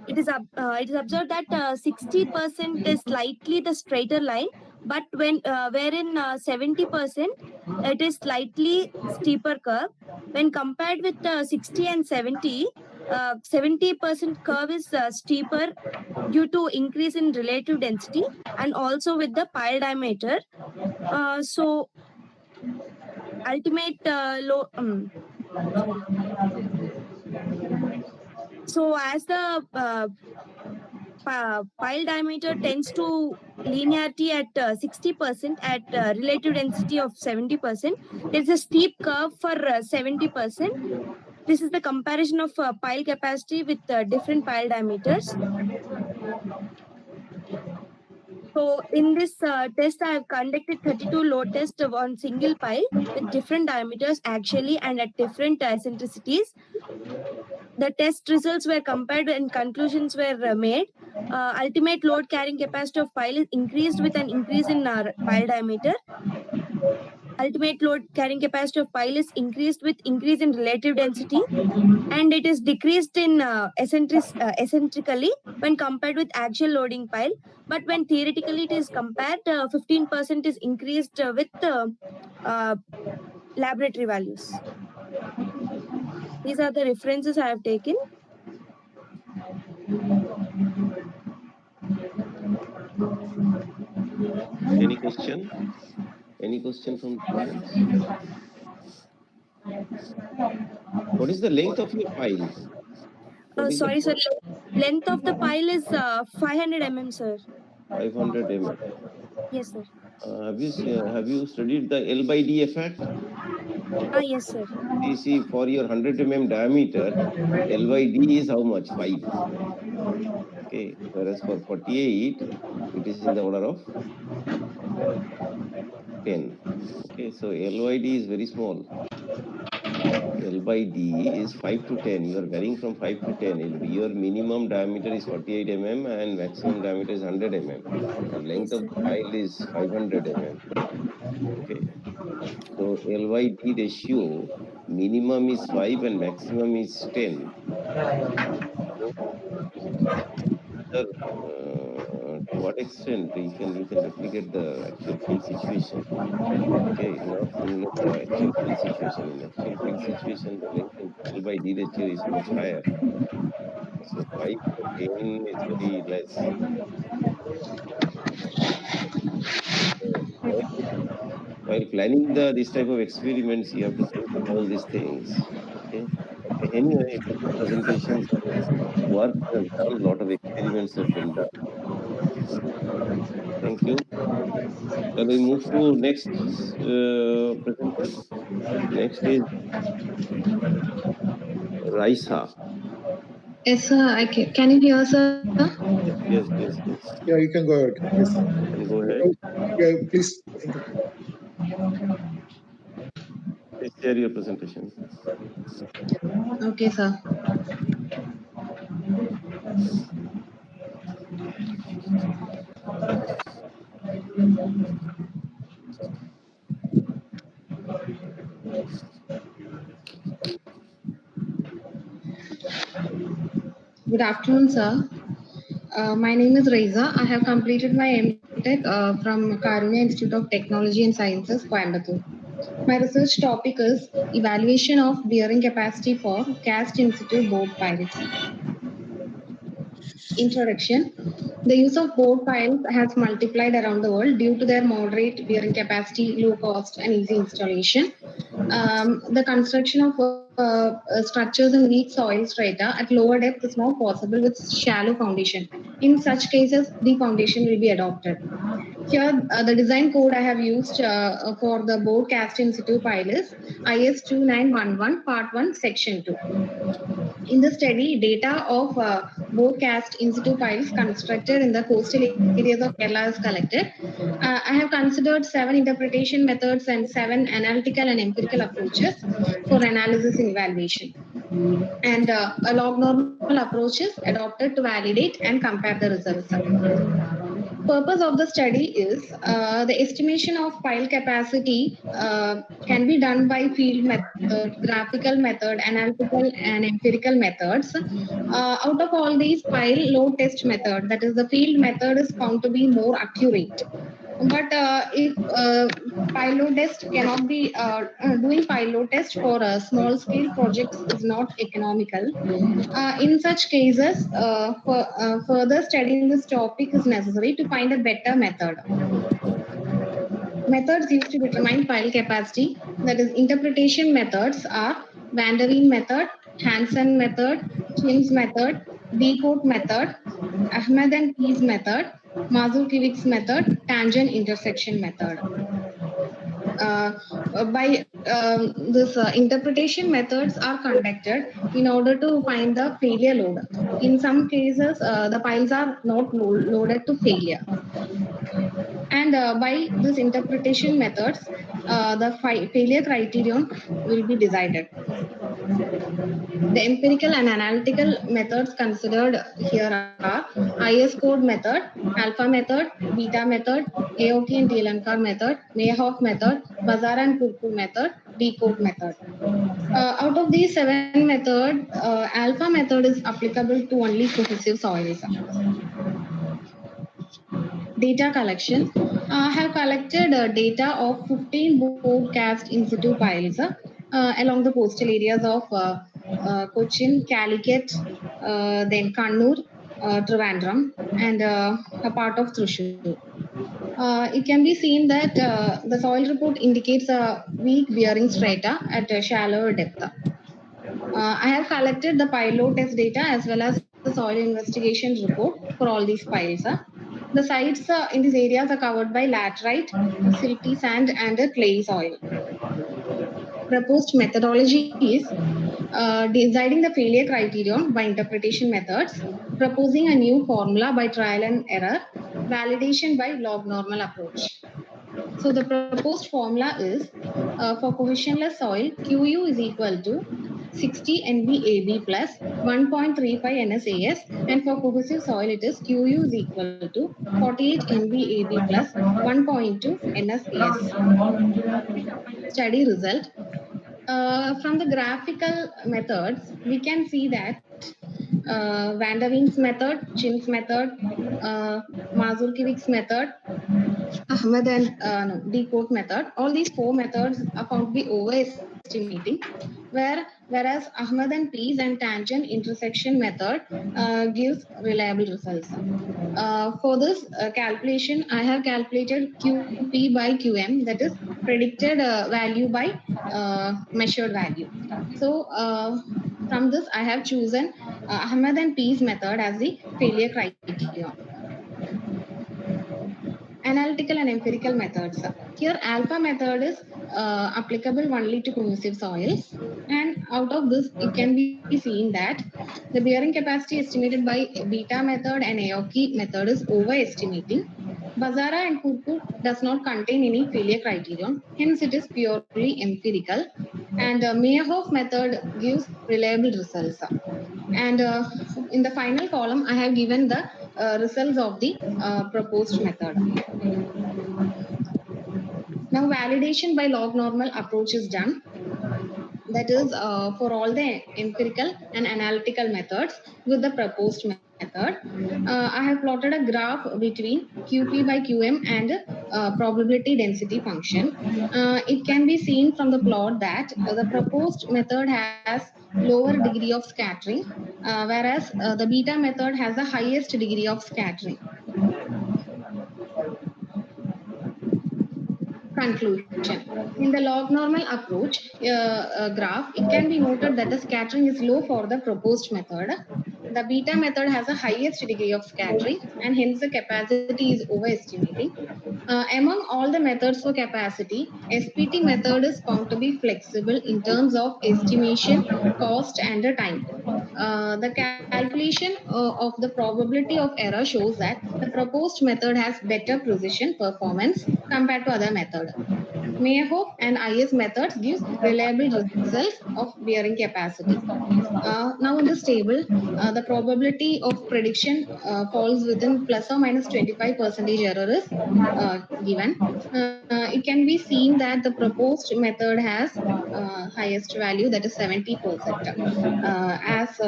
It is observed that 60% is slightly the straighter line, but wherein 70% it is slightly steeper curve. When compared with 60 and 70, 70% curve is steeper due to increase in relative density and also with the pile diameter. So ultimate low. Sorry. So as the pile diameter tends to linearity at 60% at relative density of 70%. There's a steep curve for 70%. This is the comparison of pile capacity with different pile diameters. So in this test, I have conducted 32 load tests on single pile with different diameters actually and at different eccentricities. The test results were compared and conclusions were made. Ultimate load carrying capacity of pile is increased with an increase in pile diameter. Ultimate load carrying capacity of pile is increased with increase in relative density, and it is decreased in eccentrically when compared with actual loading pile. But when theoretically it is compared, 15% is increased with laboratory values. These are the references I have taken. Any question? Any question from the audience? What is the length of your pile? Sorry, sir. Length of the pile is 500 mm, sir. 500 mm. Yes, sir. Have you studied the L by D effect? Yes, sir. You see, for your 100 mm diameter, L by D is how much? 5. Okay. Whereas for 48, it is in the order of 10. Okay. So L by D is very small. L by D is 5 to 10. You are varying from 5 to 10. Your minimum diameter is 48 mm and maximum diameter is 100 mm. And length of the pile is 500 mm. Okay. So L by D ratio, minimum is 5 and maximum is 10. So, to what extent you can replicate the actual field situation? Okay, not simulate the actual field situation. In actual field situation, the length of L by D ratio is much higher. So 5 to 10 is very less. So while planning this type of experiments, you have to think of all these things. Okay. Anyway, lot of presentations, work has done, a lot of experiments have been done. Thank you. Shall we move to next presenter? Next is Raisa. Yes, sir. Can you hear, sir? Yes. Yeah, you can go ahead. Yes. And go ahead. Yeah, please. Please share your presentation. Okay, sir. Good afternoon, sir. My name is Reza. I have completed my MTech from Karunya Institute of Technology and Sciences, Coimbatore. My research topic is evaluation of bearing capacity for cast in situ board piles. Introduction. The use of board piles has multiplied around the world due to their moderate bearing capacity, low cost, and easy installation. The construction of structures in weak soil strata at lower depth is now possible with shallow foundation. In such cases, the foundation will be adopted. Here, the design code I have used for the board cast in situ pile is IS 2911 Part 1 Section 2. In the study, data of board cast in situ piles constructed in the coastal areas of Kerala is collected. I have considered 7 interpretation methods and 7 analytical and empirical approaches for analysis and evaluation. And a log normal approach is adopted to validate and compare the results. Purpose of the study is the estimation of pile capacity can be done by field method, graphical method, analytical and empirical methods. Out of all these, pile load test method, that is the field method, is found to be more accurate. But if pile load test cannot be doing pile load test for small scale projects is not economical. In such cases, further studying this topic is necessary to find a better method. Methods used to determine pile capacity, that is, interpretation methods are Van der Veen method, Hansen method, Chim's method, Decode method, Ahmed and Pease method, Mazurkiewicz method, tangent intersection method. By this interpretation methods are conducted in order to find the failure load. In some cases, the piles are not loaded to failure. And by this interpretation methods, the failure criterion will be decided. The empirical and analytical methods considered here are IS code method, alpha method, beta method, AOK and Delankar method, Mayhoff method, Bazar and Kurkur method, decode method. Out of these 7 methods, alpha method is applicable to only cohesive soils. Data collection. I have collected data of 15 board cast in situ piles along the coastal areas of Cochin, Calicut, then Kannur, Trivandrum, and a part of Thrissur. It can be seen that the soil report indicates a weak bearing strata at a shallower depth. I have collected the pile load test data as well as the soil investigation report for all these piles. The sites in these areas are covered by laterite, silty sand, and clay soil. Proposed methodology is deciding the failure criterion by interpretation methods, proposing a new formula by trial and error, validation by log normal approach. So the proposed formula is for cohesionless soil, QU is equal to 60 NBAB plus 1.35 NSAS, and for cohesive soil it is QU is equal to 48 NBAB plus 1.2 NSAS. Study result. From the graphical methods, we can see that Van der Veen's method, Chim's method, Mazurkiewicz method, Ahmed and decode method, all these 4 methods are found to be overestimating, whereas Ahmed and Pease and tangent intersection method gives reliable results. For this calculation, I have calculated QP by QM, that is predicted value by measured value. So From this, I have chosen Ahmed and Pease method as the failure criterion. Analytical and empirical methods. Here, alpha method is applicable only to corrosive soils. And out of this, it can be seen that the bearing capacity estimated by beta method and Aoki method is overestimating. Bazara and Kurkur does not contain any failure criterion, hence it is purely empirical. And Meyerhoff method gives reliable results. And in the final column, I have given the results of the proposed method. Now, validation by log normal approach is done. That is for all the empirical and analytical methods with the proposed method. I have plotted a graph between QP by QM and probability density function. It can be seen from the plot that the proposed method has lower degree of scattering, whereas the beta method has the highest degree of scattering. Conclusion. In the log normal approach graph, it can be noted that the scattering is low for the proposed method. The beta method has a highest degree of scattering and hence the capacity is overestimating. Among all the methods for capacity, SPT method is found to be flexible in terms of estimation, cost, and the time. The calculation of the probability of error shows that the proposed method has better precision performance compared to other method. Meyerhoff and IS methods gives reliable results of bearing capacity. Now in this table, the probability of prediction falls within plus or minus 25% error is given. It can be seen that the proposed method has highest value, that is 70%, as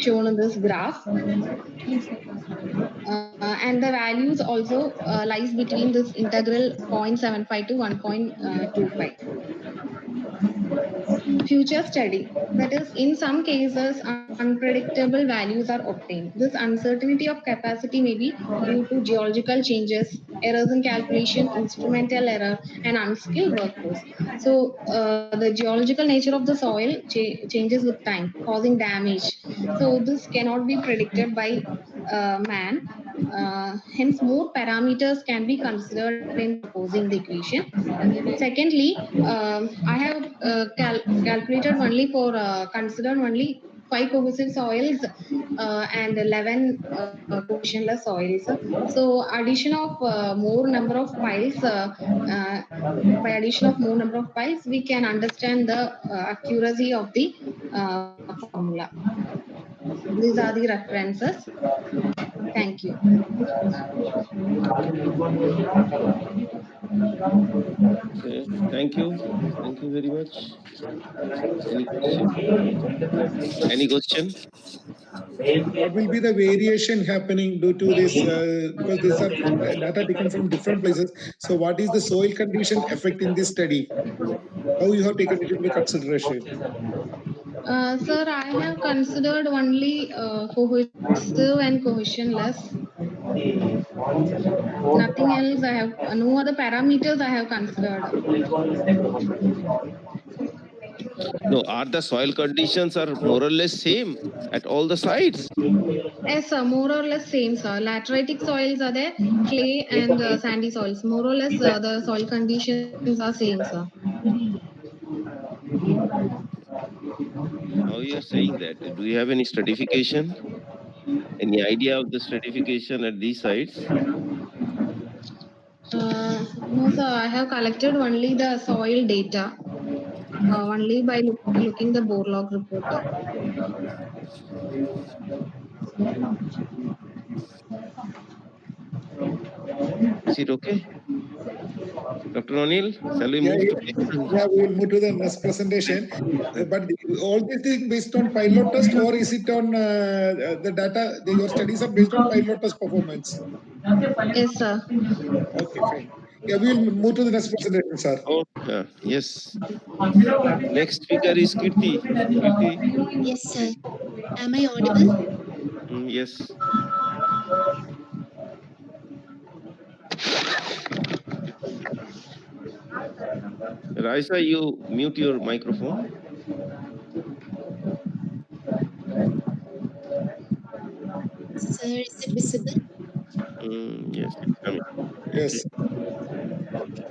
shown in this graph. And the values also lies between this integral 0.75 to 1.25. Future study. That is, in some cases, unpredictable values are obtained. This uncertainty of capacity may be due to geological changes, errors in calculation, instrumental error, and unskilled workforce. So, the geological nature of the soil changes with time, causing damage. So, this cannot be predicted by man. Hence, more parameters can be considered in proposing the equation. Secondly, I have calculated only for considered only 5 cohesive soils and 11 cohesionless soils. So addition of more number of piles, by addition of more number of piles, we can understand the accuracy of the formula. These are the references. Thank you. Okay, thank you. Thank you very much. Any question? Any question? What will be the variation happening due to this? Because these are data taken from different places. So, what is the soil condition effect in this study? How you have taken it into consideration? Sir, I have considered only cohesive and cohesionless. Nothing else. I have no other parameters I have considered. No, are the soil conditions are more or less same at all the sites? Yes, sir, more or less same, sir. Lateritic soils are there, clay and sandy soils. More or less, the soil conditions are same, sir. How you are saying that? Do you have any stratification? Any idea of the stratification at these sites? No, sir. I have collected only the soil data, only by looking the bore log report. Is it okay? Dr. O'Neill, shall we Yeah, move to yeah, we will move to the next presentation. But all these things based on pilot test, or is it on the data? Your studies are based on pilot test performance. Yes, sir. Okay, fine. Yeah, we will move to the next presentation, sir. Oh, yes. Next speaker is Kirti. Kirti. Yes, sir. Am I audible? Yes. Raisa, you mute your microphone. sir. Is it visible? Yes, it's coming. Yes. Okay.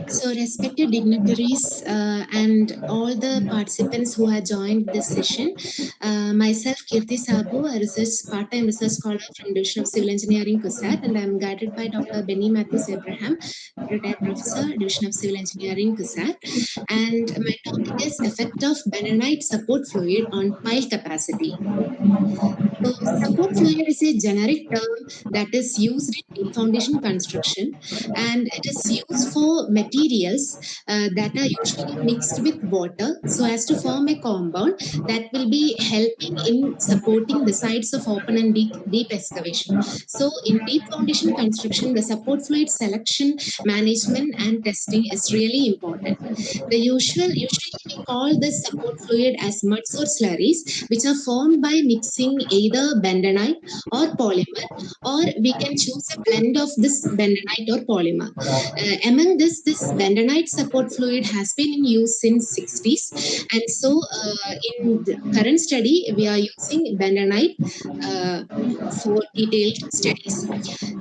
So, respected dignitaries and all the participants who have joined this session, myself, Kirti Sabu, a part-time research scholar from Division of Civil Engineering, CUSAT, and I'm guided by Dr. Benny Matthews Abraham, retired professor, Division of Civil Engineering, CUSAT. And my topic is effect of bentonite support fluid on pile capacity. So, support fluid is a generic term that is used in deep foundation construction, and it is used for materials that are usually mixed with water so as to form a compound that will be helping in supporting the sides of open and deep excavation. So, in deep foundation construction, the support fluid selection, management, and testing is really important. Usually we call this support fluid as muds or slurries, which are formed by mixing either bentonite or polymer, or we can choose a blend of this bentonite or polymer. Among this bentonite support fluid has been in use since 60s, and so in the current study we are using bentonite for detailed studies.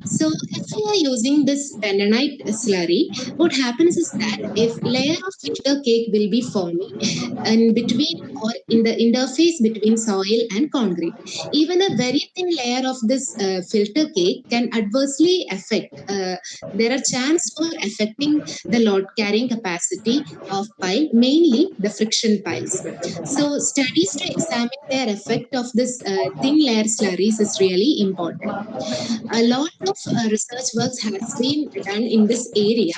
So if we are using this bentonite slurry, what happens is that if layer of filter cake will be forming in between or in the interface between soil and concrete. Even a very thin layer of this filter cake can adversely affect. There are chance for affecting the load carrying capacity of pile, mainly the friction piles. So studies to examine their effect of this thin layer slurries is really important. A lot of research work has been done in this area.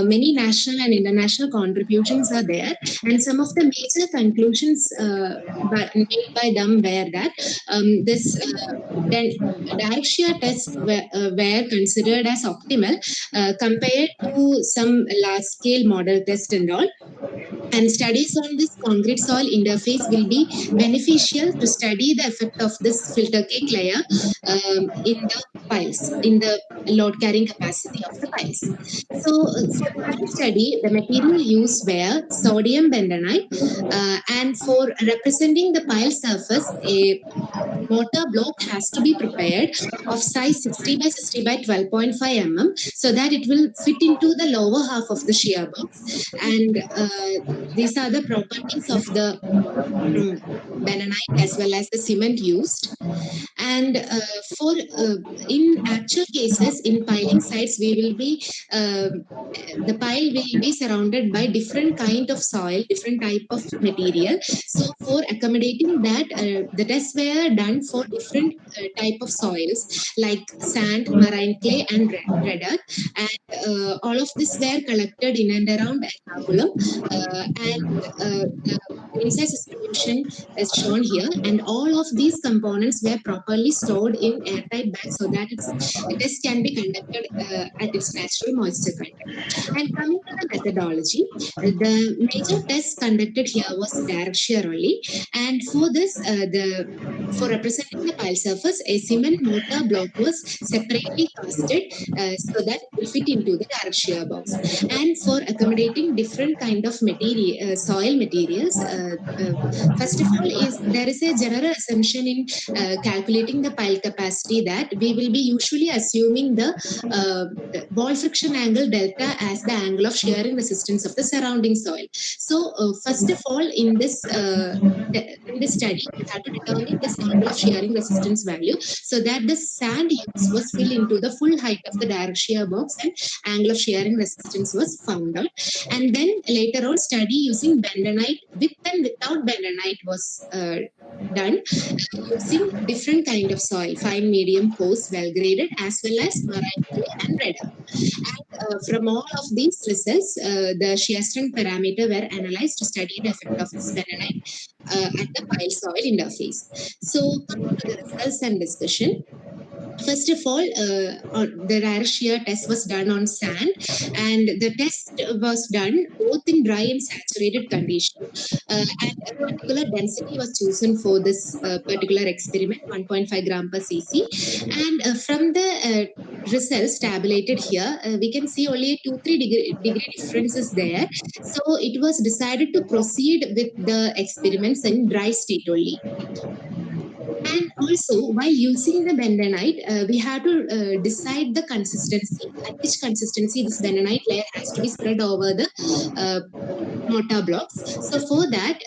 Many national and international contributions are there, and some of the major conclusions made by them were that this then direct shear tests were considered as optimal compared to some large scale model test and all. And studies on this concrete soil interface will be beneficial to study the effect of this filter cake layer in the piles, in the load carrying capacity of the piles. So, for the current study, the material used were sodium bentonite, and for representing the pile surface, a mortar block has to be prepared of size 60 by 60 by 12.5 mm so that it will fit into the lower half of the shear box. And these are the properties of the bentonite as well as the cement used. And for in actual cases, in piling sites, we will be the pile will be surrounded by different kind of soil, different type of material. So for accommodating that, the tests were done for different type of soils like sand, marine clay, and red earth. And all of this were collected in and around Ernakulam, and the grain size distribution is shown here, and all of these components were properly stored in airtight bags so that a test can be conducted at its natural moisture content. And coming to the methodology, the major test conducted here was direct shear only, and for this, for representing the pile surface, a cement mortar block was separately casted so that it will fit into the direct shear box. And for accommodating different kind of material, soil materials, first of all, is there is a general assumption in calculating the pile capacity that we will be usually assuming the wall friction angle delta as the angle of shearing resistance of the surrounding soil. So, first of all, in this study, we have to determine this angle of shearing resistance value so that the sand used was filled into the full height of the direct shear box and angle of shearing resistance was found out. And then later on, study using bentonite with and without bentonite was done using different kind of soil, fine, medium, coarse, well graded, as well as marine clay and red earth. And from all of these results, the shear strength parameter were analyzed to study the effect of this bentonite at the pile soil interface. So coming to the results and discussion. First of all, the rare shear test was done on sand, and the test was done both in dry and saturated condition. And a particular density was chosen for this particular experiment, 1.5 gram per cc. And from the results tabulated here, we can see only a 2-3 degree differences there. So it was decided to proceed with the experiments in dry state only. And Also, while using the bentonite, we have to decide the consistency, at which consistency this bentonite layer has to be spread over the mortar blocks. So for that,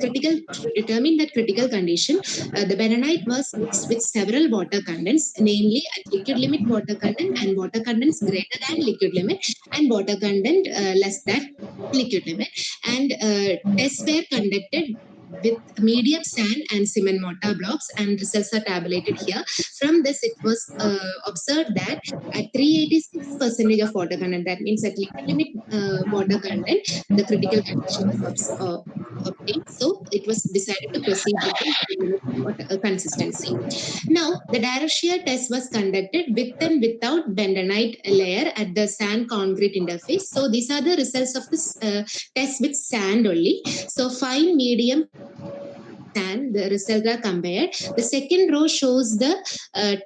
to determine that critical condition, the bentonite was mixed with several water contents, namely at liquid limit water content and water contents greater than liquid limit and water content less than liquid limit. And tests were conducted with medium sand and cement mortar blocks, and results are tabulated here. From this, it was observed that at 386% of water content, that means at liquid limit water content, the critical condition was obtained. So it was decided to proceed with the liquid water consistency. Now, the direct shear test was conducted with and without bentonite layer at the sand concrete interface. So these are the results of this test with sand only. So fine, medium, sand, the results are compared. The second row shows the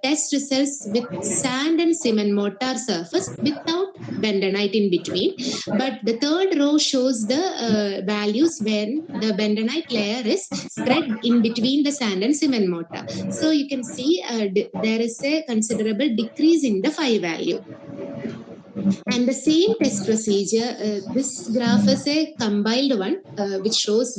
test results with sand and cement mortar surface without bentonite in between. But the third row shows the values when the bentonite layer is spread in between the sand and cement mortar. So you can see there is a considerable decrease in the phi value. And the same test procedure, this graph is a compiled one which shows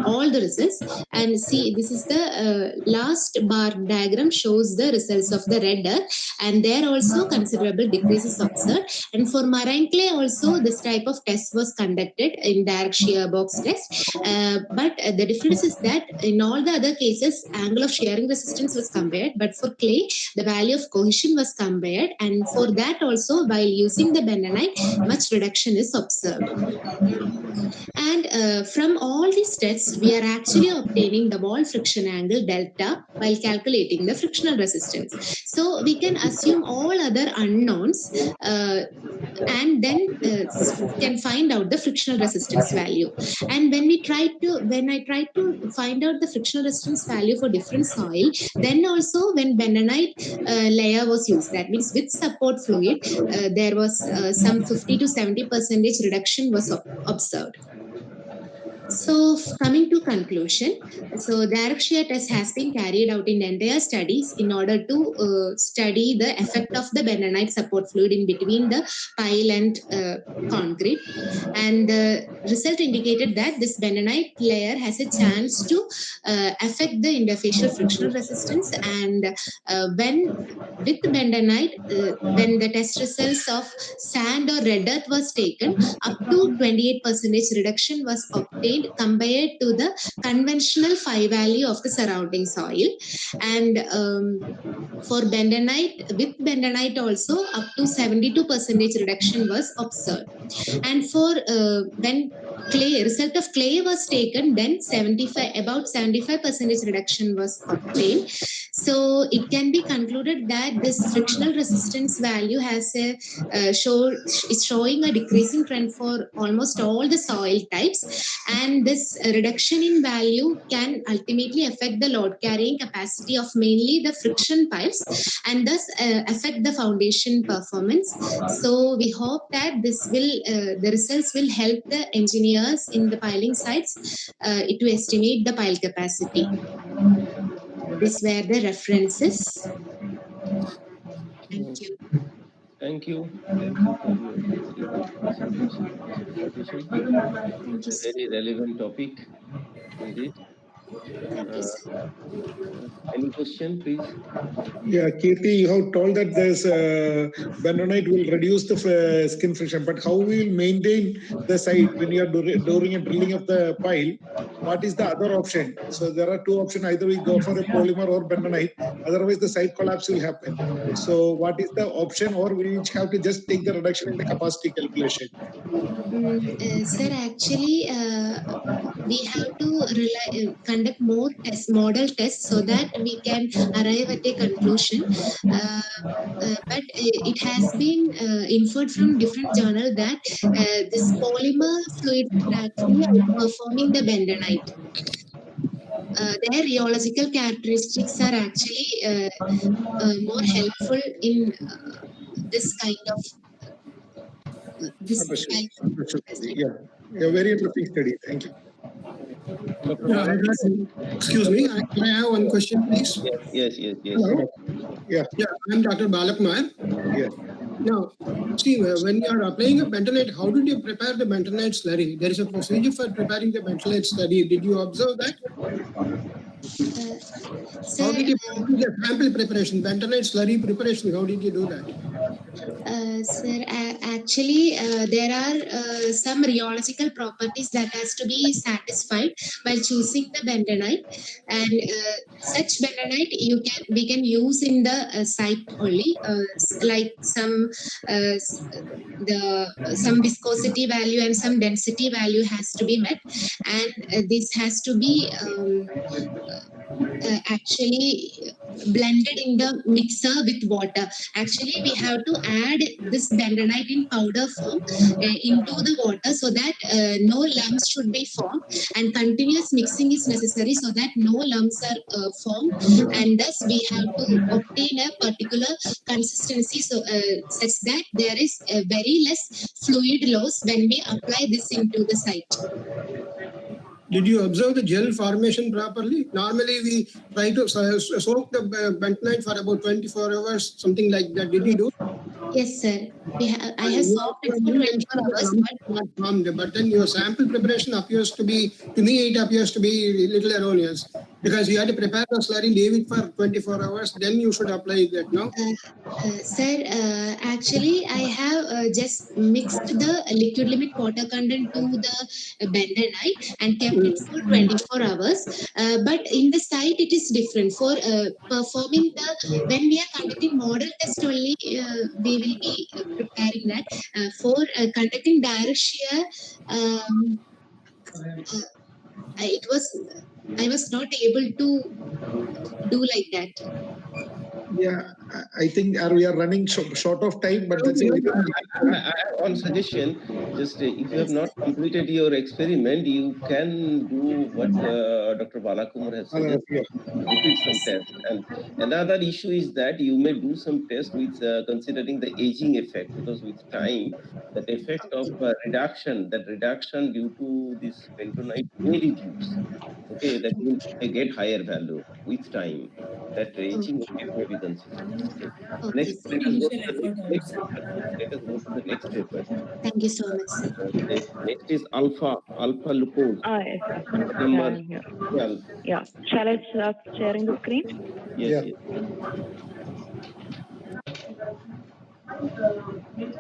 all the results. And see, this is the last bar diagram shows the results of the red earth, and there also considerable decreases observed. And for marine clay also, this type of test was conducted in direct shear box test. But the difference is that in all the other cases, angle of shearing resistance was compared, but for clay, the value of cohesion was compared. And for that also, while using the bentonite, much reduction is observed. And from all these tests, we are actually obtaining the wall friction angle delta while calculating the frictional resistance. So we can assume all other unknowns and then can find out the frictional resistance value. And when I tried to find out the frictional resistance value for different soil, then also when bentonite layer was used, that means with support fluid, there was some 50 to 70% reduction was observed. So coming to conclusion, so direct shear test has been carried out in entire studies in order to study the effect of the bentonite support fluid in between the pile and concrete. And the result indicated that this bentonite layer has a chance to affect the interfacial frictional resistance. And when with bentonite, when the test results of sand or red earth was taken, up to 28% reduction was obtained compared to the conventional phi value of the surrounding soil. And for bentonite, with bentonite also, up to 72% reduction was observed. And for when result of clay was taken, then about 75% reduction was obtained. So it can be concluded that this frictional resistance value has is showing a decreasing trend for almost all the soil types, and this reduction in value can ultimately affect the load carrying capacity of mainly the friction piles, and thus affect the foundation performance. So we hope that the results will help the engineers in the piling sites to estimate the pile capacity. These were the references. Thank you. Thank you. Thank you for your very good presentation, presentation. Thank you, It's a sir. very relevant topic indeed. Thank you, sir. Any question, please? Yeah, Kirti, you have told that this bentonite will reduce the skin friction, but how we will maintain the site when you are doing a drilling of the pile? What is the other option? So there are two options: either we go for a polymer or bentonite, otherwise the site collapse will happen. So what is the option, or we have to just take the reduction in the capacity calculation? Sir, actually, we have to conduct more tests, model tests, so that we can arrive at a conclusion. But it has been inferred from different journal that this polymer fluids are actually outperforming the bentonite. Their rheological characteristics are actually more helpful in this kind of Understood. Yeah, a very interesting study. Thank you. Excuse me, can I have one question, please? Yes. Hello. Yeah, I'm Dr. Balakumar. Yeah. Now, see, when you are applying a bentonite, how did you prepare the bentonite slurry? There is a procedure for preparing the bentonite slurry. Did you observe that? How did you do the sample preparation, bentonite slurry preparation? How did you do that? Sir, actually, there are some rheological properties that has to be satisfied while choosing the bentonite, and such bentonite we can use in the site only, like some some viscosity value and some density value has to be met, and this has to be actually blended in the mixer with water. Actually, we have to add this bentonite in powder form into the water so that no lumps should be formed, and continuous mixing is necessary so that no lumps are formed, and thus we have to obtain a particular consistency such that there is a very less fluid loss when we apply this into the site. Did you observe the gel formation properly? Normally, we try to soak the bentonite for about 24 hours, something like that. Did you do? Yes, sir. I have soaked it for 24 hours. But then your sample preparation appears to be, to me, it appears to be a little erroneous. Because you had to prepare the slurry, leave it for 24 hours, then you should apply that, no? Sir, actually, I have just mixed the liquid limit water content to the bentonite and kept it for 24 hours. But in the site, it is different. For performing when we are conducting model test only, we will be preparing that. For conducting direct shear, I was not able to do like that. Yeah, I think we are running short of time, but that's on suggestion, just if you have not completed your experiment, you can do what Dr. Balakumar has suggested. Repeat some tests. And another issue is that you may do some tests with considering the aging effect, because with time, that effect of reduction due to this bentonite may reduce. Okay, that will get higher value with time. That aging effect may be considered. Okay. Next, let us go to the next paper. Thank you so much, sir. Next is alpha lupose. Yes. Number Yeah, 12. yeah. Shall I start sharing the screen? Yes.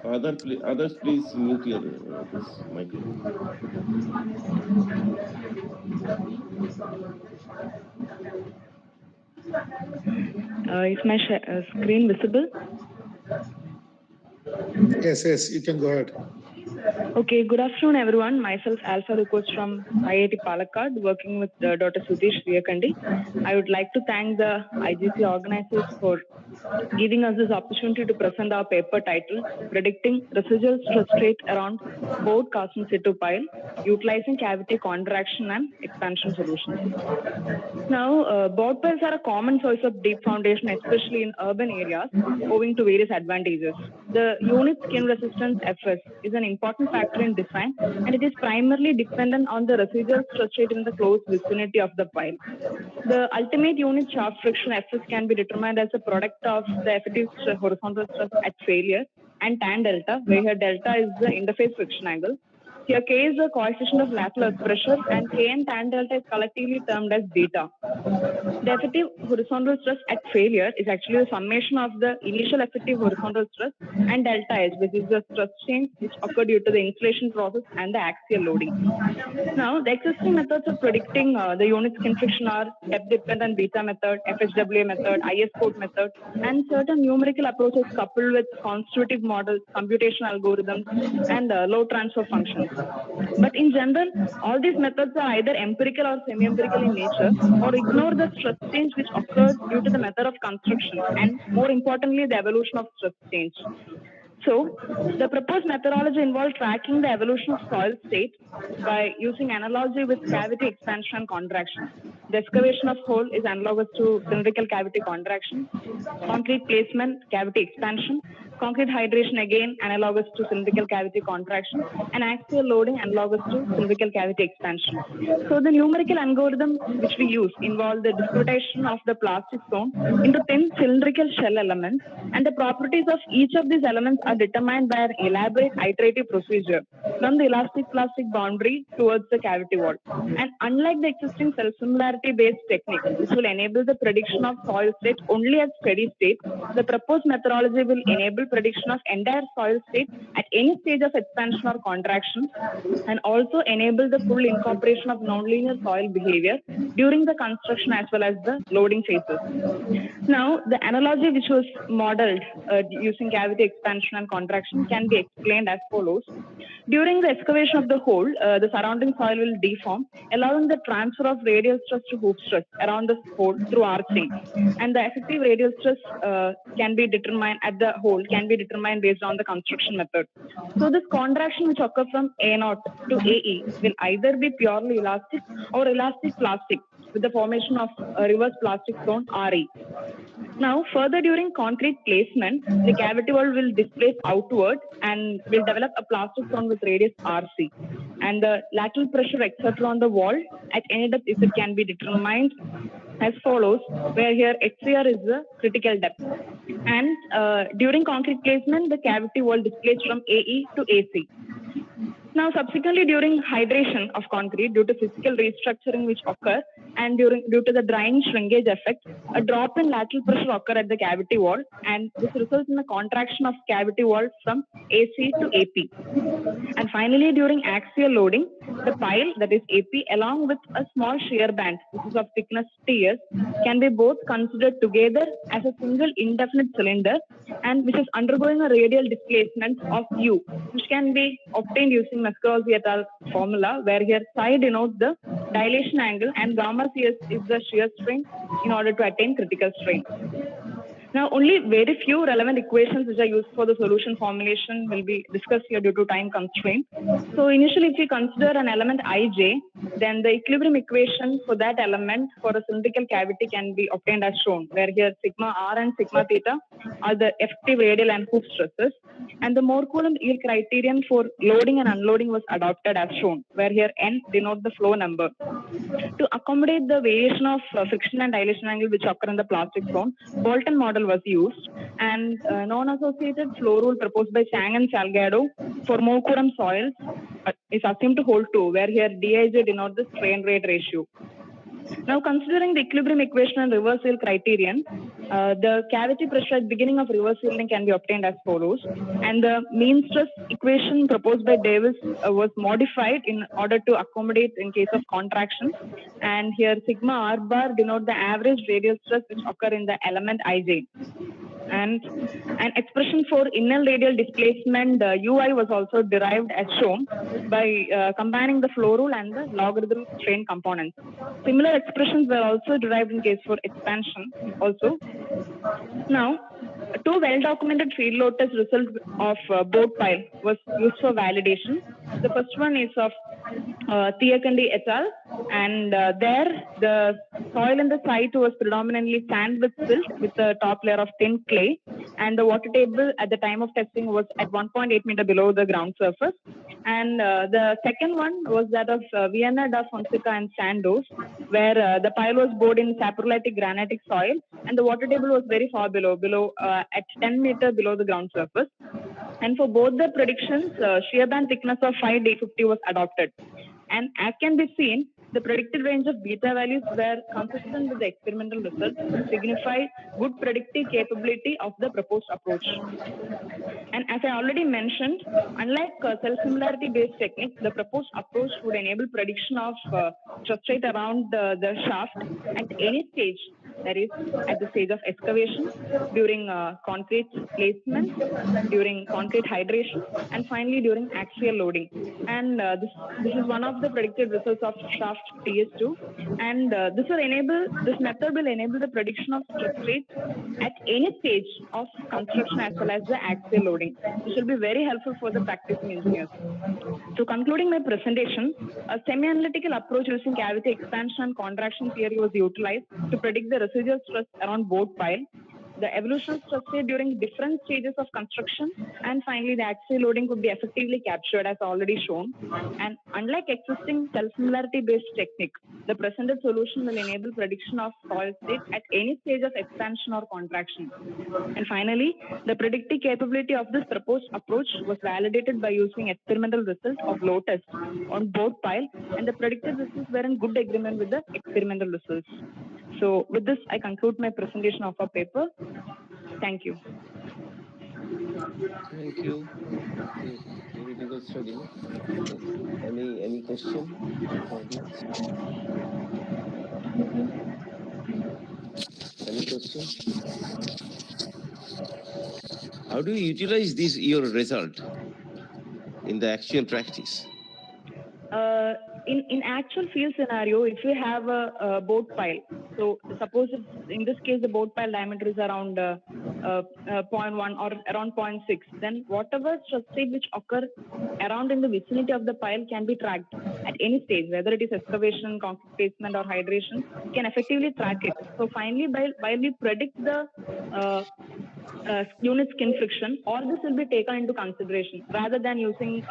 Others, please mute your this microphone. Is my screen visible? Yes, you can go ahead. Okay, good afternoon, everyone. Myself, Alpha Lupos from IIT Palakkad, working with Dr. Sudhish Riyakandi. I would like to thank the IGC organizers for giving us this opportunity to present our paper titled Predicting Residual Stress Rate Around Board Cast in Situ Pile, Utilizing Cavity Contraction and Expansion Solutions. Now, board piles are a common source of deep foundation, especially in urban areas, owing to various advantages. The unit skin resistance Fs is an important factor in design, and it is primarily dependent on the residual stress rate in the close vicinity of the pile. The ultimate unit shaft friction Fs can be determined as a product of the effective horizontal stress at failure and tan delta, where here delta is the interface friction angle. Here K is the coefficient of lateral earth pressure, and K and tan delta is collectively termed as beta. The effective horizontal stress at failure is actually the summation of the initial effective horizontal stress and delta H, which is the stress change which occurred due to the insulation process and the axial loading. Now, the existing methods of predicting the unit skin friction are depth-dependent beta method, FHWA method, IS code method, and certain numerical approaches coupled with constitutive models, computational algorithms, and load transfer functions. But in general, all these methods are either empirical or semi-empirical in nature, or ignore the stress change which occurred due to the method of construction, and more importantly, the evolution of stress change. So, the proposed methodology involves tracking the evolution of soil state by using analogy with cavity expansion and contraction. The excavation of hole is analogous to cylindrical cavity contraction. Concrete placement, cavity expansion. concrete hydration again analogous to cylindrical cavity contraction, and axial loading analogous to cylindrical cavity expansion. So the numerical algorithm which we use involve the discretization of the plastic zone into thin cylindrical shell elements, and the properties of each of these elements are determined by an elaborate iterative procedure from the elastic plastic boundary towards the cavity wall. And unlike the existing self-similarity based techniques, which will enable the prediction of soil state only at steady state, the proposed methodology will enable prediction of entire soil state at any stage of expansion or contraction, and also enable the full incorporation of nonlinear soil behavior during the construction as well as the loading phases. Now, the analogy which was modeled using cavity expansion and contraction can be explained as follows. During the excavation of the hole, the surrounding soil will deform, allowing the transfer of radial stress to hoop stress around the hole through arching. And the effective radial stress can be determined at the hole can be determined based on the construction method. So this contraction which occurs from A0 to AE will either be purely elastic or elastic plastic with the formation of a reverse plastic zone RE. Now, further during concrete placement, the cavity wall will displace outward and will develop a plastic zone with radius RC. And the lateral pressure exerted on the wall at any depth if it can be determined as follows, where here HCR is the critical depth. And during concrete placement, the cavity wall displaced from AE to AC. Now, subsequently, during hydration of concrete due to physical restructuring which occur and due to the drying shrinkage effect, a drop in lateral pressure occur at the cavity wall, and this results in the contraction of cavity wall from AC to AP. And finally, during axial loading, the pile, that is AP, along with a small shear band, which is of thickness TS, can be both considered together as a single indefinite cylinder, and which is undergoing a radial displacement of U, which can be obtained using Mascorosi et al. Formula, where here psi denotes the dilation angle and gamma CS is the shear strain in order to attain critical strain. Now, only very few relevant equations which are used for the solution formulation will be discussed here due to time constraint. So initially, if we consider an element Ij, then the equilibrium equation for that element for a cylindrical cavity can be obtained as shown, where here sigma r and sigma theta are the effective radial and hoop stresses. And the Moore-Coulomb yield criterion for loading and unloading was adopted as shown, where here n denotes the flow number. To accommodate the variation of friction and dilation angle which occur in the plastic zone, Bolton model was used, and non-associated flow rule proposed by Chang and Salgado for Moore-Coulomb soils is assumed to hold true, where here Dij denotes the strain rate ratio. Now, considering the equilibrium equation and reverse yield criterion, the cavity pressure at beginning of reverse yielding can be obtained as follows. And the mean stress equation proposed by Davis was modified in order to accommodate in case of contraction. And here sigma r bar denote the average radial stress which occur in the element Ij. And an expression for inner radial displacement UI was also derived as shown by combining the flow rule and the logarithmic strain components. Similar expressions were also derived in case for expansion also. Now, two well-documented field load test results of board pile was used for validation. The first one is of Thiakandi et al. And there the soil in the site was predominantly sand with silt with the top layer of thin clay, and the water table at the time of testing was at 1.8 meter below the ground surface. And the second one was that of Vienna da Fonseca and Sandoz, where the pile was bored in saprolitic granitic soil, and the water table was very far below at 10 meter below the ground surface. And for both the predictions, shear band thickness of 5D50 was adopted. And as can be seen, the predicted range of beta values were consistent with the experimental results, which signify good predictive capability of the proposed approach. And as I already mentioned, unlike self-similarity based techniques, the proposed approach would enable prediction of stress rate around the shaft at any stage, that is, at the stage of excavation, during concrete placement, during concrete hydration, and finally during axial loading. And this is one of the predicted results of shaft TS2. And this method will enable the prediction of stress rate at any stage of construction as well as the axial loading. This will be very helpful for the practicing engineers. So, concluding my presentation, a semi-analytical approach using cavity expansion and contraction theory was utilized to predict the residual stress around board pile. the evolution stress state during different stages of construction, and finally the axial loading could be effectively captured as already shown. And unlike existing self-similarity based technique, the presented solution will enable prediction of soil state at any stage of expansion or contraction. And finally, the predictive capability of this proposed approach was validated by using experimental result of load test on both pile, and the predicted results were in good agreement with the experimental results. So with this, I conclude my presentation of our paper. Thank you. Thank you. Okay, very good study. Okay. Any question from the audience? Any question? How do you utilize this your result in the actual practice? In actual field scenario, if we have a boat pile, so suppose if in this case the boat pile diameter is around 0.1 or around 0.6, then whatever stress state which occur around in the vicinity of the pile can be tracked at any stage, whether it is excavation, concrete placement, or hydration, we can effectively track it. So finally, while we predict the unit skin friction, all this will be taken into consideration rather than using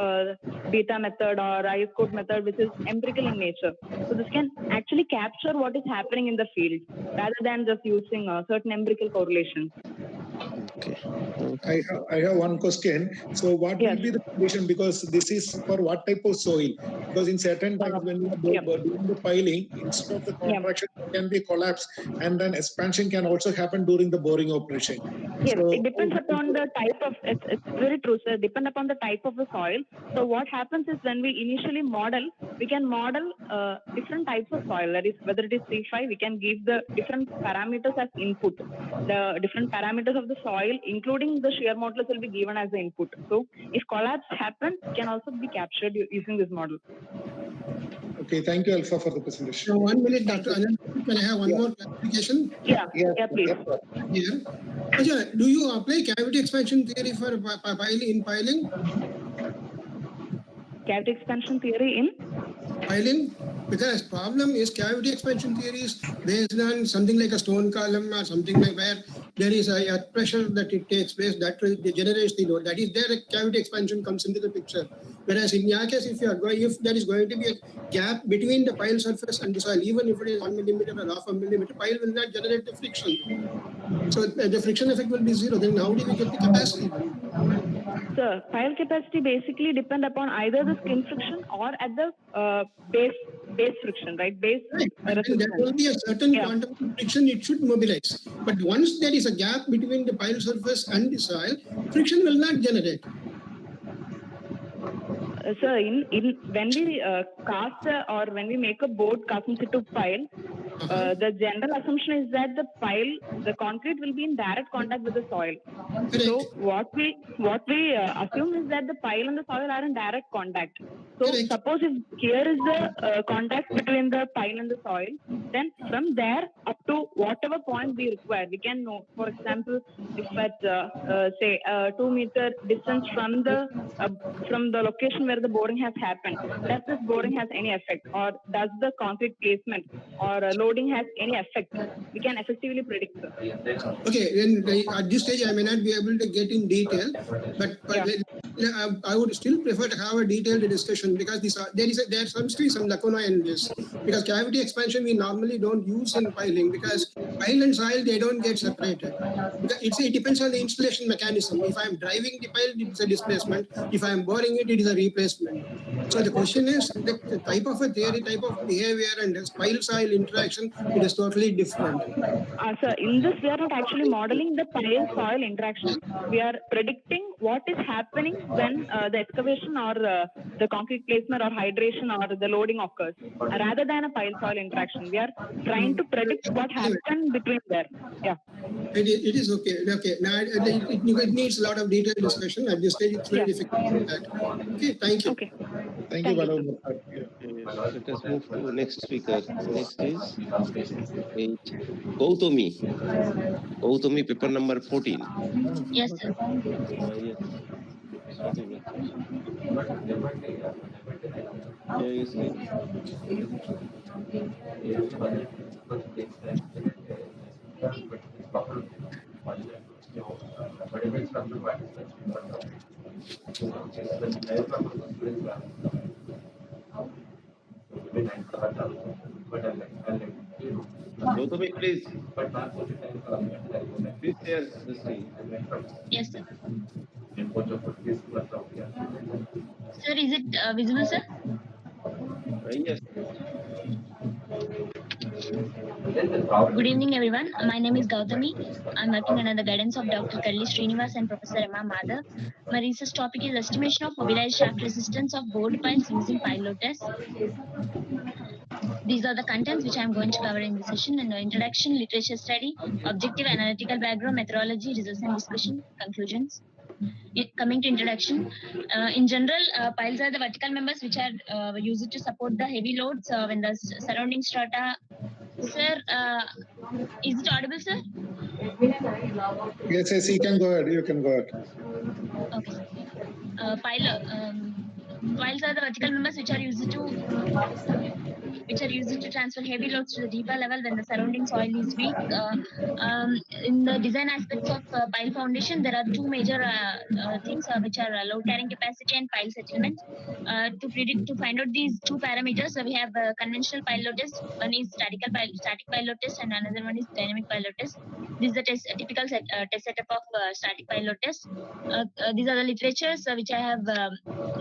beta method or IS code method, which is empirical in nature. So this can actually capture what is happening in the field rather than just using certain empirical correlations. Okay. I have one question. So what will be the condition? Because this is for what type of soil? Because in certain times when you are doing the piling, instead of the contraction, it can be collapse, and then expansion can also happen during the boring operation. Yes, So, it depends upon the type of, it's very true, sir. Depend upon the type of the soil. So what happens is when we initially model, we can model different types of soil. That is, whether it is C5, we can give the different parameters as input. The different parameters of the soil, including the shear modulus, will be given as the input. So if collapse happens, it can also be captured using this model. Okay, thank you, Alpha, for the presentation. So 1 minute, Dr. Anand, can I have one more clarification? Yeah, please. Here. Ajay, do you apply cavity expansion theory for piling? Cavity expansion theory in? Piling? Because problem is cavity expansion theory is based on something like a stone column or something like where there is a pressure that it takes place that generates the load. That is there a cavity expansion comes into the picture. Whereas in your case, if there is going to be a gap between the pile surface and the soil, even if it is 1 millimeter or half a millimeter, pile will not generate the friction. So the friction effect will be zero. Then how do we get the capacity? Sir, pile capacity basically depend upon either the skin friction or at the base friction, right? Base And there will be a certain quantum of friction it should mobilize. But once there is a gap between the pile surface and the soil, friction will not generate. Sir, when we cast or when we make a board cast in situ pile, the general assumption is that the concrete will be in direct contact with the soil. So what we assume is that the pile and the soil are in direct contact. So suppose if here is the contact between the pile and the soil, then from there up to whatever point we require, we can know. For example, if at say 2 meter distance from the location where the boring has happened, does this boring has any effect, or does the concrete placement or loading has any effect? We can effectively predict. Okay, then at this stage I may not be able to get in detail, but I would still prefer to have a detailed discussion because there seems to be some lacuna in this. Because cavity expansion we normally don't use in piling because pile and soil they don't get separated. It depends on the installation mechanism. If I am driving the pile, it's a displacement. If I am boring it, it is a replacement. So the question is the type of a theory, type of behavior, and pile soil interaction, it is totally different. Sir, in this we are not actually modeling the pile soil interaction. We are predicting what is happening when the excavation or the concrete placement or hydration or the loading occurs, rather than a pile soil interaction. We are trying to predict what happened between there. Yeah. It is okay. Okay. Now it needs a lot of detailed discussion. At this stage, it's very difficult. Okay. Thank you. Okay. Thank you, Balav. Let us move to next speaker. Next is Gautami. Gautami, paper number 14. Yes, sir. Yes. Gautami. Share your screen. Gautami, please. Please share the screen. Yes, sir. Sir, is it visible, sir? Yes. Good evening, everyone. My name is Gautami. I'm working under the guidance of Dr. Kalli Srinivas and Professor Emma Madhav. My research topic is estimation of mobilized shaft resistance of board piles using pile load test. These are the contents which I'm going to cover in this session: and introduction, literature study, objective analytical background, methodology, results and discussion, conclusions. Coming to introduction, in general, piles are the vertical members which are used to support the heavy loads when the surrounding strata. Sir, is it audible, sir? Yes, yes, you can go ahead. You can go ahead. Okay. Piles are the vertical members which are used to transfer heavy loads to the deeper level when the surrounding soil is weak. In the design aspects of pile foundation, there are two major things which are load carrying capacity and pile settlement. To find out these two parameters, we have conventional pile load test. One is static pile load test, and another one is dynamic pile load test. This is the typical test setup of static pile load test. These are the literatures which I have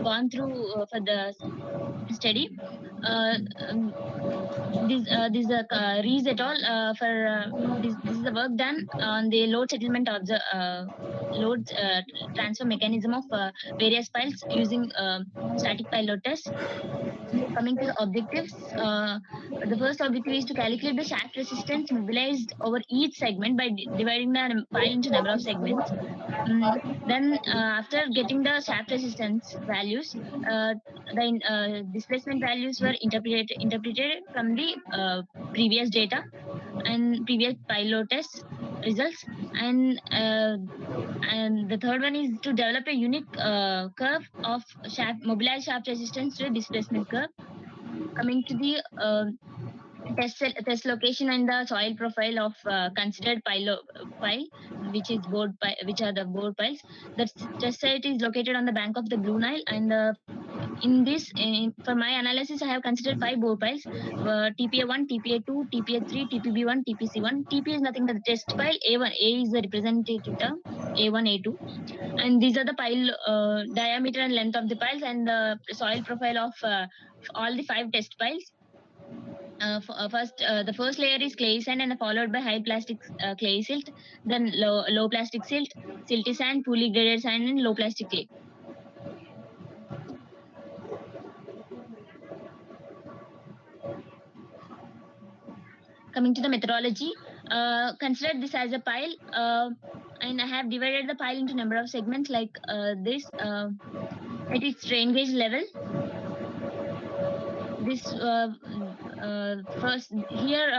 gone through for the study. This is Rees et al. This is the work done on the load settlement of the load transfer mechanism of various piles using static pile load test. Coming to the objectives, the first objective is to calculate the shaft resistance mobilized over each segment by dividing the pile into number of segments. Then, after getting the shaft resistance values, the displacement values were interpreted from the previous data and previous pile load test results. And the third one is to develop a unique curve of mobilized shaft resistance to a displacement curve. Coming to the test location and the soil profile of considered pile, which are the board piles. The test site is located on the bank of the Blue Nile, and for my analysis, I have considered 5 board piles: TPA1, TPA2, TPA3, TPB1, TPC1. TP is nothing but the test pile. A1, A is the representative term. A1, A2, and these are the pile diameter and length of the piles, and the soil profile of all the 5 test piles. The first layer is clay sand, and followed by high plastic clay silt, then low plastic silt, silty sand, poorly graded sand, and low plastic clay. Coming to the methodology, consider this as a pile, and I have divided the pile into number of segments like this at its strain gauge level. This first here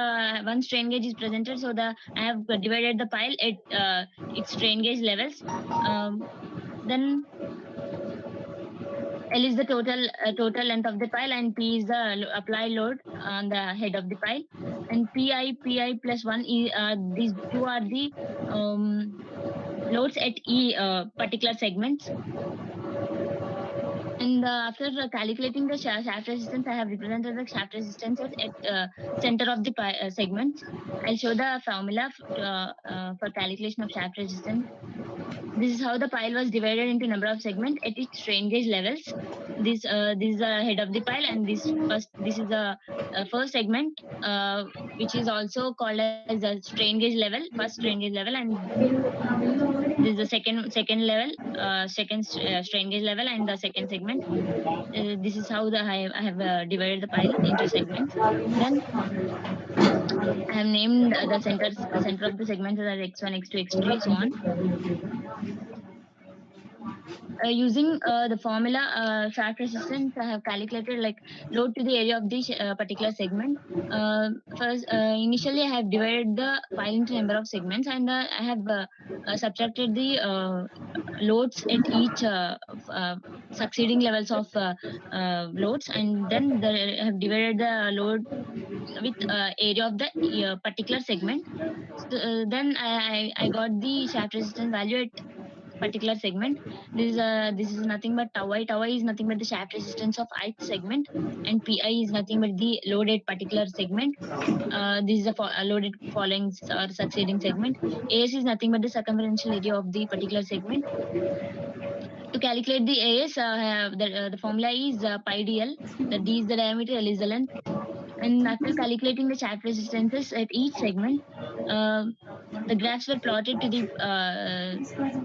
one strain gauge is presented, so I have divided the pile at its strain gauge levels. Then L is the total length of the pile, and P is the applied load on the head of the pile, and PI plus 1 is these two are the loads at E particular segments. And after calculating the shaft resistance, I have represented the shaft resistance at center of the segments. I'll show the formula for calculation of shaft resistance. This is how the pile was divided into number of segments at its strain gauge levels. This is the head of the pile, and this is the first segment, which is also called as the strain gauge level, first strain gauge level, and this is the second level, second strain gauge level, and the second segment. This is how I have divided the pile into segments. Then I have named the center of the segments as x1, x2, x3, so on. Using the formula shaft resistance, I have calculated like load to the area of this particular segment. First, initially I have divided the pile into number of segments, and I have subtracted the loads at each succeeding levels of loads, and then I have divided the load with area of the particular segment. So, then I got the shaft resistance value at particular segment. This is nothing but tau I. Tau I is nothing but the shaft resistance of ith segment, and pi is nothing but the load at particular segment. This is a loaded following or succeeding segment. AS is nothing but the circumferential area of the particular segment. To calculate the AS, the formula is pi dl. The d is the diameter, L is the length. And after calculating the shaft resistances at each segment, the graphs were plotted to the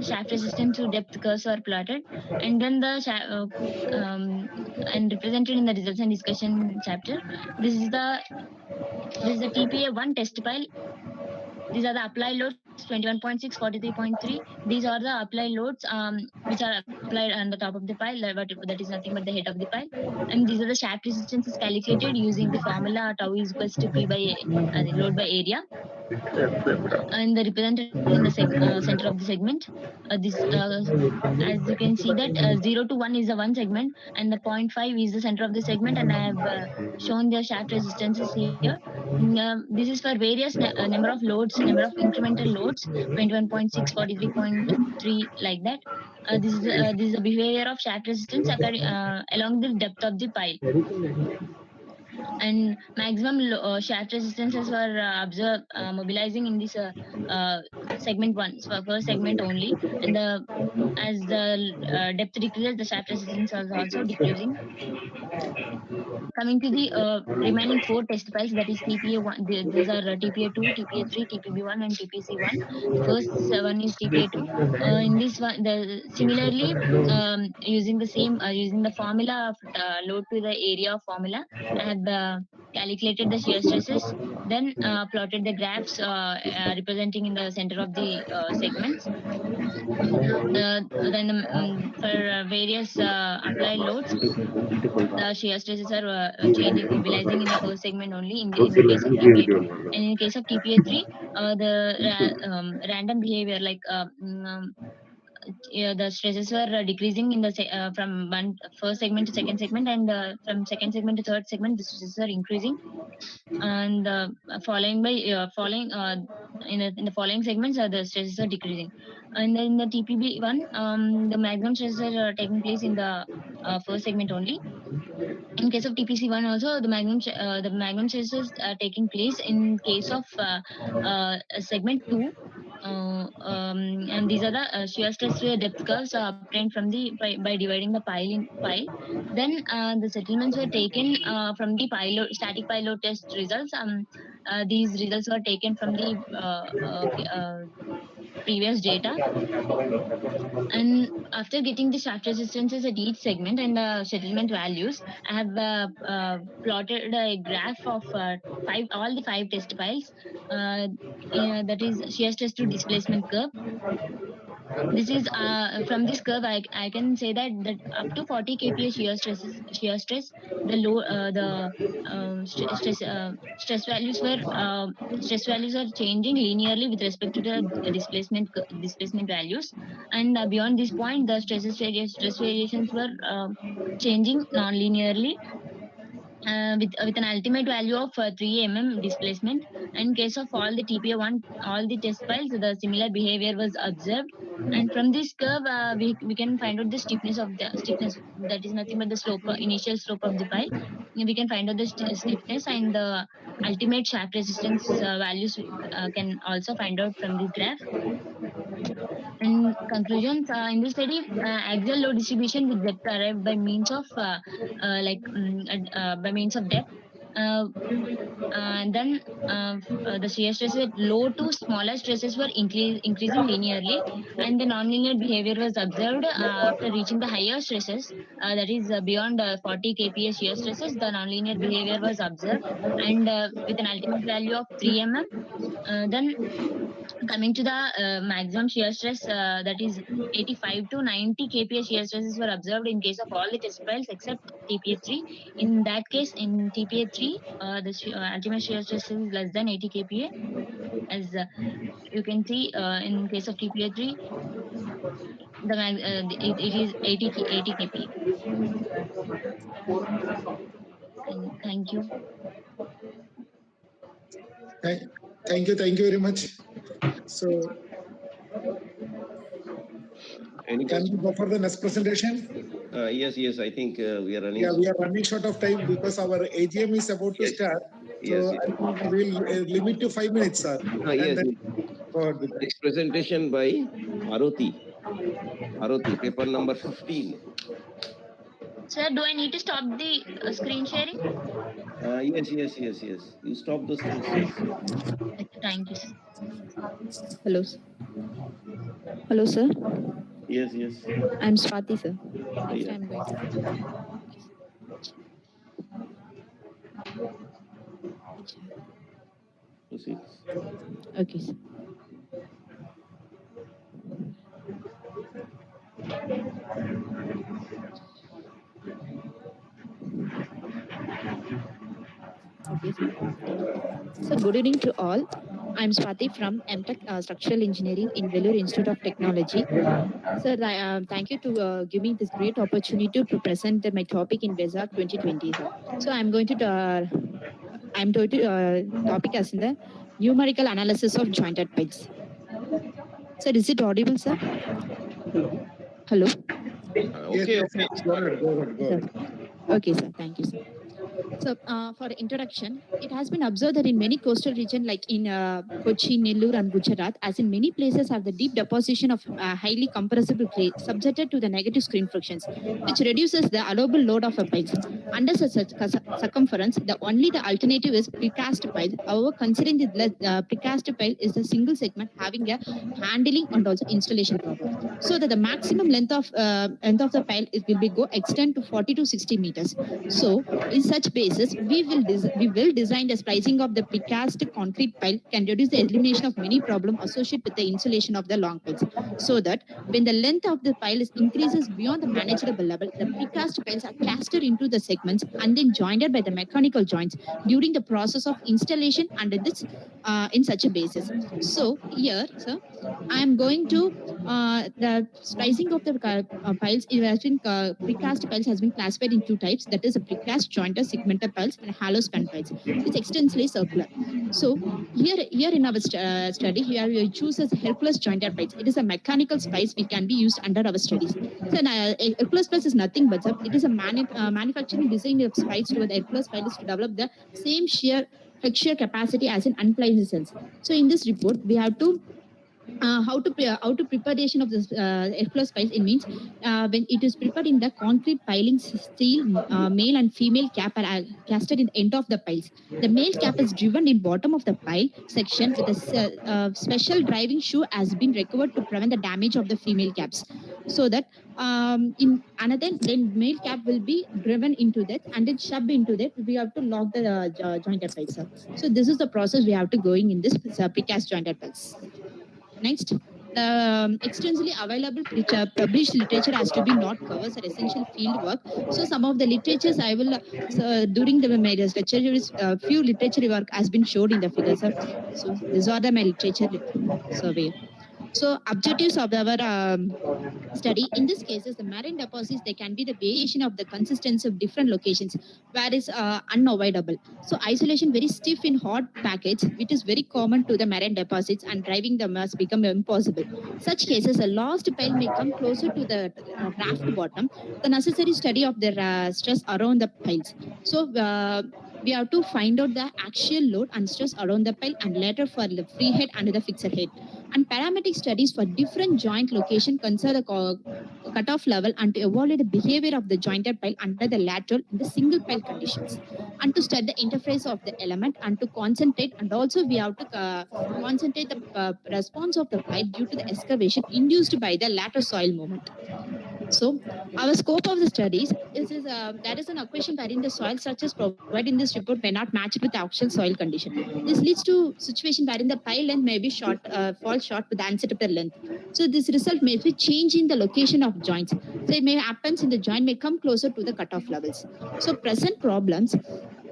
shaft resistance to depth curves were plotted, and then and represented in the results and discussion chapter. This is the TPA1 test file. These are the applied loads 21.6, 43.3. These are the applied loads which are applied on the top of the pile, but that is nothing but the head of the pile. And these are the shaft resistances calculated using the formula tau is equals to P by load by area. And they're represented in the center of the segment. As you can see that 0 to 1 is the one segment, and the 0.5 is the center of the segment, and I have shown the shaft resistances here. This is for various number of loads, number of incremental loads, 21.6, 43.3, like that. This is the behavior of shaft resistance along the depth of the pile. And maximum shaft resistances were observed mobilizing in this segment 1, so first segment only. And as the depth decreases, the shaft resistance is also decreasing. Coming to the remaining 4 test files, that is TPA1. These are TPA2, TPA3, TPB1, and TPC1. The first one is TPA2. In this one, similarly, using the same using the formula of load to the area formula, I have calculated the shear stresses, then plotted the graphs representing in the center of the segments. Then for various applied loads, the shear stresses are changing, mobilizing in the first segment only in the case of TPA2. And in the case of TPA3, random behavior, like the stresses were decreasing in the from first segment to second segment, and from second segment to third segment, the stresses are increasing. And following in the following segments, the stresses are decreasing. And then in the TPB1, the maximum stresses are taking place in the first segment only. In case of TPC1 also, the magnum stresses are taking place in case of segment 2. And these are the shear stress depth curves obtained from by dividing the pile. Then the settlements were taken from the static pile load test results. These results were taken from the previous data. And after getting the shaft resistances at each segment and the settlement values, I have plotted a graph of all the 5 test files. That is shear stress to displacement curve. This is from this curve, I can say that up to 40 kPa shear stress, the low the stress values are changing linearly with respect to the displacement values. And beyond this point, the stress variations were changing non-linearly, with an ultimate value of 3 mm displacement. In case of all the TPA1, all the test files, the similar behavior was observed. And from this curve, we can find out the stiffness, that is nothing but the slope, initial slope of the pile. We can find out the stiffness, and the ultimate shaft resistance values can also find out from this graph. In conclusions, in this study, axial load distribution with depth arrived by means of by means of depth. And then the shear stresses at low to smaller stresses were increasing linearly, and the nonlinear behavior was observed after reaching the higher stresses, that is beyond 40 kPa shear stresses. The nonlinear behavior was observed, and with an ultimate value of 3 mm. Then coming to the maximum shear stress, that is 85 to 90 kPa shear stresses were observed in case of all the test files except TPA3. In that case, in TPA3, the ultimate shear stress is less than 80 kPa. As you can see, in case of TPA3, it is 80 kPa. Thank you. Thank you very much. So Any Can we go for the next presentation? Yes, I think we are running. Yeah, we are running short of time because our AGM is about to start. So I think we'll limit to 5 minutes, sir. Yes. Go ahead with Next presentation by Aroti. Aroti, paper number 15. Sir, do I need to stop the screen sharing? Yes. You stop those things. Yes. Thank you, sir. Hello. Hello, sir. Yes. I'm Swati, sir. Next Yeah. I'm going to. Proceed. Okay, sir. Okay, sir. So, good evening to all. I'm Swati from MTech Structural Engineering in Vellore Institute of Technology. Sir, thank you to give me this great opportunity to present my topic in BESAC 2020. Sir. So, I'm going to topic as in the numerical analysis of jointed piles. Sir, is it audible, sir? Hello. Okay. Go ahead. Okay, sir. Thank you, sir. So, for introduction, it has been observed that in many coastal regions, like in Kochi, Nellore, and Gujarat, as in many places, have the deep deposition of highly compressible clay subjected to the negative screen frictions, which reduces the allowable load of a pile. Under such circumference, only the alternative is precast pile. However, considering the precast pile is a single segment having a handling and also installation problem, so that the maximum length of the pile will be go extend to 40 to 60 meters. So, in such basis, we will design the splicing of the precast concrete pile can reduce the elimination of many problems associated with the insulation of the long piles, so that when the length of the pile is increases beyond the manageable level, the precast piles are casted into the segments and then joined by the mechanical joints during the process of installation under this in such a basis. So here, sir, I am going to the splicing of the piles. It has been precast piles has been classified in two types. That is a precast jointed segmental piles and hollow span piles. It's extensively circular. So here in our study, here we choose as Hercules jointed piles. It is a mechanical splice which can be used under our studies. So Hercules splice is nothing but it is a manufacturing design of splice to the Hercules pile is to develop the same shear flexure capacity as in unpliced cells. So in this report, we have to how to preparation of this Hercules piles. It means when it is prepared in the concrete piling steel, male and female cap are casted in the end of the piles. The male cap is driven in bottom of the pile section with a special driving shoe has been recovered to prevent the damage of the female caps. So that in another then male cap will be driven into that and then shoved into that. We have to lock the jointed piles. So this is the process we have to going in this precast jointed piles. Next, the extensively available published literature has to be not covers essential field work. So some of the literatures I will during the lecture few literature work has been showed in the figures. So these are my literature survey. So objectives of our study in this cases the marine deposits they can be the variation of the consistency of different locations where is unavoidable. So isolation very stiff in hot package which is very common to the marine deposits and driving them has become impossible. Such cases a lost pile may come closer to the raft bottom. The necessary study of the stress around the piles. So we have to find out the axial load and stress around the pile and later for the free head and the fixed head. And parametric studies for different joint location consider the cutoff level and to evaluate the behavior of the jointed pile under the lateral in the single pile conditions. And to study the interface of the element and to concentrate and also we have to concentrate the response of the pile due to the excavation induced by the lateral soil movement. So, our scope of the studies is there is an equation wherein the soil structures provided in this report may not match with the actual soil condition. This leads to situation wherein the pile length may be short, fall short with the unacceptable length. So, this result may be change in the location of joints. So, it may happen in the joint may come closer to the cutoff levels. So, present problems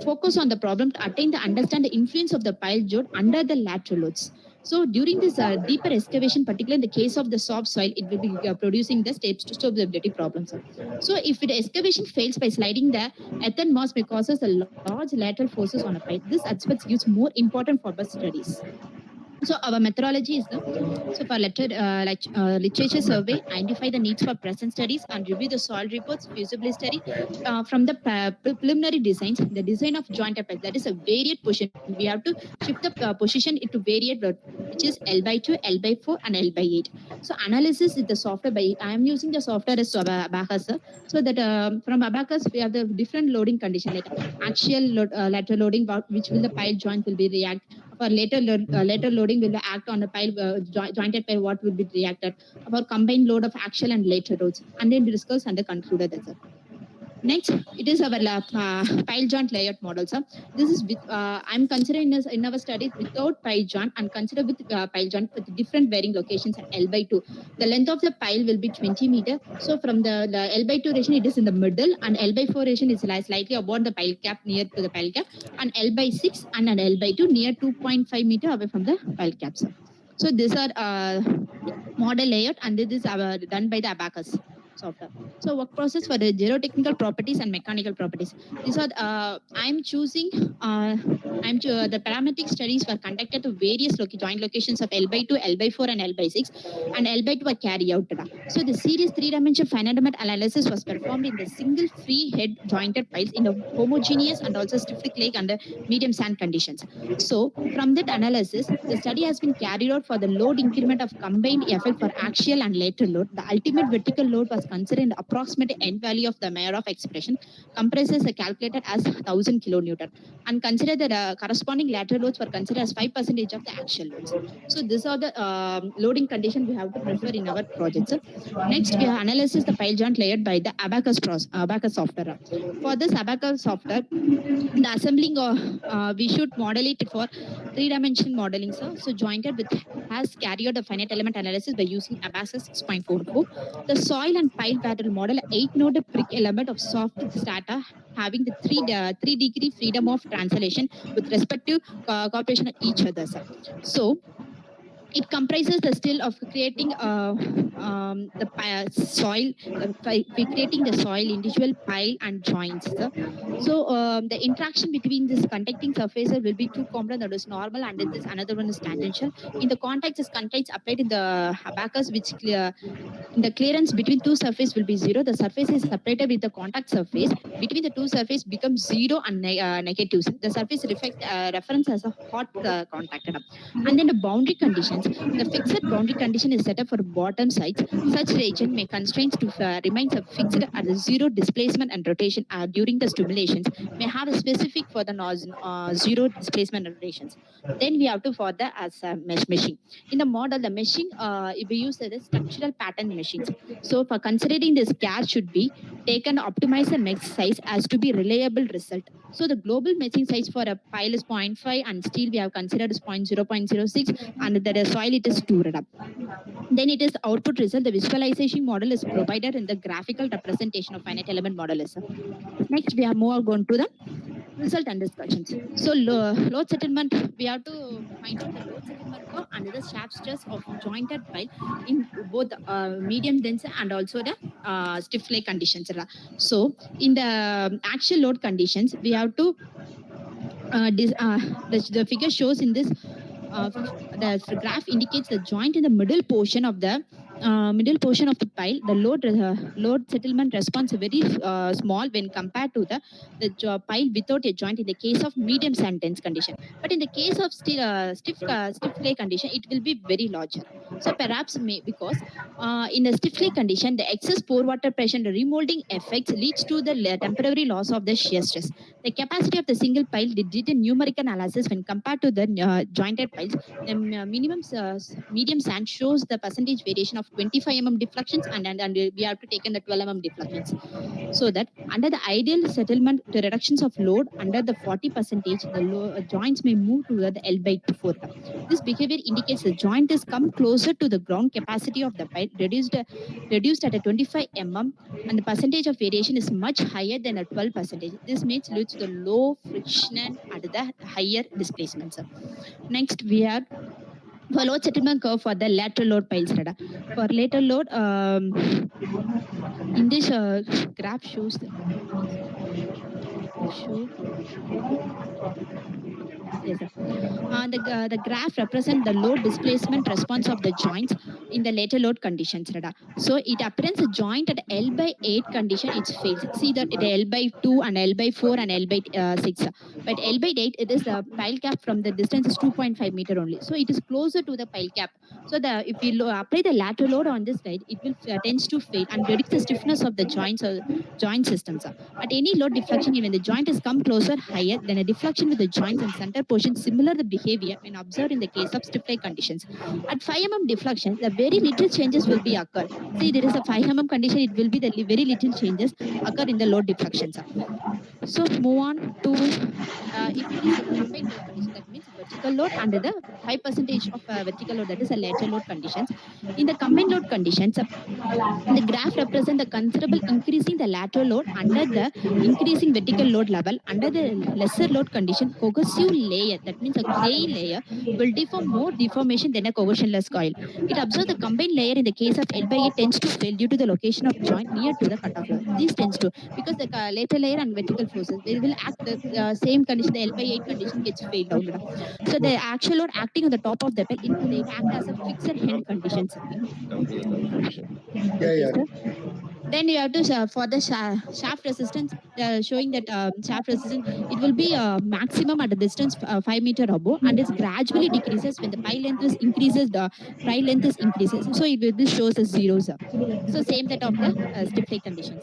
focus on the problem to attain the understand the influence of the pile joint under the lateral loads. So during this deeper excavation, particularly in the case of the soft soil, it will be producing the steps to stop the stability problems. So if the excavation fails by sliding the earthen mass may causes a large lateral forces on a pipe. This aspect gives more important for bus studies. So our methodology is so for literature survey, identify the needs for present studies and review the soil reports, feasibility study from the preliminary designs, the design of joint apples. That is a varied position. We have to shift the position into varied load, which is L by 2, L by 4, and L by 8. So analysis is the software. I am using the software as Abacus. So that from Abacus we have the different loading condition like axial lateral loading, which will the pile joint will be react. For later loading will act on a pile jointed pile, what will be reacted. About combined load of axial and lateral loads, and then discuss and concluded that's it. Next, it is our pile joint layout model. So this is with, I'm considering this in our studies without pile joint and consider with pile joint with different varying locations at L by 2. The length of the pile will be 20 meter. So from the L by 2 region, it is in the middle, and L by 4 region is slightly above the pile cap, near to the pile cap, and L by 6 and an L by 2 near 2.5 meter away from the pile caps. So these are model layout, and this is done by the Abacus software. So work process for the geotechnical properties and mechanical properties. These are I'm choosing the parametric studies were conducted to various joint locations of L by 2, L by 4, and L by 6, and L by 2 were carried out. So the series 3-dimensional finite element analysis was performed in the single free head jointed piles in the homogeneous and also stiff clay under medium sand conditions. So from that analysis, the study has been carried out for the load increment of combined effect for axial and lateral load. The ultimate vertical load was considered in the approximate end value of the Mayer of expression, compresses calculated as 1000 kilonewton, and consider the corresponding lateral loads were considered as 5% of the axial loads. So these are the loading conditions we have to prefer in our projects. Next, we have analysis the pile joint layered by the Abacus software. For this Abacus software, the assembling we should model it for 3-dimensional modeling. So jointed with has carried out the finite element analysis by using Abacus 6.44. The soil and pile pattern model 8-node brick element of soft strata having the 3 degree freedom of translation with respect to cooperation of each other. So it comprises the still of creating the soil, creating the soil, individual pile and joints. So the interaction between this conducting surfaces will be two components, that is normal, and this another one is tangential. In the context, this contains applied in the Abacus, which the clearance between two surfaces will be 0. The surface is separated with the contact surface. Between the two surfaces becomes 0 and negatives. The surface reference as a hot contact. And then the boundary conditions. The fixed boundary condition is set up for bottom sides. Such region may constraints to remain fixed at the 0 displacement and rotation during the stimulations may have a specific for the 0 displacement and rotations. Then we have to for the as meshing. In the model, the meshing we use the structural pattern meshings. So for considering this care should be taken optimize the mesh size as to be reliable result. So the global meshing size for a pile is 0.5 and steel we have considered is 0.06 and the soil it is 2 up. Then it is output result. The visualization model is provided in the graphical representation of finite element model. Next, we are more going to the result and discussions. So load settlement, we have to find out the load settlement curve and the shaft stress of jointed pile in both medium dense and also the stiff lay conditions. So in the actual load conditions, we have to the figure shows in this the graph indicates the joint in the middle portion of the pile. The load settlement response is very small when compared to the pile without a joint in the case of medium sand dense condition. But in the case of stiff clay condition, it will be very larger. So perhaps because in the stiff clay condition, the excess pore water pressure and the remolding effects leads to the temporary loss of the shear stress. The capacity of the single pile did a numerical analysis when compared to the jointed piles. The medium sand shows the percentage variation of 25 mm deflections and we have to take in the 12 mm deflections. So that under the ideal settlement, the reductions of load under the 40%, the joints may move to the L by 4. This behavior indicates the joint is come closer to the ground capacity of the pile, reduced at a 25 mm, and the percentage of variation is much higher than a 12%. This makes leads to the low friction and the higher displacements. Next, we have for load settlement curve for the lateral load piles. For lateral load, in this graph shows Yes, sir. The graph represents the load displacement response of the joints in the later load conditions. Radha. So it appears a joint at L by 8 condition, it fails. See that it L by 2 and L by 4 and L by 6. But L by 8, it is the pile cap from the distance is 2.5 meter only. So it is closer to the pile cap. So if we apply the lateral load on this side, it will tends to fail and reduce the stiffness of the joints or joint systems. At any load deflection, when the joint is come closer higher, then a deflection with the joints and center portion similar the behavior when observed in the case of stiff-like conditions. At 5 mm deflection, the very little changes will be occur. See, there is a 5 mm condition, it will be the very little changes occur in the load deflections. So move on to if it is a combined load condition, that means vertical load under the 5% of vertical load, that is a lateral load conditions. In the combined load conditions, the graph represents the considerable increase in the lateral load under the increasing vertical load level. Under the lesser load condition, cohesive layer, that means a clay layer, will deform more deformation than a cohesionless coil. It observes the combined layer in the case of L by 8 tends to fail due to the location of joint near to the cutoff level. These tends to, because the lateral layer and vertical forces, they will act the same condition, the L by 8 condition gets failed out. So the actual load acting on the top of the bell, it will act as a fixed end condition. Come to the conclusion. Okay, sir. Then you have to for the shaft resistance, showing that shaft resistance, it will be maximum at a distance 5 meter above, and it gradually decreases when the pile length is increases, the pile length is increases. So it will be shows as zeros. So same that of the stiff leg conditions.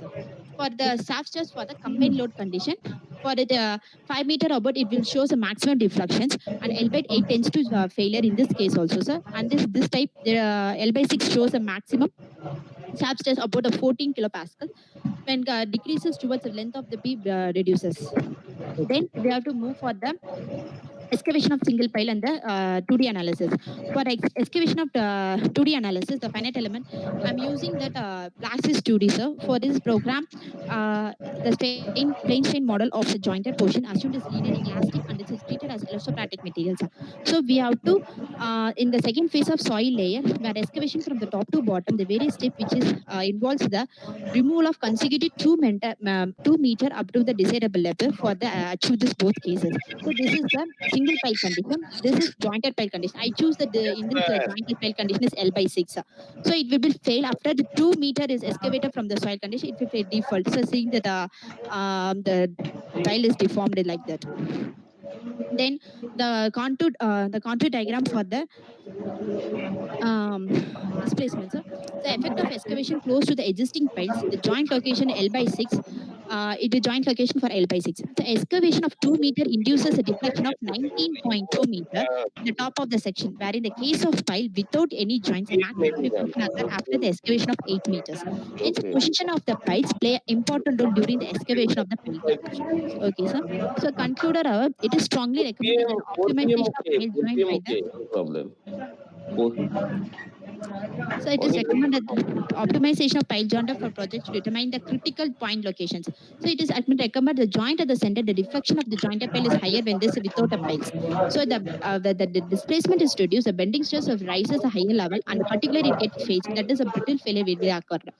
For the shaft stress for the combined load condition, for it 5 meter above, it will shows a maximum deflections, and L by 8 tends to failure in this case also, sir. And this type, the L by 6 shows a maximum shaft stress about a 14 kilopascal. When decreases towards the length of the beam reduces. Then we have to move for the excavation of single pile and the 2D analysis. For excavation of 2D analysis, the finite element, I'm using that Plaxis 2D, sir. For this program, the plane strain model of the jointed portion assumed is linear elastic and it is treated as elastomeric materials. So we have to, in the second phase of soil layer, where excavation from the top to bottom, the various step which is involves the removal of consecutive 2 meter up to the desirable level for the achieve this both cases. So this is the single pile condition. This is jointed pile condition. I choose that in this jointed pile condition is L by 6. So it will be fail after the 2 meter is excavated from the soil condition. It will fail default. So seeing that the pile is deformed like that. Then the contour diagram for the displacement. So the effect of excavation close to the existing piles, the joint location L by 6, it is joint location for L by 6. The excavation of 2 meter induces a deflection of 19.2 meter in the top of the section, where in the case of pile without any joints, a maximum deflection occurs after the excavation of 8 meters. Hence, the position of the piles play an important role during the excavation of the pile cap. Okay, sir. So concluded, it is strongly recommended that optimization of pile joint by the No problem. so it is recommended optimization of pile jointer for projects to determine the critical point locations. So it is recommended the joint at the center, the deflection of the jointed pile is higher when this is without a piles. So the displacement is reduced, the bending stress of rises a higher level, and particularly it gets fails. That is a brittle failure will be occurred.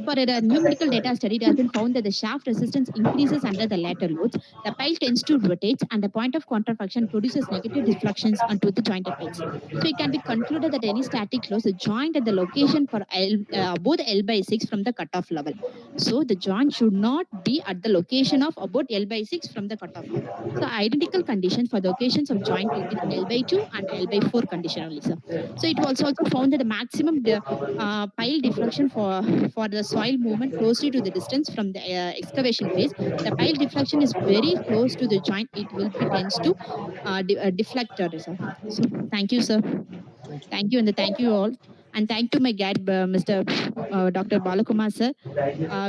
For a numerical data study, it has been found that the shaft resistance increases under the lateral loads. The pile tends to rotate, and the point of contraction produces negative deflections onto the jointed piles. So it can be concluded that any static load, the joint at the location for both L by 6 from the cutoff level. So the joint should not be at the location of about L by 6 from the cutoff level. So identical conditions for the locations of joint will be the L by 2 and L by 4 condition only, sir. So it was also found that the maximum pile deflection for the soil movement closely to the distance from the excavation phase, the pile deflection is very close to the joint. It will be tends to deflect, sir. So thank you, sir. Thank you, and thank you all, and thank to my guide, Mr. Dr. Balakumar, sir.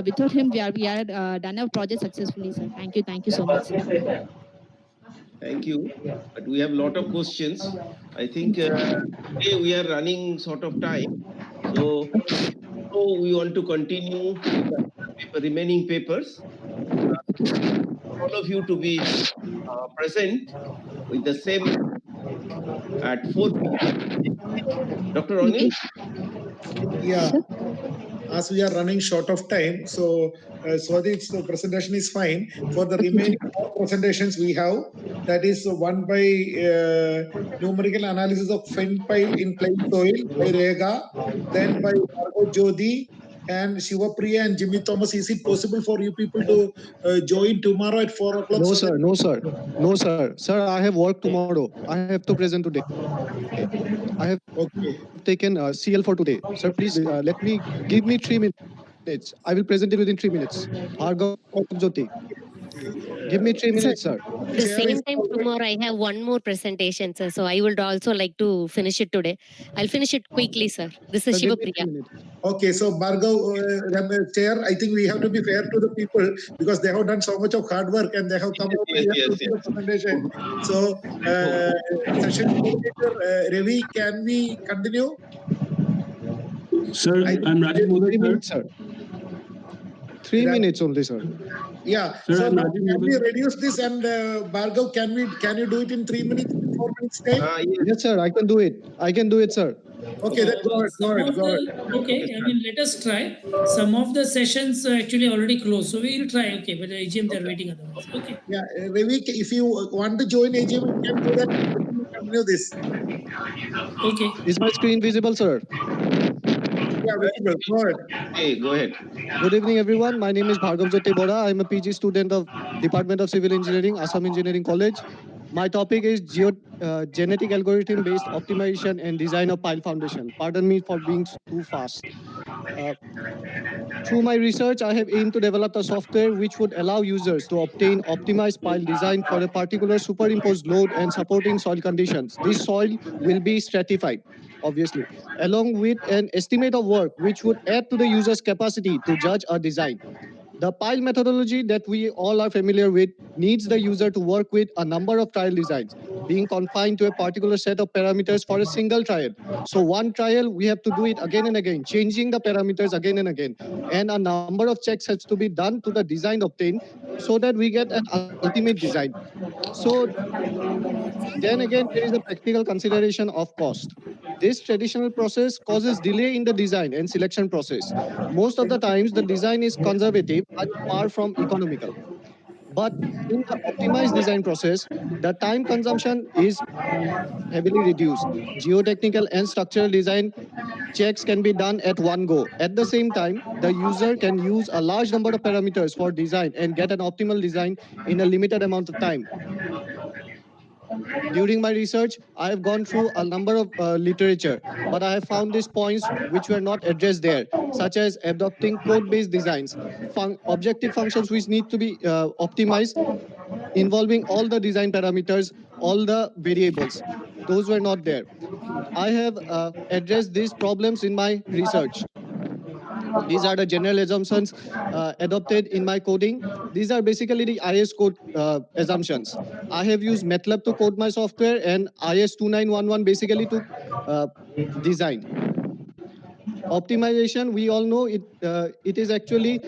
Without him, we are done our project successfully, sir. Thank you so much. Thank you. But we have a lot of questions. I think today we are running sort of time. So we want to continue with the remaining papers. All of you to be present with the same at 4 p.m. Dr. Onil? Yeah. As we are running short of time, so Swadip's presentation is fine. For the remaining presentations we have, that is one by numerical analysis of fin pile in plain soil by Rega, then by Margot Jodi and Shivapriya and Jimmy Thomas. Is it possible for you people to join tomorrow at 4 o'clock? No, sir. No, sir. No, sir. Sir, I have work tomorrow. I have to present today. I have taken CL for today. Sir, please let me give me 3 minutes. I will present it within 3 minutes. Bhargav Jyoti. Give me 3 minutes, sir. At the same time, tomorrow I have one more presentation, sir. So I would also like to finish it today. I'll finish it quickly, sir. This is Shiva Priya. Okay, so Bhargav, Chair, I think we have to be fair to the people because they have done so much of hard work and they have come out here to do the presentation. So, session coordinator Ravi, can we continue? Sir, I'm Rajiv Modak, sir. 3 minutes only, sir. Yeah. Sir, so I'm now Rajiv can we reduce this and Bhargav, can you do it in 3 minutes, 4 minutes time? Yes, sir. I can do it. I can do it, sir. Okay, then go ahead. Okay, I mean, let us try. Some of the sessions actually already closed, so we will try. Okay, but the AGM they're waiting otherwise. Okay. Yeah, Ravi, if you want to join AGM, you can do that. Continue this. Okay. Is my screen visible, sir? Yeah, visible. Go ahead. Hey, go ahead. Good evening, everyone. My name is Bhargav Jyoti Bora. I'm a PG student of Department of Civil Engineering, Assam Engineering College. My topic is genetic algorithm-based optimization and design of pile foundation. Pardon me for being too fast. Through my research, I have aimed to develop a software which would allow users to obtain optimized pile design for a particular superimposed load and supporting soil conditions. This soil will be stratified, obviously, along with an estimate of work which would add to the user's capacity to judge a design. The pile methodology that we all are familiar with needs the user to work with a number of trial designs, being confined to a particular set of parameters for a single trial. So one trial, we have to do it again and again, changing the parameters again and again. And a number of checks has to be done to the design obtained so that we get an ultimate design. So then again, there is a practical consideration of cost. This traditional process causes delay in the design and selection process. Most of the times, the design is conservative but far from economical. But in the optimized design process, the time consumption is heavily reduced. Geotechnical and structural design checks can be done at one go. At the same time, the user can use a large number of parameters for design and get an optimal design in a limited amount of time. During my research, I have gone through a number of literature, but I have found these points which were not addressed there, such as adopting code-based designs, objective functions which need to be optimized, involving all the design parameters, all the variables. Those were not there. I have addressed these problems in my research. These are the general assumptions adopted in my coding. These are basically the IS code assumptions. I have used MATLAB to code my software and IS 2911 basically to design. Optimization, we all know it is actually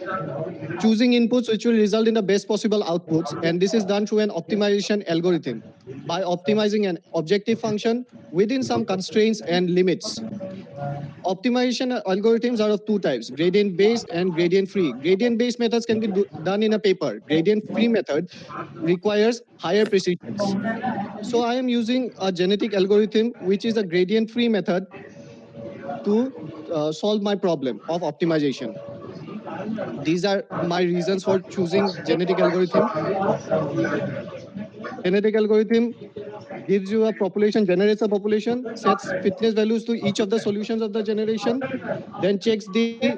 choosing inputs which will result in the best possible outputs, and this is done through an optimization algorithm by optimizing an objective function within some constraints and limits. Optimization algorithms are of two types, gradient-based and gradient-free. Gradient-based methods can be done in a paper. Gradient-free method requires higher precisions. So I am using a genetic algorithm, which is a gradient-free method to solve my problem of optimization. These are my reasons for choosing genetic algorithm. Genetic algorithm gives you a population, generates a population, sets fitness values to each of the solutions of the generation, then checks the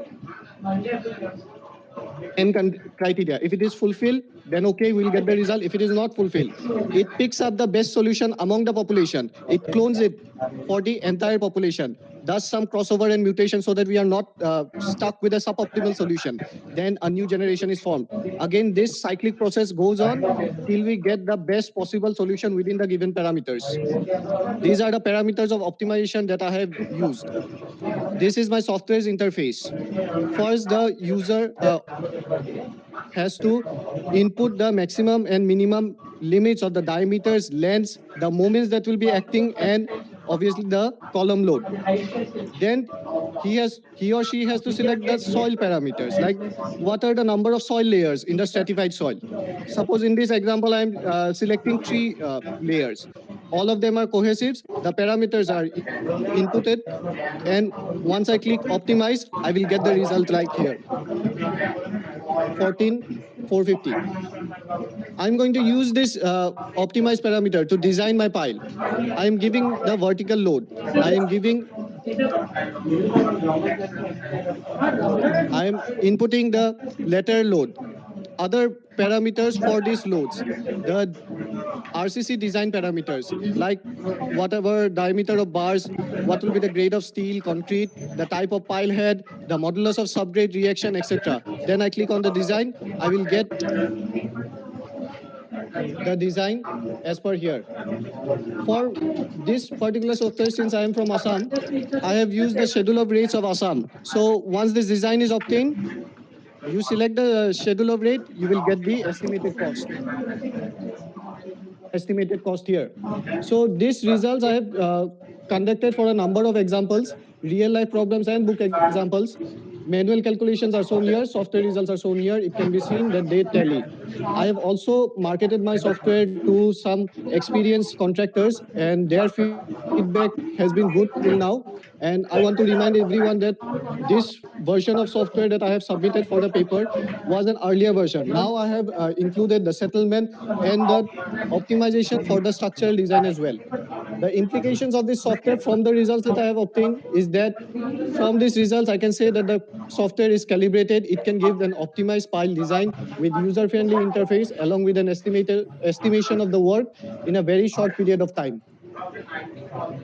criteria. If it is fulfilled, then okay, we'll get the result. If it is not fulfilled, it picks up the best solution among the population. It clones it for the entire population, does some crossover and mutation so that we are not stuck with a suboptimal solution. Then a new generation is formed. Again, this cyclic process goes on till we get the best possible solution within the given parameters. These are the parameters of optimization that I have used. This is my software's interface. First, the user has to input the maximum and minimum limits of the diameters, lengths, the moments that will be acting, and obviously the column load. Then he or she has to select the soil parameters, like what are the number of soil layers in the stratified soil. Suppose in this example, I'm selecting three layers. All of them are cohesives. The parameters are inputted, and once I click optimize, I will get the result like here, 14,450. I'm going to use this optimize parameter to design my pile. I am giving the vertical load. I am inputting the lateral load. Other parameters for these loads, the RCC design parameters, like whatever diameter of bars, what will be the grade of steel, concrete, the type of pile head, the modulus of subgrade reaction, etc. Then I click on the design. I will get the design as per here. For this particular software, since I am from Assam, I have used the schedule of rates of Assam. So once this design is obtained, you select the schedule of rate, you will get the estimated cost. Estimated cost here. So these results I have conducted for a number of examples, real life problems and book examples. Manual calculations are shown here, software results are shown here. It can be seen that they tally. I have also marketed my software to some experienced contractors, and their feedback has been good till now. And I want to remind everyone that this version of software that I have submitted for the paper was an earlier version. Now I have included the settlement and the optimization for the structural design as well. The implications of this software from the results that I have obtained is that from these results, I can say that the software is calibrated. It can give an optimized pile design with user-friendly interface along with an estimation of the work in a very short period of time.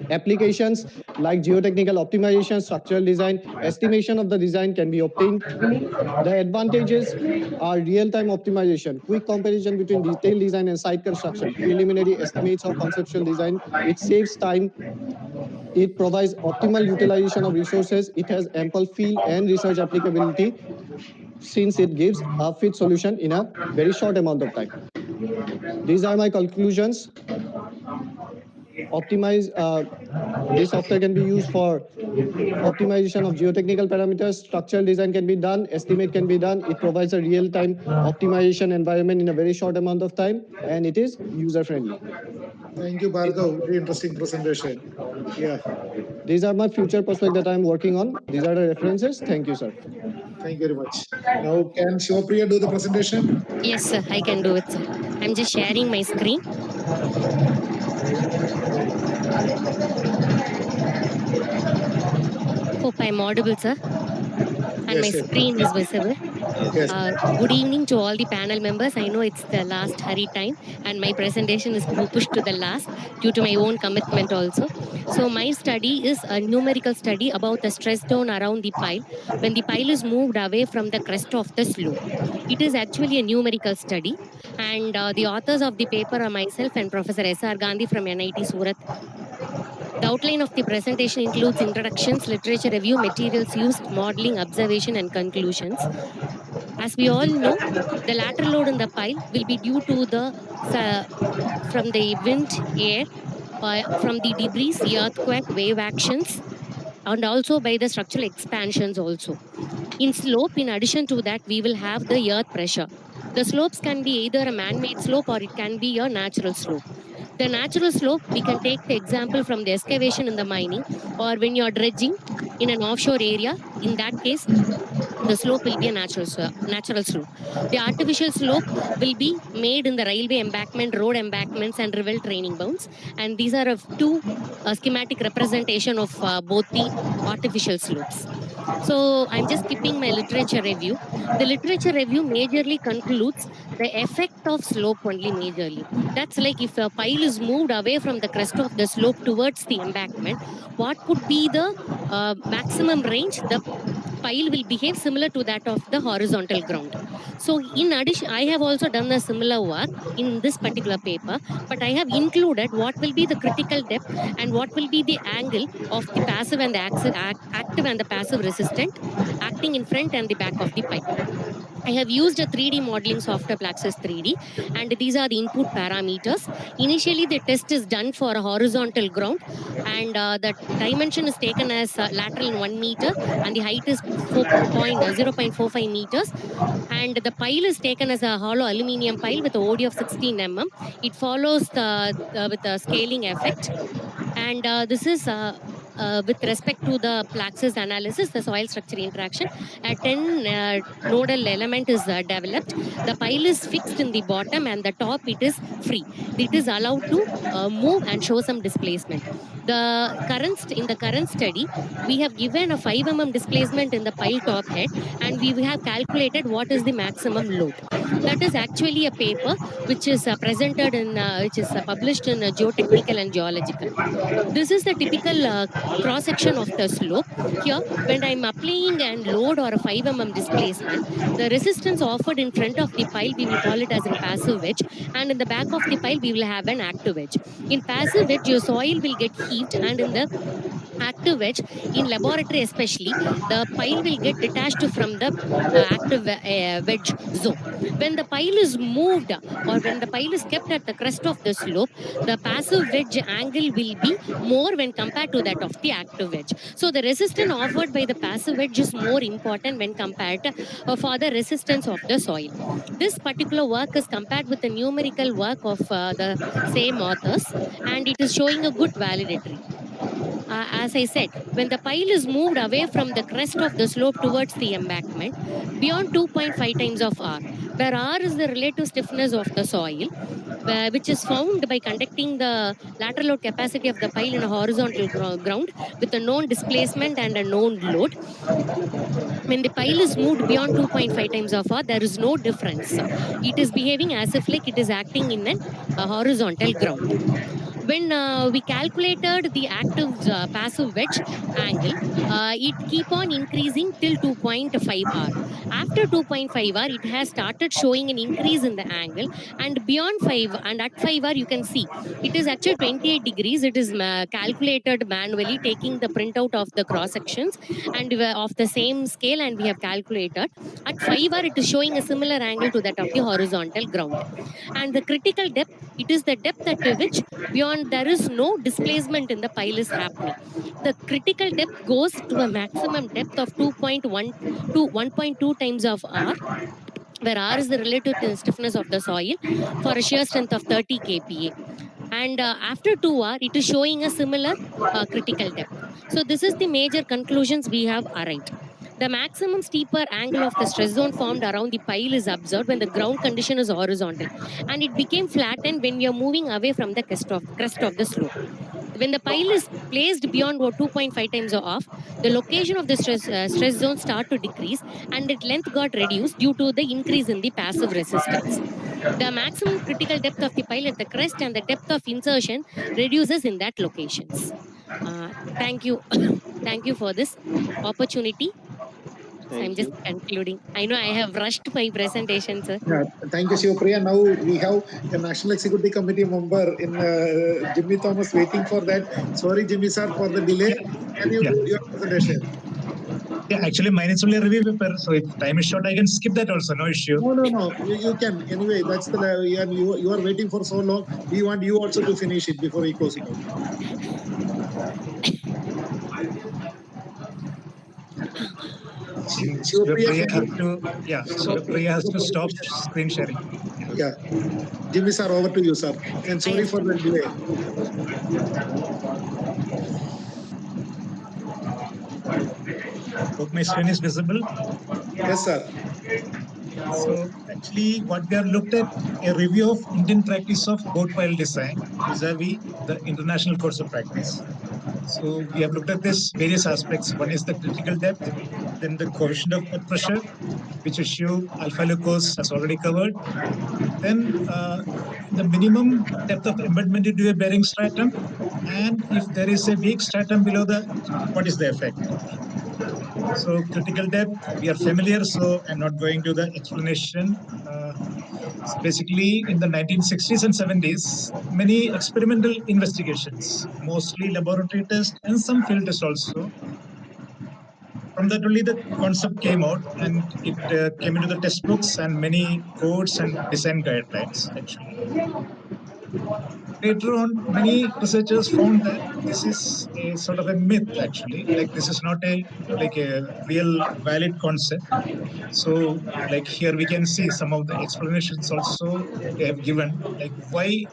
Applications like geotechnical optimization, structural design, estimation of the design can be obtained. The advantages are real-time optimization, quick comparison between detailed design and site construction, preliminary estimates of conceptual design. It saves time. It provides optimal utilization of resources. It has ample field and research applicability since it gives a fit solution in a very short amount of time. These are my conclusions. This software can be used for optimization of geotechnical parameters, structural design can be done, estimate can be done. It provides a real-time optimization environment in a very short amount of time, and it is user-friendly. Thank you, Bhargav. Very interesting presentation. Yeah. These are my future prospects that I'm working on. These are the references. Thank you, sir. Thank you very much. Now, can Shivapriya do the presentation? Yes, sir, I can do it, sir. I'm just sharing my screen. Hope I'm audible, sir. And my screen is visible. Yes. Good evening to all the panel members. I know it's the last hurry time and my presentation is pushed to the last due to my own commitment also. So my study is a numerical study about the stress zone around the pile when the pile is moved away from the crest of the slope. It is actually a numerical study, and the authors of the paper are myself and Professor S.R. Gandhi from NIT Surat. The outline of the presentation includes introductions, literature review, materials used, modeling, observation, and conclusions. As we all know, the lateral load in the pile will be due to the from the wind, air, from the debris, earthquake, wave actions, and also by the structural expansions also. In slope, in addition to that, we will have the earth pressure. The slopes can be either a man-made slope or it can be a natural slope. The natural slope, we can take the example from the excavation in the mining or when you're dredging in an offshore area. In that case, the slope will be a natural slope. The artificial slope will be made in the railway embankment, road embankments, and river training bounds. And these are of two schematic representation of both the artificial slopes. So I'm just skipping my literature review. The literature review majorly concludes the effect of slope only majorly. That's like if a pile is moved away from the crest of the slope towards the embankment, what could be the maximum range the pile will behave similar to that of the horizontal ground. So in addition, I have also done a similar work in this particular paper, but I have included what will be the critical depth and what will be the angle of the passive and the active and the passive resistant acting in front and the back of the pipe. I have used a 3D modeling software Plaxis 3D, and these are the input parameters. Initially, the test is done for a horizontal ground, and the dimension is taken as lateral in 1 meter, and the height is 0.45 meters. And the pile is taken as a hollow aluminium pile with a OD of 16 mm. It follows with a scaling effect, and this is with respect to the Plaxis analysis, the soil structure interaction. A 10 nodal element is developed. The pile is fixed in the bottom, and the top it is free. It is allowed to move and show some displacement. In the current study, we have given a 5 displacement in the pile top head, and we have calculated what is the maximum load. That is actually a paper which is which is published in Geotechnical and Geological. This is the typical cross section of the slope. Here, when I'm applying and load or a 5 displacement, the resistance offered in front of the pile, we will call it as in passive wedge, and in the back of the pile, we will have an active wedge. In passive wedge, your soil will get heaved, and in the active wedge, in laboratory especially, the pile will get detached from the active wedge zone. When the pile is moved, or when the pile is kept at the crest of the slope, the passive wedge angle will be more when compared to that of the active wedge. So the resistance offered by the passive wedge is more important when compared for the resistance of the soil. This particular work is compared with the numerical work of the same authors, and it is showing a good validatory. As I said, when the pile is moved away from the crest of the slope towards the embankment, beyond 2.5 times of R, where R is the relative stiffness of the soil, which is found by conducting the lateral load capacity of the pile in a horizontal ground with a known displacement and a known load. When the pile is moved beyond 2.5 times of R, there is no difference. It is behaving as if like it is acting in a horizontal ground. When we calculated the active passive wedge angle, it keep on increasing till 2.5 R. After 2.5 R, it has started showing an increase in the angle, and beyond 5 and at 5 R, you can see it is actually 28 degrees. It is calculated manually, taking the printout of the cross sections and of the same scale, and we have calculated. At 5 R, it is showing a similar angle to that of the horizontal ground. And the critical depth, it is the depth at which beyond there is no displacement in the pile is happening. The critical depth goes to a maximum depth of 2.1 to 1.2 times of R, where R is the relative stiffness of the soil, for a shear strength of 30 kPa. And after 2R, it is showing a similar critical depth. So this is the major conclusions we have arrived. The maximum steeper angle of the stress zone formed around the pile is observed when the ground condition is horizontal, and it became flattened when we are moving away from the crest of the slope. When the pile is placed beyond 2.5 times off, the location of the stress zone start to decrease, and its length got reduced due to the increase in the passive resistance. The maximum critical depth of the pile at the crest and the depth of insertion reduces in that locations. Thank you. Thank you for this opportunity. So I'm Thank just you. concluding. I know I have rushed my presentation, sir. Yeah, thank you, Shivapriya. Now we have a National Executive Committee member in Jimmy Thomas waiting for that. Sorry, Jimmy sir, for the delay. Can you do your presentation? Yeah, actually, mine is only a review paper, so if time is short, I can skip that also. No issue. No. You can. Anyway, that's the and you are waiting for so long. We want you also to finish it before we close it out. Shivapriya has to, yeah, Shivapriya has to stop screen sharing. Yeah. Jimmy sir, over to you, sir. And sorry for the delay. Hope my screen is visible. Yes, sir. So actually, what we have looked at a review of Indian practice of boat pile design vis-a-vis the international course of practice. So we have looked at this various aspects. One is the critical depth, then the coefficient of earth pressure, which issue Alpha Lucas has already covered. Then the minimum depth of embedment into a bearing stratum, and if there is a weak stratum below that, what is the effect? So critical depth, we are familiar, so I'm not going to the explanation. Basically, in the 1960s and 70s, many experimental investigations, mostly laboratory tests and some field tests also, from from that only the concept came out, and it came into the textbooks and many codes and design guidelines actually. Later on, many researchers found that this is a sort of a myth actually, like this is not a like a real valid concept. So like here we can see some of the explanations also they have given, like why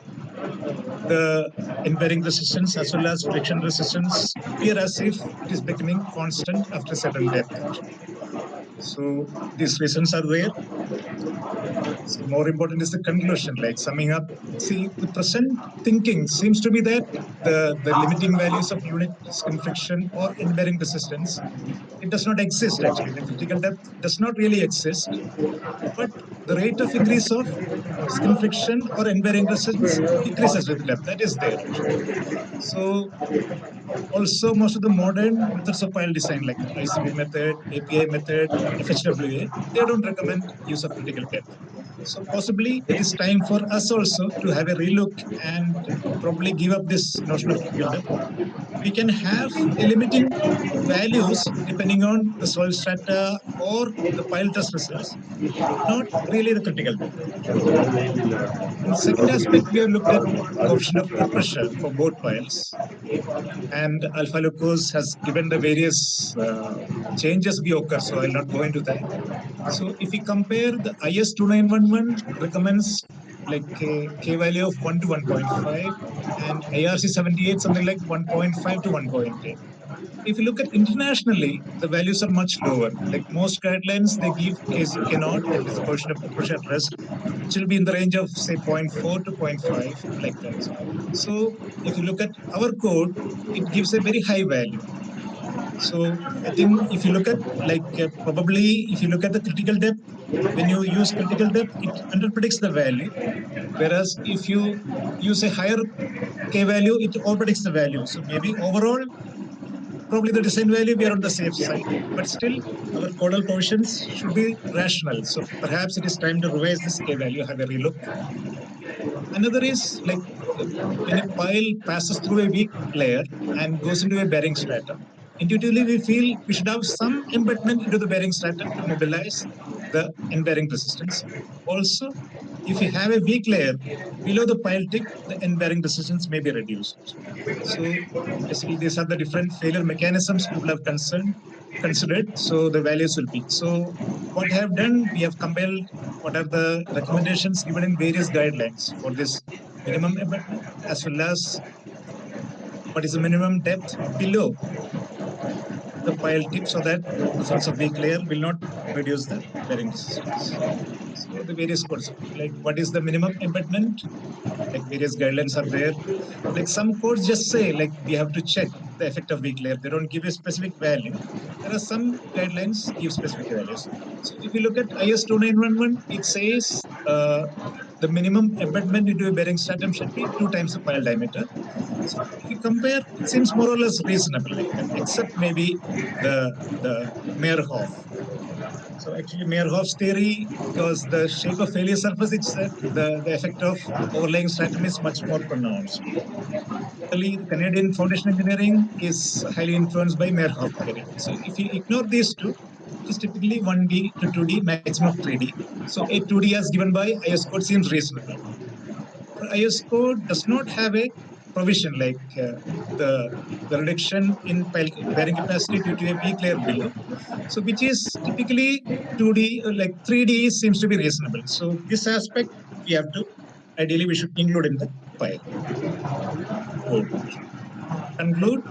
the end-bearing resistance as well as friction resistance appear as if it is becoming constant after a certain depth actually. So these reasons are there. See, more important is the conclusion, like summing up. See, the present thinking seems to be that the limiting values of unit skin friction or end-bearing resistance, it does not exist actually. The critical depth does not really exist, but the rate of increase of skin friction or end-bearing resistance decreases with depth. That is there actually. So also most of the modern methods of pile design like ICP method, API method, FHWA, they don't recommend use of critical depth. So possibly it is time for us also to have a relook and probably give up this notion of critical depth. We can have a limiting values depending on the soil strata or the pile test results, not really the critical depth. In second aspect, we have looked at coefficient of pit pressure for both piles. And Alpha Lucas has given the various changes we occur, so I'll not go into that. So if we compare the IS 2911 recommends like a K value of 1 to 1.5 and IRC 78 something like 1.5 to 1.8. If you look at internationally, the values are much lower. Like most guidelines, they give K naught, that is the coefficient of pressure at rest, which will be in the range of say 0.4 to 0.5, like that. So if you look at our code, it gives a very high value. So I think if you look at like probably if you look at the critical depth, when you use critical depth, it underpredicts the value. Whereas if you use a higher K value, it overpredicts the value. So maybe overall, probably the design value, we are on the safe side, but still our codal provisions should be rational. So perhaps it is time to revise this K value, have a relook. Another is like when a pile passes through a weak layer and goes into a bearing stratum, intuitively we feel we should have some embedment into the bearing stratum to mobilize the end bearing resistance. Also, if you have a weak layer below the pile tip, the end bearing resistance may be reduced. So basically, these are the different failure mechanisms people have considered. So the values will be. So what I have done, we have compiled what are the recommendations given in various guidelines for this minimum embedment as well as what is the minimum depth below the pile tip so that presence of weak layer will not reduce the bearing resistance. So the various codes, like what is the minimum embedment, like various guidelines are there. Like some codes just say like we have to check the effect of weak layer. They don't give a specific value. There are some guidelines give specific values. So if you look at IS 2911, it says the minimum embedment into a bearing stratum should be 2 times the pile diameter. So if you compare, it seems more or less reasonable like that, except maybe the Meyerhof. So actually Meyerhof's theory, because the shape of failure surface, it's that the effect of overlaying stratum is much more pronounced. The Canadian foundation engineering is highly influenced by Meyerhof theory. So if you ignore these two, it is typically 1D to 2D, maximum of 3D. So a 2D as given by IS code seems reasonable. IS code does not have a provision like the reduction in bearing capacity due to a weak layer below. So which is typically 2D, like 3D seems to be reasonable. So this aspect we have to, ideally we should include in the file code. Conclude,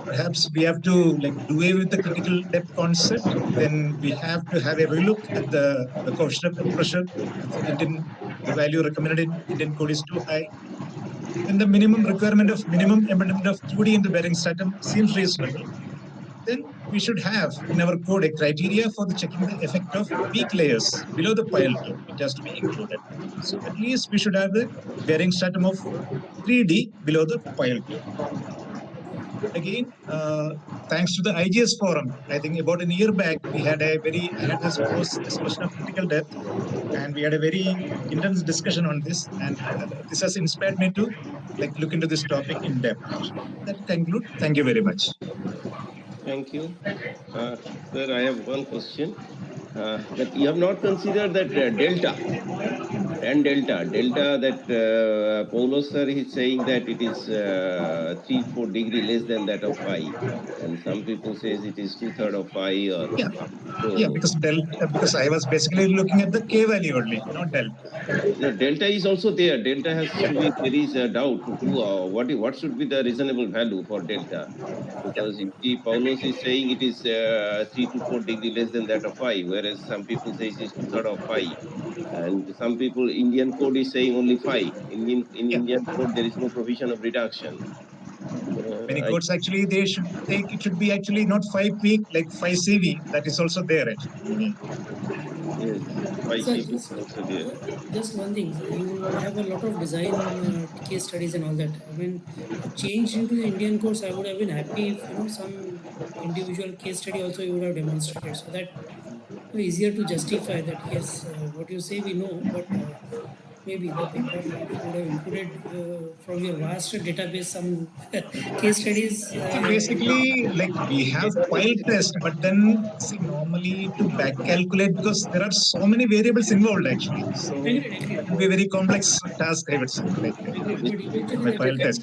perhaps we have to like do away with the critical depth concept. Then we have to have a relook at the coefficient of pressure. The value recommended in Indian code is too high. Then the minimum requirement of minimum embedment of 2D in the bearing stratum seems reasonable. Then we should have in our code a criteria for the checking the effect of weak layers below the pile tip. It has to be included. So at least we should have the bearing stratum of 3D below the pile tip. Again, thanks to the IGS forum, I think about a year back, I had this post this question of critical depth, and we had a very intense discussion on this, and this has inspired me to like look into this topic in depth. That conclude. Thank you very much. Thank you. Sir, I have one question. That you have not considered that delta and delta that Paulos sir is saying that it is 3-4 degree less than that of phi, and some people says it is 2/3 of phi or Yeah, so. because I was basically looking at the k value only, not delta. No, delta is also there. Delta has to be. There is a doubt too. What should be the reasonable value for delta? Because you see, Paulos is saying it is 3 to 4 degree less than that of phi, whereas some people say it is 2/3 of phi, and some people Indian code is saying only phi. In Indian code there is no provision of reduction. Many codes actually they should take it should be actually not 5 peak like 5 CV. That is also there actually. Many. Yes, phi Sir, CV is also there. just one thing. You have a lot of design case studies and all that. I mean, to change into the Indian course, I would have been happy if some individual case study also you would have demonstrated, so that easier to justify that yes, what you say we know, but maybe the paper if you would have included from your vast database some case studies. See, basically, like we have pile test, but then see normally to back calculate because there are so many variables involved actually. So Agreed. that will be a very complex task, I would say, like Agreed. But eventually by the pile data test.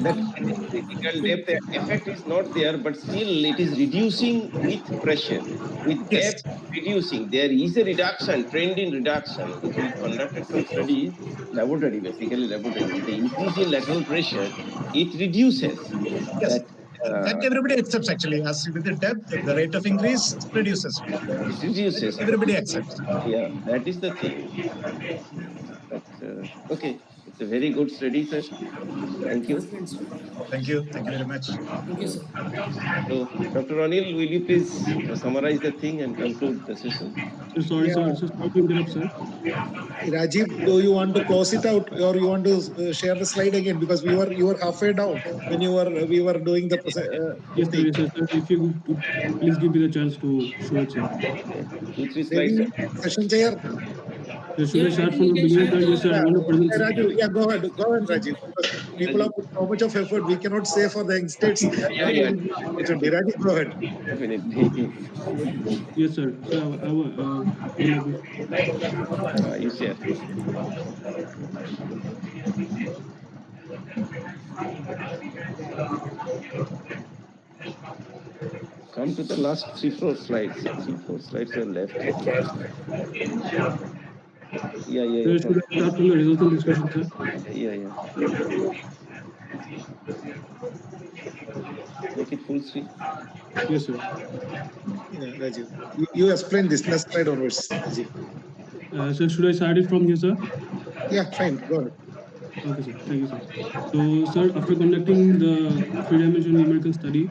That critical depth effect is not there, but still it is reducing with pressure. With depth reducing, there is a reduction, trend in reduction. We conducted some studies, laboratory, basically laboratory. With the increase in lateral pressure, it reduces. Yes, That that everybody accepts actually. As with the depth, the rate of increase reduces. it reduces. Everybody accepts. Yeah, that is the thing. But okay, it's a very good study, sir. Thank you. Excellent study. Thank you. Thank you very much. Thank you, sir. So, Dr. Anil, will you please summarize the thing and conclude the session? Sorry, sir. Sorry to interrupt, sir. Rajiv, do you want to close it out, or you want to share the slide again, because you were halfway down when we were doing the Yes, sir. thing. Yes, sir. If you could please give me the chance to show it, sir. 2-3 Devi, slides. session chair. Should I start from the beginning, sir? Yes, sir. I want to present. Raju, go ahead, Rajiv. Because people have put so much of effort. We cannot say for the youngsters. Yeah. Rajiv, go ahead. Definitely. Yes, sir. So I would like to. You share. Come to the last 3-4 slides. 3-4 slides are left. Yeah. Should I start from the results and discussion, sir? Yeah. Make it full screen. Yes, sir. Yeah, Rajiv. You explain this last slide onwards, Rajiv. Sir, should I start it from here, sir? Yeah, fine. Go ahead. Okay, sir. Thank you, sir. So, sir, after conducting the three-dimensional numerical study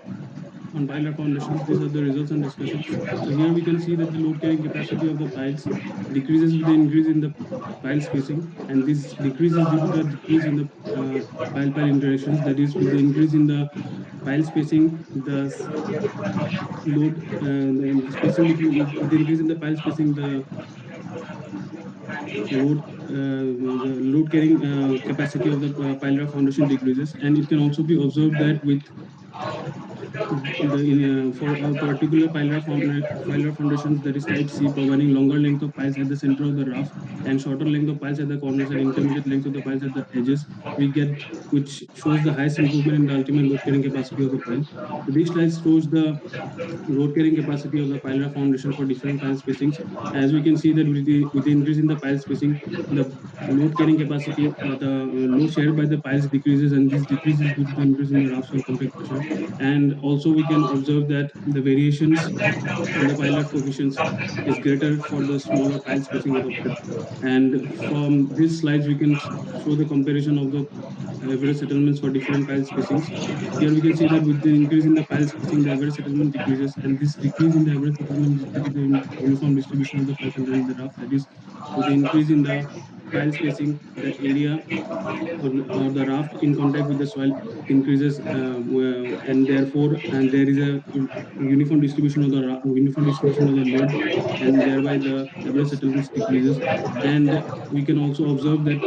on pile foundations, these are the results and discussions. So here we can see that the load carrying capacity of the piles decreases with the increase in the pile spacing, and this decrease is due to the decrease in the pile interactions. That is, with the increase in the pile spacing, the load, the spacing between, with the increase in the pile spacing, load the load carrying capacity of the pile foundation decreases, and it can also be observed that with for a particular pilar foundations, that is type C, providing longer length of piles at the center of the raft and shorter length of piles at the corners and intermediate length of the piles at the edges, we get, which shows the highest improvement in the ultimate load carrying capacity of the pile. So this slide shows the load carrying capacity of the pile foundation for different pile spacings. As we can see that with the increase in the pile spacing, the load carrying capacity, the load shared by the piles decreases, and this decreases due to the increase in the raft soil contact pressure. And also we can observe that the variations in the pile coefficients is greater for the smaller pile spacing adopted. And from these slides, we can show the comparison of the average settlements for different pile spacings. Here we can see that with the increase in the pile spacing, the average settlement decreases, and this decrease in the average settlement is due to the uniform distribution of the pile content in the raft. That is, with the increase in the pile spacing, the area or the raft in contact with the soil increases, and therefore, and there is a uniform distribution of the uniform distribution of the load, and thereby the average settlements decreases. And we can also observe that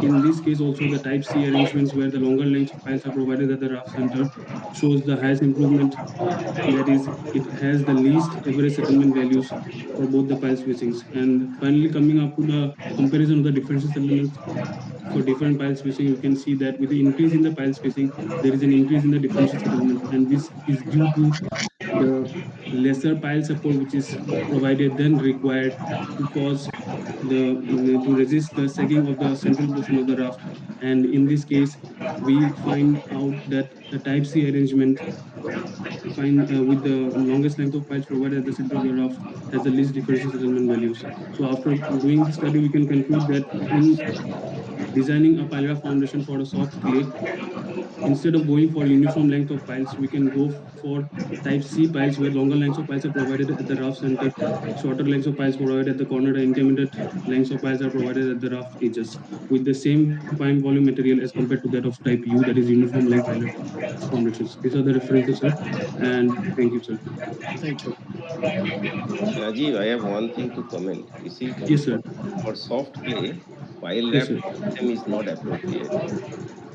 in this case also the type C arrangements where the longer lengths of piles are provided at the raft center shows the highest improvement. That is, it has the least average settlement values for both the pile spacings. And finally, coming up to the comparison of the differential settlements for different pile spacing, you can see that with the increase in the pile spacing, there is an increase in the differential settlement, and this is due to the lesser pile support which is provided than required to cause to resist the sagging of the central portion of the raft. And in this case, we find out that the type C arrangement find with the longest length of piles provided at the center of the raft has the least differential settlement values. So after doing the study, we can conclude that in designing a pile raft foundation for a soft clay, instead of going for uniform length of piles, we can go for type C piles where longer lengths of piles are provided at the raft center, shorter lengths of piles provided at the corner, and intermediate lengths of piles are provided at the raft edges with the same pile volume material as compared to that of type U, that is uniform length pile foundations. These are the references, sir. And thank you, sir. Thank you. Rajiv, I have one thing to comment. You see, Yes, sir. for soft clay, pile Yes, wrap sir. system is not appropriate.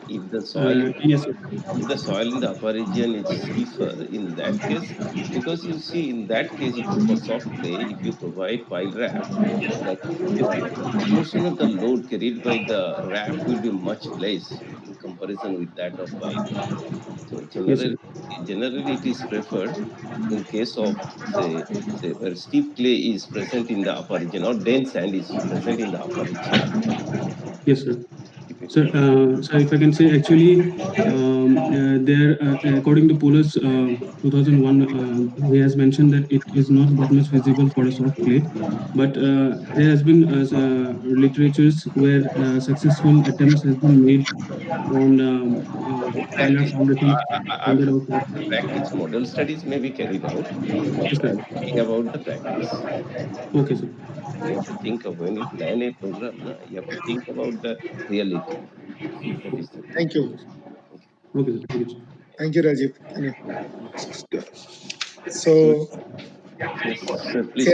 If the soil Yes, sir. if the soil in the upper region is stiffer, in that case, because you see, in that case, if for soft clay, if you provide pile wrap, the proportion of the load carried by the raft will be much less in comparison with that of pile. So Yes, sir. generally it is preferred in case of say where steep clay is present in the upper region or dense sand is present in the upper region. Yes, sir. Keep it. Sir, sir, if I can say, actually, there, according to Poulos, 2001, he has mentioned that it is not that much feasible for a soft clay, but there has been literatures where successful attempts has been made on pilar Practice. foundation on the road. After practice, model studies may be carried out, but Yes, sir. I'm thinking about the practice. Okay, sir. You have to think of when you plan a program, na, you have to think about the reality. That is the thing. Thank you. Okay, sir. Thank you, sir. Thank you, Rajiv. So, Yes, sir. Please.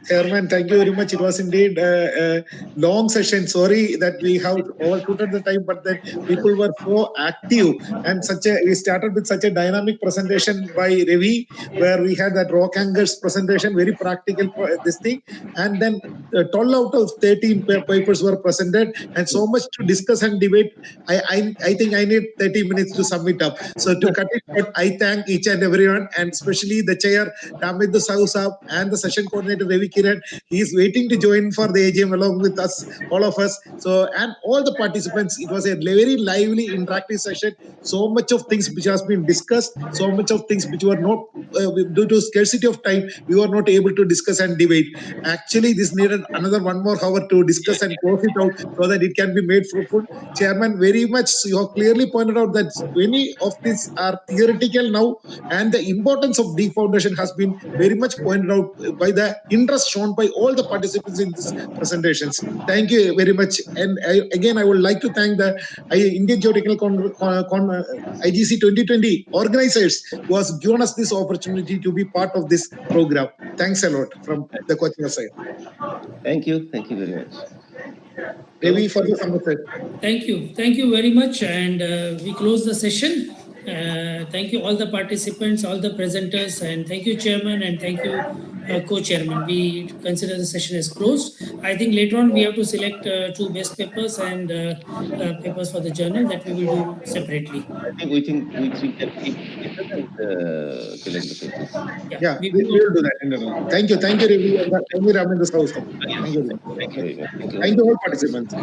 Chairman, thank you very much. It was indeed a long session. Sorry that we have overshooted the time, but then people were so active and we started with such a dynamic presentation by Ravi, where we had that rock anchors presentation, very practical this thing, and then 12 out of 13 papers were presented, and so much to discuss and debate. I think I need 30 minutes to sum it up. So to cut it short, I thank each and everyone, and especially the chair, Ramit Sahu and the session coordinator Ravi Kiran. He is waiting to join for the AGM along with us, all of us. So, and all the participants, it was a very lively, interactive session. So much of things which has been discussed, so much of things which were not, due to scarcity of time, we were not able to discuss and debate. Actually, this needed another 1 more hour to discuss and close it out so that it can be made fruitful. Chairman, very much you have clearly pointed out that many of these are theoretical now, and the importance of deep foundation has been very much pointed out by the interest shown by all the participants in these presentations. Thank you very much. And again, I would like to thank the Indian Geotechnical IGC 2020 organizers who has given us this opportunity to be part of this program. Thanks a lot from the coaching side. Thank you. Thank you very much. Maybe for the summit. Thank you very much, and we close the session. Thank you all the participants, all the presenters, and thank you, Chairman, and thank you, Co-Chairman. We consider the session as closed. I think later on we have to select 2 best papers and papers for the journal that we will do separately. I think we can keep together and collect the papers. Yeah, we will do that. Thank you, Ravi. Thank you, Ramendra Sahu. Thank you. Thank you very much. Thank you all participants.